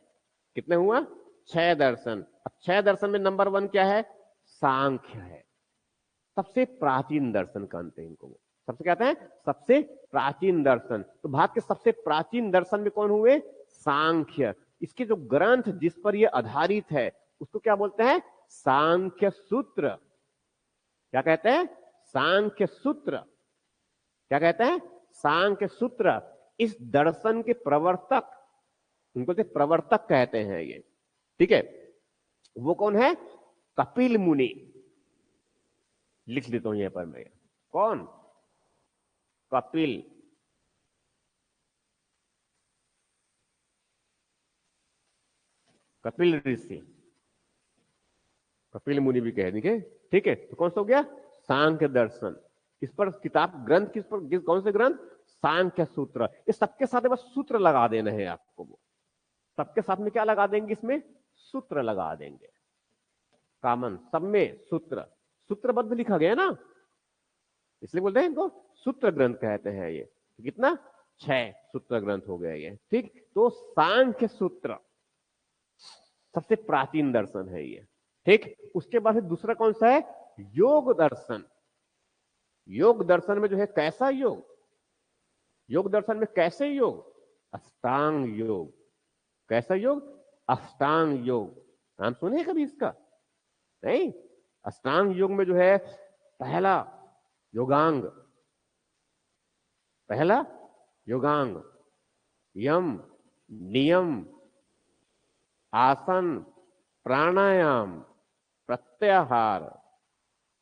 कितने हुआ, 6 दर्शन। अब 6 दर्शन में नंबर 1 क्या है, सांख्य है, सबसे प्राचीन दर्शन कहते हैं इनको, सबसे कहते हैं सबसे प्राचीन दर्शन। तो भारत के सबसे प्राचीन दर्शन में कौन हुए, सांख्य। इसके जो ग्रंथ जिस पर यह आधारित है उसको क्या बोलते हैं, सांख्य सूत्र। क्या कहते हैं, सांख्य सूत्र। क्या कहते हैं, सांख्य सूत्र। इस दर्शन के प्रवर्तक, उनको से प्रवर्तक कहते हैं ये, ठीक है। वो कौन है, कपिल मुनि। लिख देता हूं यहां पर मैं, कौन, कपिल। कपिल ऋषि, कपिल मुनि भी कह देंगे। ठीक है, तो कौन सा हो गया? सांख्य दर्शन। इस पर किताब ग्रंथ किस पर, कौन से ग्रंथ? सांख्य सूत्र। इस सबके साथ बस सूत्र लगा देना है आपको। वो सबके साथ में क्या लगा देंगे? इसमें सूत्र लगा देंगे। कॉमन सब में सूत्र, सूत्रबद्ध लिखा गया ना, इसलिए बोलते हैं इनको सूत्र ग्रंथ कहते हैं। ये कितना? 6 सूत्र ग्रंथ हो गया ये। ठीक, तो सांख्य सूत्र सबसे प्राचीन दर्शन है ये। ठीक, उसके बाद दूसरा कौन सा है? योग दर्शन। योग दर्शन में जो है कैसा योग? योग दर्शन में कैसे योग? अष्टांग योग। कैसा योग? अष्टांग योग। नाम सुने कभी इसका? नहीं। अष्टांग योग में जो है पहला योगांग, पहला योगांग यम, नियम, आसन, प्राणायाम, प्रत्याहार।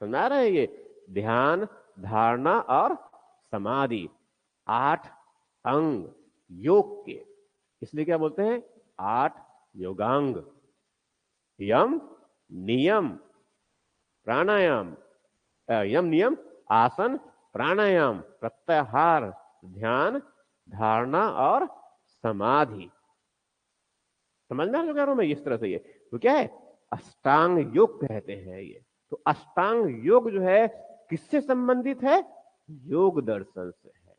समझा रहे हैं? ये ध्यान, धारणा और समाधि, 8 अंग योग के। इसलिए क्या बोलते हैं? 8 योगांग। यम, नियम, प्राणायाम, यम, नियम, आसन, प्राणायाम, प्रत्याहार, ध्यान, धारणा और समाधि। समझ में आ रहा हूं मैं इस तरह से? ये तो क्या है? अष्टांग योग कहते हैं ये। तो अष्टांग योग जो है किससे संबंधित है? योग दर्शन से है।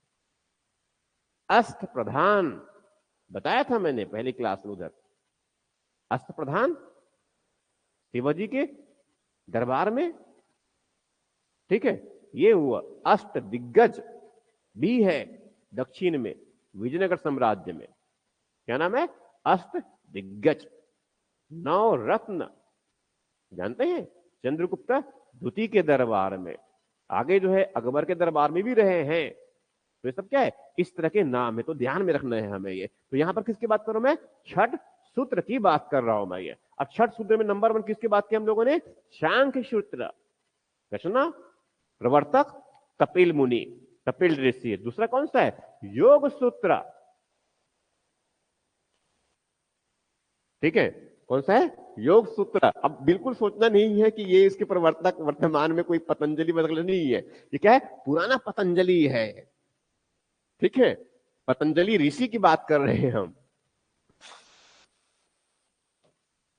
अष्ट प्रधान बताया था मैंने पहली क्लास में। उधर अष्ट प्रधान शिवाजी के दरबार में। ठीक है, ये हुआ। अष्ट दिग्गज भी है दक्षिण में, विजयनगर साम्राज्य में। क्या नाम है? अष्ट दिग्गज। 9 रत्न जानते हैं? चंद्रगुप्त द्वितीय के दरबार में, आगे जो है अकबर के दरबार में भी रहे हैं। तो ये सब क्या है? इस तरह के नाम है, तो ध्यान में रखना है हमें ये। तो यहां पर किसकी बात कर रहा हूं मैं? छठ सूत्र की बात कर रहा हूं मैं ये। अब छठ सूत्र में नंबर 1 किसकी बात की हम लोगों ने? सांख्य सूत्र। रचना प्रवर्तक कपिल मुनि, कपिल ऋषि। दूसरा कौन सा है? योग सूत्र। ठीक है, कौन सा है? योग सूत्र। अब बिल्कुल सोचना नहीं है कि ये इसके प्रवर्तक वर्तमान में कोई पतंजलि वगैरह नहीं है। ये क्या है? पुराना पतंजलि है। ठीक है, पतंजलि ऋषि की बात कर रहे हैं हम।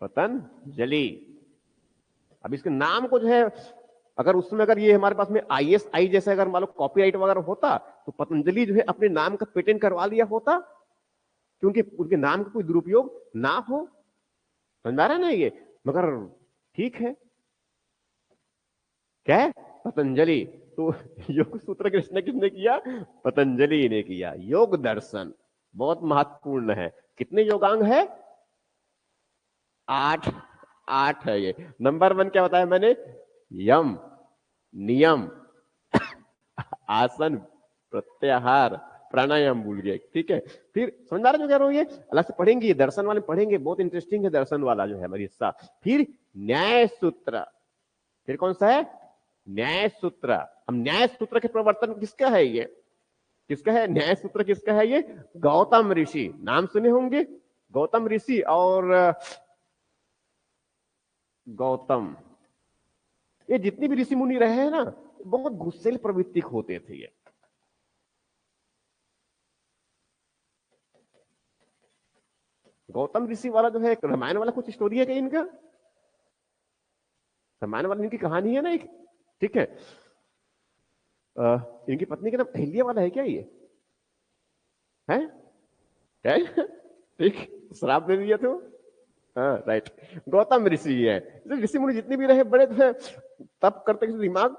पतंजलि। अब इसके नाम को जो है, अगर उस समय अगर ये हमारे पास में ISI जैसे अगर मान लो कॉपीराइट वगैरह होता, तो पतंजलि जो है अपने नाम का पेटेंट करवा लिया होता, क्योंकि उनके नाम का कोई दुरुपयोग ना हो। समझ आ रहा है ना ये? मगर ठीक है, क्या है? पतंजलि। तो योग सूत्र की रचना किसने किया? पतंजलि ने किया। योग दर्शन बहुत महत्वपूर्ण है। कितने योगांग है? 8। 8 है ये। नंबर 1 क्या बताया मैंने? यम, नियम, आसन, प्रत्याहार, प्राणायाम भूल गए। ठीक है, फिर समझ आ रहा है जो कह रहा हूं? ये अलग से पढ़ेंगे, ये दर्शन वाले पढ़ेंगे, बहुत इंटरेस्टिंग है दर्शन वाला जो है हमारी हिस्सा। फिर न्याय सूत्र। फिर कौन सा है? न्याय सूत्र। हम न्याय सूत्र के प्रवर्तन किसका है ये? किसका है न्याय सूत्र? किसका है ये? गौतम ऋषि। नाम सुने होंगे, गौतम ऋषि और गौतम। ये जितने भी ऋषि मुनि रहे हैं ना, बहुत गुस्सेल प्रवृत्ति होते थे ये। गौतम ऋषि वाला जो है रामायण वाला कुछ स्टोरी है क्या इनका? रामायण वाला इनकी कहानी है ना एक। ठीक है, इनकी पत्नी का नाम अहिल्या वाला है क्या ये? है? ठीक, श्राप दे दिया तो। हाँ राइट, गौतम ऋषि है। ऋषि मुनि जितने भी रहे बड़े थे, तप करते दिमाग।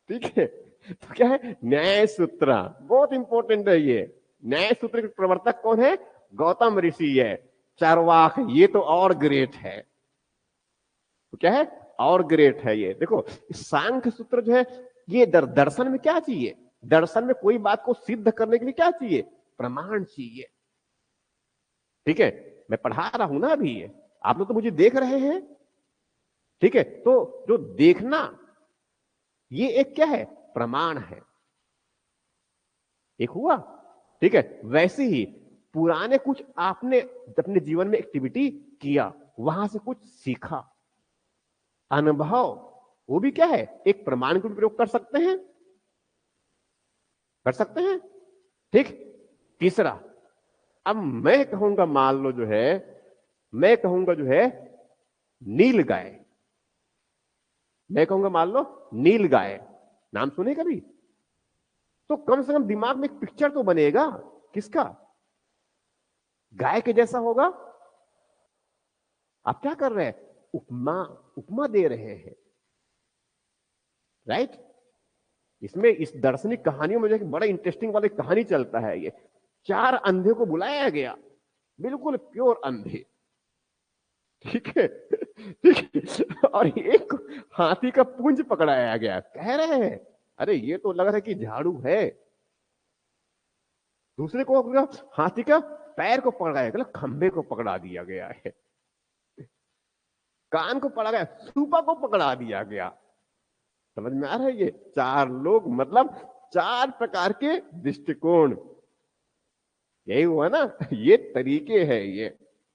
ठीक है, तो क्या है? न्याय सूत्र बहुत इंपॉर्टेंट है ये। न्याय सूत्र के प्रवर्तक कौन है? गौतम ऋषि है। चारवाक, ये तो और ग्रेट है। तो क्या है? और ग्रेट है ये। देखो सांख्य सूत्र जो है, ये दर्शन में क्या चाहिए? दर्शन में कोई बात को सिद्ध करने के लिए क्या चाहिए? प्रमाण चाहिए। ठीक है, मैं पढ़ा रहा हूं ना अभी, ये आप लोग तो मुझे देख रहे हैं। ठीक है, तो जो देखना ये एक क्या है? प्रमाण है। एक हुआ। ठीक है, वैसे ही पुराने कुछ आपने अपने जीवन में एक्टिविटी किया, वहां से कुछ सीखा, अनुभव, वो भी क्या है, एक प्रमाण को प्रयोग कर सकते हैं, कर सकते हैं। ठीक। तीसरा, अब मैं कहूंगा मान लो जो है, मैं कहूंगा जो है नील गाय, मैं कहूंगा मान लो नील गाय, नाम सुने कभी? तो कम से कम दिमाग में एक पिक्चर तो बनेगा, किसका? गाय के जैसा होगा। आप क्या कर रहे हैं? उपमा, उपमा दे रहे हैं, राइट। इसमें इस दार्शनिक कहानियों में जो है बड़ा इंटरेस्टिंग वाली कहानी चलता है। ये 4 अंधे को बुलाया गया, बिल्कुल प्योर अंधे, ठीक है, ठीक है? और एक हाथी का पूंछ पकड़ाया गया, कह रहे हैं अरे ये तो लग रहा है कि झाड़ू है। दूसरे को हाथी का पैर को पकड़ाया गया, खंबे को पकड़ा दिया गया है, कान को पकड़ा गया, सूपा को पकड़ा दिया गया। समझ में आ रहा है? ये 4 लोग, मतलब 4 प्रकार के दृष्टिकोण, यही हुआ ना, ये तरीके हैं ये,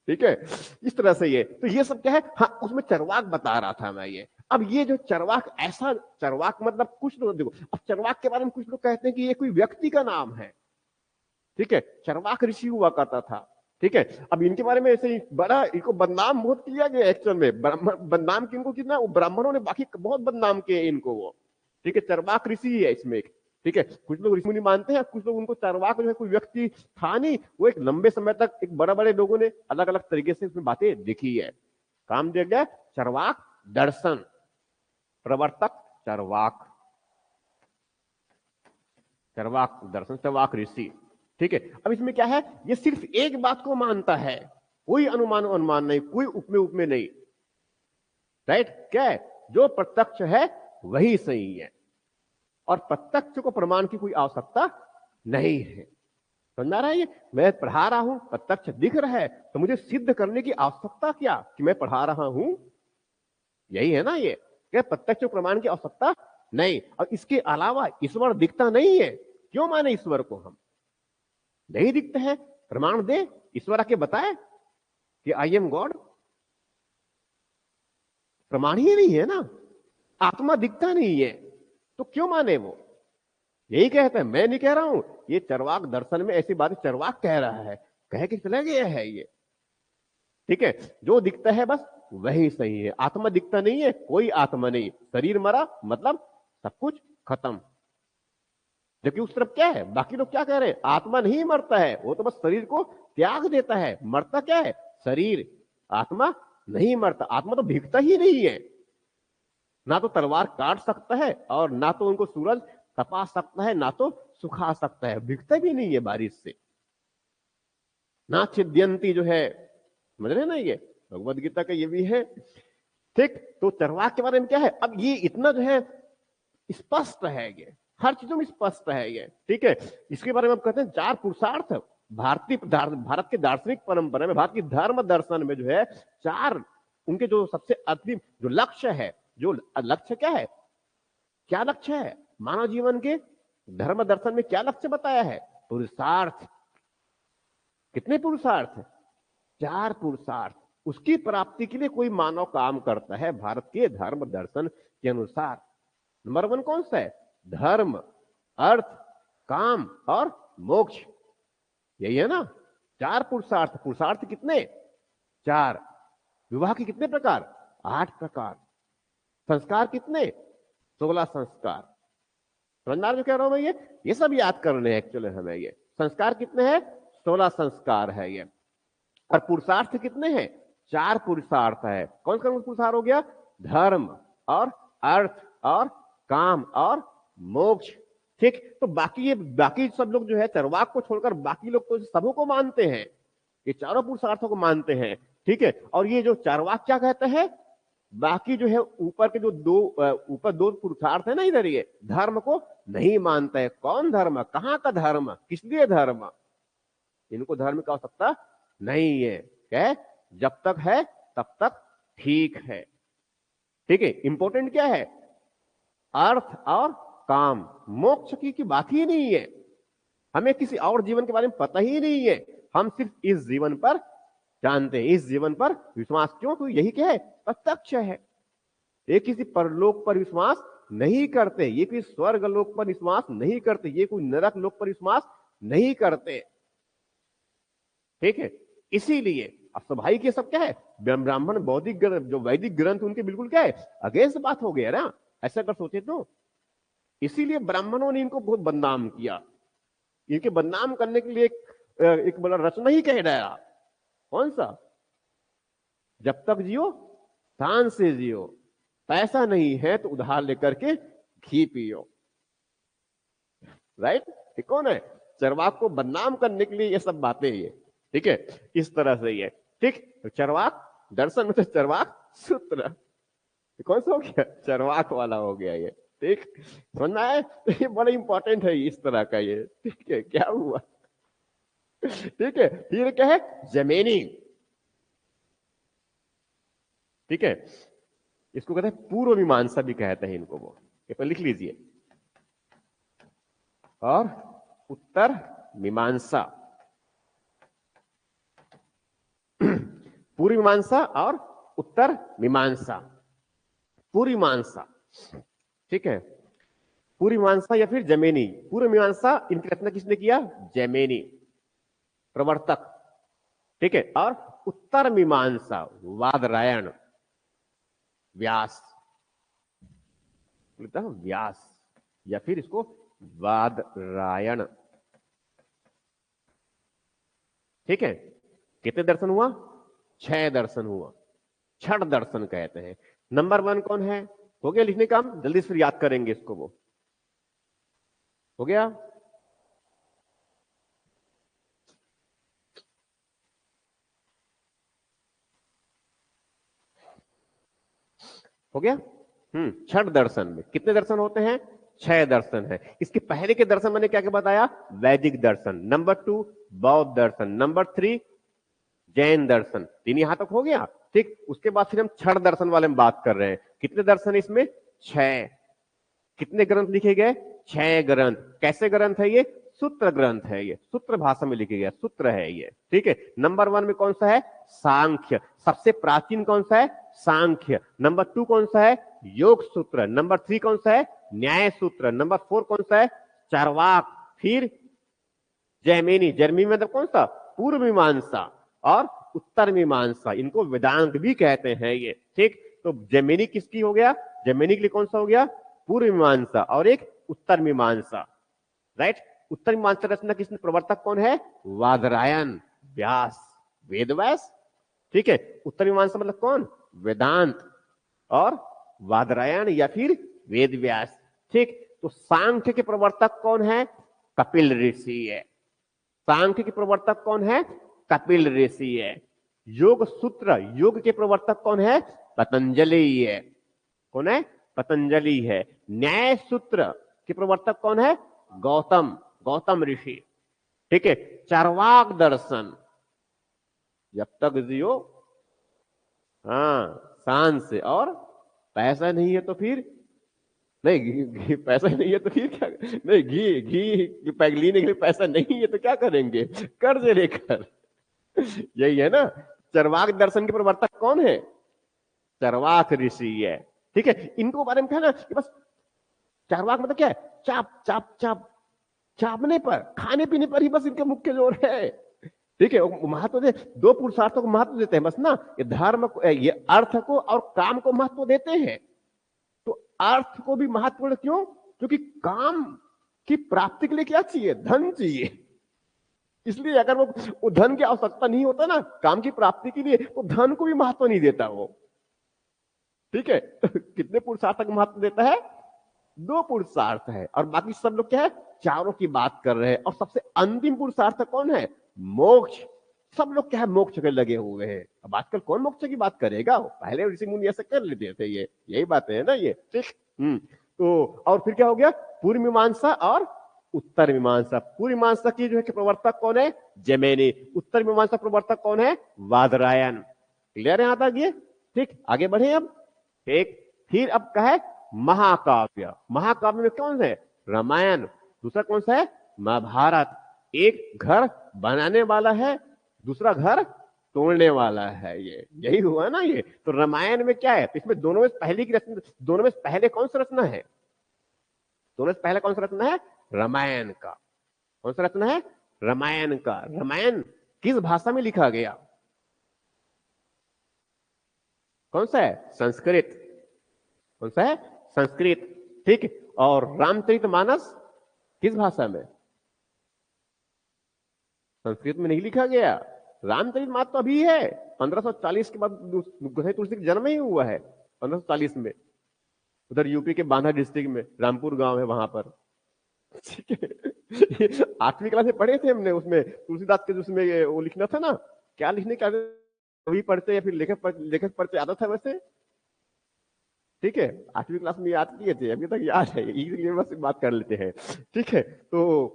ठीक है, इस तरह से ये। तो ये सब क्या है, हाँ उसमें चरवाक बता रहा था मैं ये। अब ये जो चरवाक, ऐसा चरवाक मतलब कुछ लोग देखो, अब चरवाक के बारे में कुछ लोग कहते हैं कि ये कोई व्यक्ति का नाम है, ठीक है, चरवाक ऋषि हुआ करता था, ठीक है। अब इनके बारे में ऐसे ही बड़ा इनको बदनाम बहुत किया गया एक्चुअल में, बदनाम किनको कितना, वो ब्राह्मणों ने बाकी बहुत बदनाम किए इनको वो, ठीक है। चरवाक ऋषि है इसमें एक, ठीक है। कुछ लोग ऋषि मुनि मानते हैं, कुछ लोग उनको चरवाक जो है कोई व्यक्ति था नहीं, वो एक लंबे समय तक एक बड़े बड़े लोगों ने अलग अलग तरीके से उसमें बातें देखी है, काम दिया गया चरवाक दर्शन, प्रवर्तक चरवाक, चरवाक दर्शन, चरवाक ऋषि, ठीक है। अब इसमें क्या है, ये सिर्फ एक बात को मानता है, कोई अनुमान नहीं, कोई उपमे नहीं, राइट। क्या है, जो प्रत्यक्ष है वही सही है, और प्रत्यक्ष को प्रमाण की कोई आवश्यकता नहीं है। समझ में आ रहा है? ये मैं पढ़ा रहा हूं, प्रत्यक्ष दिख रहा है, तो मुझे सिद्ध करने की आवश्यकता क्या कि मैं पढ़ा रहा हूं, यही है ना ये, क्या प्रत्यक्ष प्रमाण की आवश्यकता नहीं। और इसके अलावा ईश्वर दिखता नहीं है, क्यों माने ईश्वर को हम? नहीं दिखते हैं, प्रमाण दे, ईश्वर आके बताए कि आई एम गॉड, प्रमाण ही नहीं है ना, आत्मा दिखता नहीं है, तो क्यों माने वो? यही कहते हैं, मैं नहीं कह रहा हूं, ये चरवाक दर्शन में ऐसी बातें चरवाक कह रहा है, कह के चला गया है ये, ठीक है। जो दिखता है बस वही सही है, आत्मा दिखता नहीं है, कोई आत्मा नहीं, शरीर मरा मतलब सब कुछ खत्म। जबकि उस तरफ क्या है, बाकी लोग क्या कह रहे हैं, आत्मा नहीं मरता है, वो तो बस शरीर को त्याग देता है, मरता क्या है, शरीर, आत्मा नहीं मरता, आत्मा तो भीगता ही नहीं है, ना तो तलवार काट सकता है, और ना तो उनको सूरज तपा सकता है, ना तो सुखा सकता है, भीगता भी नहीं है बारिश से, ना छिद्यंती जो है, समझ रहे ना, ये भगवद गीता का ये भी है, ठीक। तो चरवाक के बारे में क्या है, अब ये इतना जो है स्पष्ट है, ये हर चीजों में स्पष्ट है ये, ठीक है। इसके बारे में हम कहते हैं 4 पुरुषार्थ, भारत के दार्शनिक परंपरा में, भारत की धर्म दर्शन में जो है 4 उनके जो सबसे अंतिम जो लक्ष्य है, जो लक्ष्य क्या है, क्या लक्ष्य है मानव जीवन के, धर्म दर्शन में क्या लक्ष्य बताया है, पुरुषार्थ। कितने पुरुषार्थ? 4 पुरुषार्थ, उसकी प्राप्ति के लिए कोई मानव काम करता है भारत के धर्म दर्शन के अनुसार। नंबर 1 कौन सा है? धर्म, अर्थ, काम और मोक्ष, यही है ना। 4 पुरुषार्थ, पुरुषार्थ कितने? 4। विवाह के कितने प्रकार? 8 प्रकार। संस्कार कितने? 16 संस्कार। समझदार जो कह रहा हूं मैं, ये सब याद करने हैं एक्चुअली हमें। ये संस्कार कितने हैं? 16 संस्कार है ये। और पुरुषार्थ कितने हैं? 4 पुरुषार्थ है। कौन कौन पुरुषार्थ हो गया? धर्म और अर्थ और काम और मोक्ष, ठीक। तो बाकी सब लोग जो है चरवाक को छोड़कर बाकी लोग तो सबों को मानते हैं, ये चारों पुरुषार्थों को मानते हैं, ठीक है। और ये जो चरवाक क्या कहते हैं, बाकी जो है ऊपर के जो ऊपर 2 पुरुषार्थ है ना, इधर ये धर्म को नहीं मानता है। कौन धर्म? कहां का धर्म? किस लिए धर्म? इनको धर्म की आवश्यकता नहीं है, क्या? जब तक है तब तक ठीक है, ठीक है। इंपॉर्टेंट क्या है? अर्थ और काम, मोक्ष की बात ही नहीं है। हमें किसी और जीवन के बारे में पता ही नहीं है, हम सिर्फ इस जीवन पर जानते हैं, इस जीवन पर विश्वास। क्यों? तो यही क्या है? प्रत्यक्ष है, ये किसी परलोक पर विश्वास नहीं करते, ये किसी स्वर्ग लोक पर विश्वास नहीं करते, ये कोई नरक लोक पर विश्वास नहीं करते। ठीक है, इसीलिए अब स्वाभाविक ये सब क्या है, ब्राह्मण बौद्धिक जो वैदिक ग्रंथ उनके बिल्कुल क्या है, अगेंस्ट बात हो गया ना, ऐसा अगर सोचे तो। इसीलिए ब्राह्मणों ने इनको बहुत बदनाम किया। इनके बदनाम करने के लिए एक बड़ा रचना ही कह डाला। कौन सा? जब तक जियो शान से जियो, पैसा नहीं है तो उधार लेकर के घी पियो। राइट? ये कौन है? चरवाक को बदनाम करने के लिए ये सब बातें ये। ठीक है, इस तरह से ये। ठीक, तो चरवाक दर्शन में तो चरवाक सूत्र कौन सा हो गया? चरवाक वाला हो गया ये। ठीक, समझना है? तो ये बड़ा इंपॉर्टेंट है इस तरह का ये। ठीक है, क्या हुआ? ठीक है, फिर क्या है? जमीनी। ठीक है, इसको कहते हैं पूर्व मीमांसा भी कहते हैं इनको, वो ये पर लिख लीजिए। और उत्तर मीमांसा। पूर्व मीमांसा और उत्तर मीमांसा। पूर्व मीमांसा, ठीक है, पूर्व मीमांसा या फिर जैमिनी। पूर्व मीमांसा इनकी रचना किसने किया? जैमिनी प्रवर्तक। ठीक है, और उत्तर मीमांसा वादरायण, व्यास, व्यास या फिर इसको वादरायण। ठीक है, कितने दर्शन हुआ? 6 दर्शन हुआ, छठ दर्शन कहते हैं। नंबर 1 कौन है? हो गया लिखने का, हम जल्दी से फिर याद करेंगे इसको। वो हो गया? हो गया? छठ दर्शन में कितने दर्शन होते हैं? 6 दर्शन है। इसके पहले के दर्शन मैंने क्या क्या बताया? वैदिक दर्शन। नंबर 2 बौद्ध दर्शन। नंबर 3 जैन दर्शन। 3 यहां तक हो गया। ठीक, उसके बाद फिर हम छठ दर्शन वाले में बात कर रहे हैं। कितने दर्शन इसमें? 6। कितने ग्रंथ लिखे गए? 6 ग्रंथ। कैसे ग्रंथ है ये? सूत्र ग्रंथ है ये, सूत्र भाषा में लिखे गया सूत्र है ये। ठीक है, नंबर 1 में कौन सा है? सांख्य। सबसे प्राचीन कौन सा है? सांख्य। नंबर 2 कौन सा है? योग सूत्र। नंबर 3 कौन सा है? न्याय सूत्र। नंबर 4 कौन सा है? चार्वाक। फिर जैमिनी। जैमिनी मतलब कौन सा? पूर्व मीमांसा और उत्तर मीमांसा, इनको वेदांत भी कहते हैं ये। ठीक, तो जैमिनी किसकी हो गया? जैमिनी के लिए कौन सा हो गया? पूर्व मीमांसा और एक उत्तर मीमांसा। राइट, उत्तर मीमांसा रचना किसने? प्रवर्तक कौन है? वादरायण, व्यास, वेदव्यास। ठीक है, उत्तर मीमांसा मतलब कौन? वेदांत और वादरायण या फिर वेदव्यास। ठीक, तो सांख्य के प्रवर्तक कौन है? कपिल ऋषि है। सांख्य के प्रवर्तक कौन है? कपिल ऋषि है। योग सूत्र, योग के प्रवर्तक कौन है? पतंजलि है। कौन है? पतंजलि है। न्याय सूत्र के प्रवर्तक कौन है? गौतम, गौतम ऋषि। ठीक है, चार्वाक दर्शन, जब तक जियो शान से, और पैसा नहीं है तो फिर नहीं, पैसा नहीं है तो फिर क्या? नहीं, घी घी पैक लेने के लिए पैसा नहीं है तो क्या करेंगे? कर्ज लेकर। यही है ना। चरवाक दर्शन के प्रवर्तक कौन है? चरवाक ऋषि है। ठीक है, इनको बारे में कहना कि बस चार्वाक मतलब क्या है? चाप चाप चाप, चापने पर, खाने पीने पर ही बस इनके मुख्य जोर है। ठीक है, महत्व दे, 2 पुरुषार्थों को महत्व देते हैं बस ना। ये धर्म को, ये अर्थ को और काम को महत्व देते हैं। तो अर्थ को भी महत्वपूर्ण क्यों? क्योंकि काम की प्राप्ति के लिए क्या चाहिए? धन चाहिए। इसलिए अगर वो धन की आवश्यकता नहीं होता ना काम की प्राप्ति के लिए, तो धन को भी महत्व नहीं देता वो। ठीक है, कितने पुरुषार्थ का महत्व देता है? 2 पुरुषार्थ है, और बाकी सब लोग क्या है? चारों की बात कर रहे हैं। और सबसे अंतिम पुरुषार्थ कौन है? मोक्ष। सब लोग क्या है? मोक्ष के लगे हुए हैं। अब आजकल कौन मोक्ष की बात करेगा? पहले ऋषि मुनि ऐसे कर लेते थे, ये यही बात है ना ये। ठीक, तो और फिर क्या हो गया? पूर्व मीमांसा और उत्तर मीमांसा। पूर्व मीमांसा की जो है कि प्रवर्तक कौन है? जैमिनी। उत्तर मीमांसा प्रवर्तक कौन है? वादरायण। क्लियर है यहां तक ये? ठीक, आगे बढ़े अब। ठीक, फिर अब क्या है? महाकाव्य। महाकाव्य में कौन है? रामायण। दूसरा कौन सा है? महाभारत। एक घर बनाने वाला है, दूसरा घर तोड़ने वाला है ये, यही हुआ ना ये। तो रामायण में क्या है, तो इसमें दोनों में पहले की रचना, दोनों में पहले कौन सा रचना है, दोनों में पहले कौन सा रचना है, रामायण का। कौन सा रचना है, रामायण का। रामायण किस भाषा में लिखा गया, कौन सा है, संस्कृत। कौन सा है, संस्कृत। ठीक है। और रामचरितमानस किस भाषा में, संस्कृत में नहीं लिखा गया। रामचरितमानस तो अभी है, 1540 के बाद गोसाई तुलसी का जन्म ही हुआ है 1540 में, उधर यूपी के बांधा डिस्ट्रिक्ट में रामपुर गांव है वहां पर। ठीक है। 8वीं क्लास में पढ़े थे हमने, उसमें तुलसीदास के उसमें वो लिखना था ना, क्या लिखने का, कवि पढ़ते या फिर लेखक पढ़ते आदत है वैसे। ठीक है, 8वीं क्लास में याद किए थे, अभी तक याद है, इसलिए बस बात कर लेते हैं। ठीक है, तो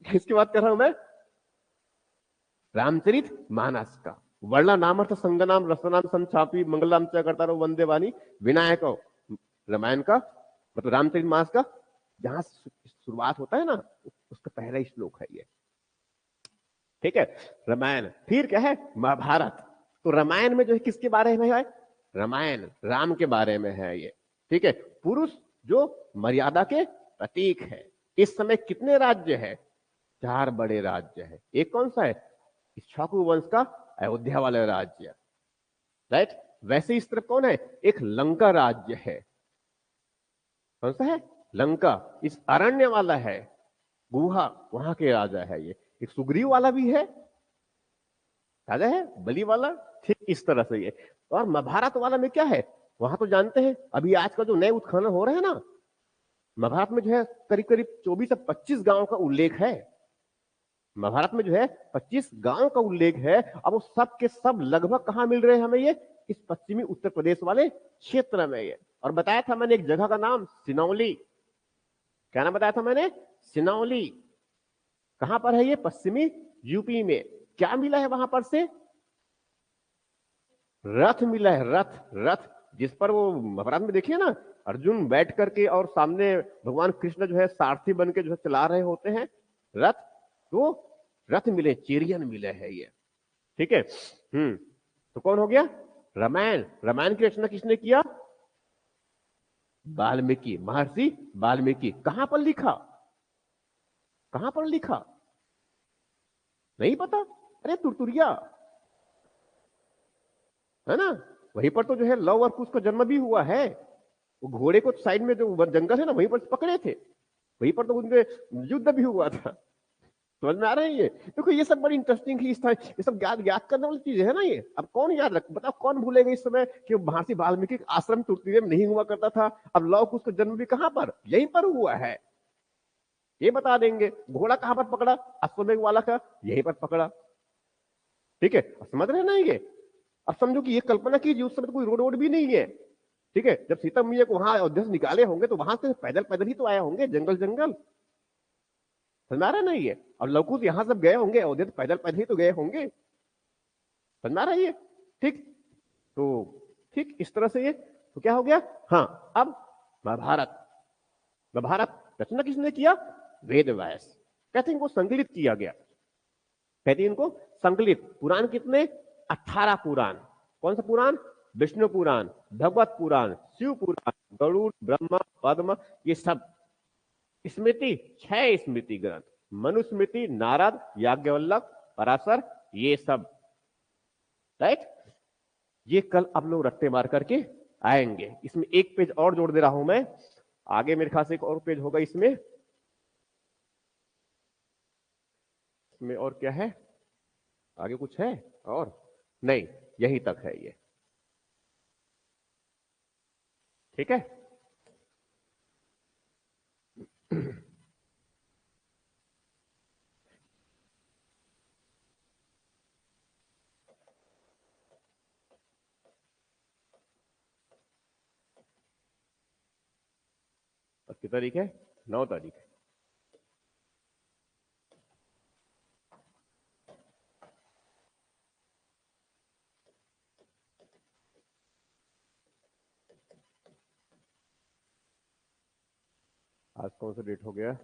किसकी बात कर रहा हूं मैं, रामचरित मानस का। वर्णा नामर्थ संगनाम रसनाम संछापी मंगलाम च करता रहो वंदे वाणी विनायक। रामायण का मतलब रामचरित मानस का जहां शुरुआत होता है ना, उसका पहला ही श्लोक है ये। ठीक है, रामायण। फिर क्या है, महाभारत। तो रामायण में जो है किसके बारे में है, रामायण राम के बारे में है ये। ठीक है, पुरुष जो मर्यादा के प्रतीक है। इस समय कितने राज्य है, 4 बड़े राज्य है। एक कौन सा है, इक्ष्वाकु वंश का अयोध्या वाला राज्य, राइट। वैसे इस तरफ कौन है, एक लंका राज्य है। कौन सा है, लंका, इस अरण्य वाला है, गुहा, वहां के राजा है ये। एक सुग्रीव वाला भी है, राजा है बलि वाला। ठीक इस तरह से ये। और महाभारत वाला में क्या है, वहां तो जानते हैं अभी आज का जो नए उत्खनन हो रहे हैं ना, महाभारत में जो है करीब करीब 24 से 25 गांव का उल्लेख है। महाभारत में जो है 25 गांव का उल्लेख है। अब वो सब के सब लगभग कहां मिल रहे हैं हमें, ये इस पश्चिमी उत्तर प्रदेश वाले क्षेत्र में ये। और बताया था मैंने एक जगह का नाम सिनौली। क्या नाम बताया था मैंने, सिनौली। कहां पर है ये, पश्चिमी यूपी में। क्या मिला है वहां पर से, रथ मिला है, रथ। रथ जिस पर वो महाभारत में देखिए ना, अर्जुन बैठ करके और सामने भगवान कृष्ण जो है सारथी बन के जो है चला रहे होते हैं रथ। तो रथ मिले, चेरियन मिले है ये। ठीक है। तो कौन हो गया, रामायण। रामायण की रचना किसने किया, वाल्मीकि, महर्षि वाल्मीकि। कहां पर लिखा, कहां पर लिखा, नहीं पता, अरे तुरतुरिया, है ना, वहीं पर तो जो है लव और कुश का जन्म भी हुआ है। वो घोड़े को साइड में जो जंगल है ना, वहीं पर पकड़े थे, वहीं पर तो उनके युद्ध भी हुआ था। समझ में आ रहा है ये, देखो ये सब बड़ी इंटरेस्टिंग है। इस तरह ये सब याद याद करने वाली चीज है ना ये। अब कौन याद रख, बताओ कौन भूलेगा इस समय कि महर्षि वाल्मीकि आश्रम तुर्तीदेव में नहीं हुआ करता था। अब लव कुश का जन्म भी कहां पर, यहीं पर हुआ है, ये बता देंगे। घोड़ा कहां पर पकड़ा, अश्वमेघ वाला का, यहीं पर पकड़ा। ठीक है, समझ रहे हैं ना ये। अब समझो कि ये कल्पना कीजिए उस समय तो कोई रोड वोड भी नहीं है। ठीक है, जब सीता मैया को वहां अयोध्या से निकाले होंगे तो वहां से पैदल पैदल ही तो आए होंगे, जंगल जंगल। समझ में आ रहा है ना ये। और लवकुश यहां सब गए होंगे अयोध्या, तो पैदल पैदल ही तो गए होंगे। समझ में आ रहा है ये। ठीक, तो ठीक इस तरह से ये तो क्या हो गया। हाँ, अब महाभारत। महाभारत रचना किसने किया, वेद व्यास। कहते हैं इनको संकलित किया गया, कहते हैं इनको संकलित। पुराण कितने, 18 पुराण। कौन सा पुराण, विष्णु पुराण, भगवत पुराण, शिव पुराण, गरुड़, ब्रह्मा, पद्म, ये सब। स्मृति 6 स्मृति ग्रंथ, मनुस्मृति, नारद, याज्ञवल्लभ, पराशर, ये सब, राइट। ये कल आप लोग रट्टे मार करके आएंगे। इसमें एक पेज और जोड़ दे रहा हूं मैं, आगे मेरे ख्याल से एक और पेज होगा इसमें। इसमें और क्या है, आगे कुछ है और नहीं, यही तक है ये। ठीक है। और कितनी तारीख है, 9 तारीख है। आज कौन सा डेट हो गया,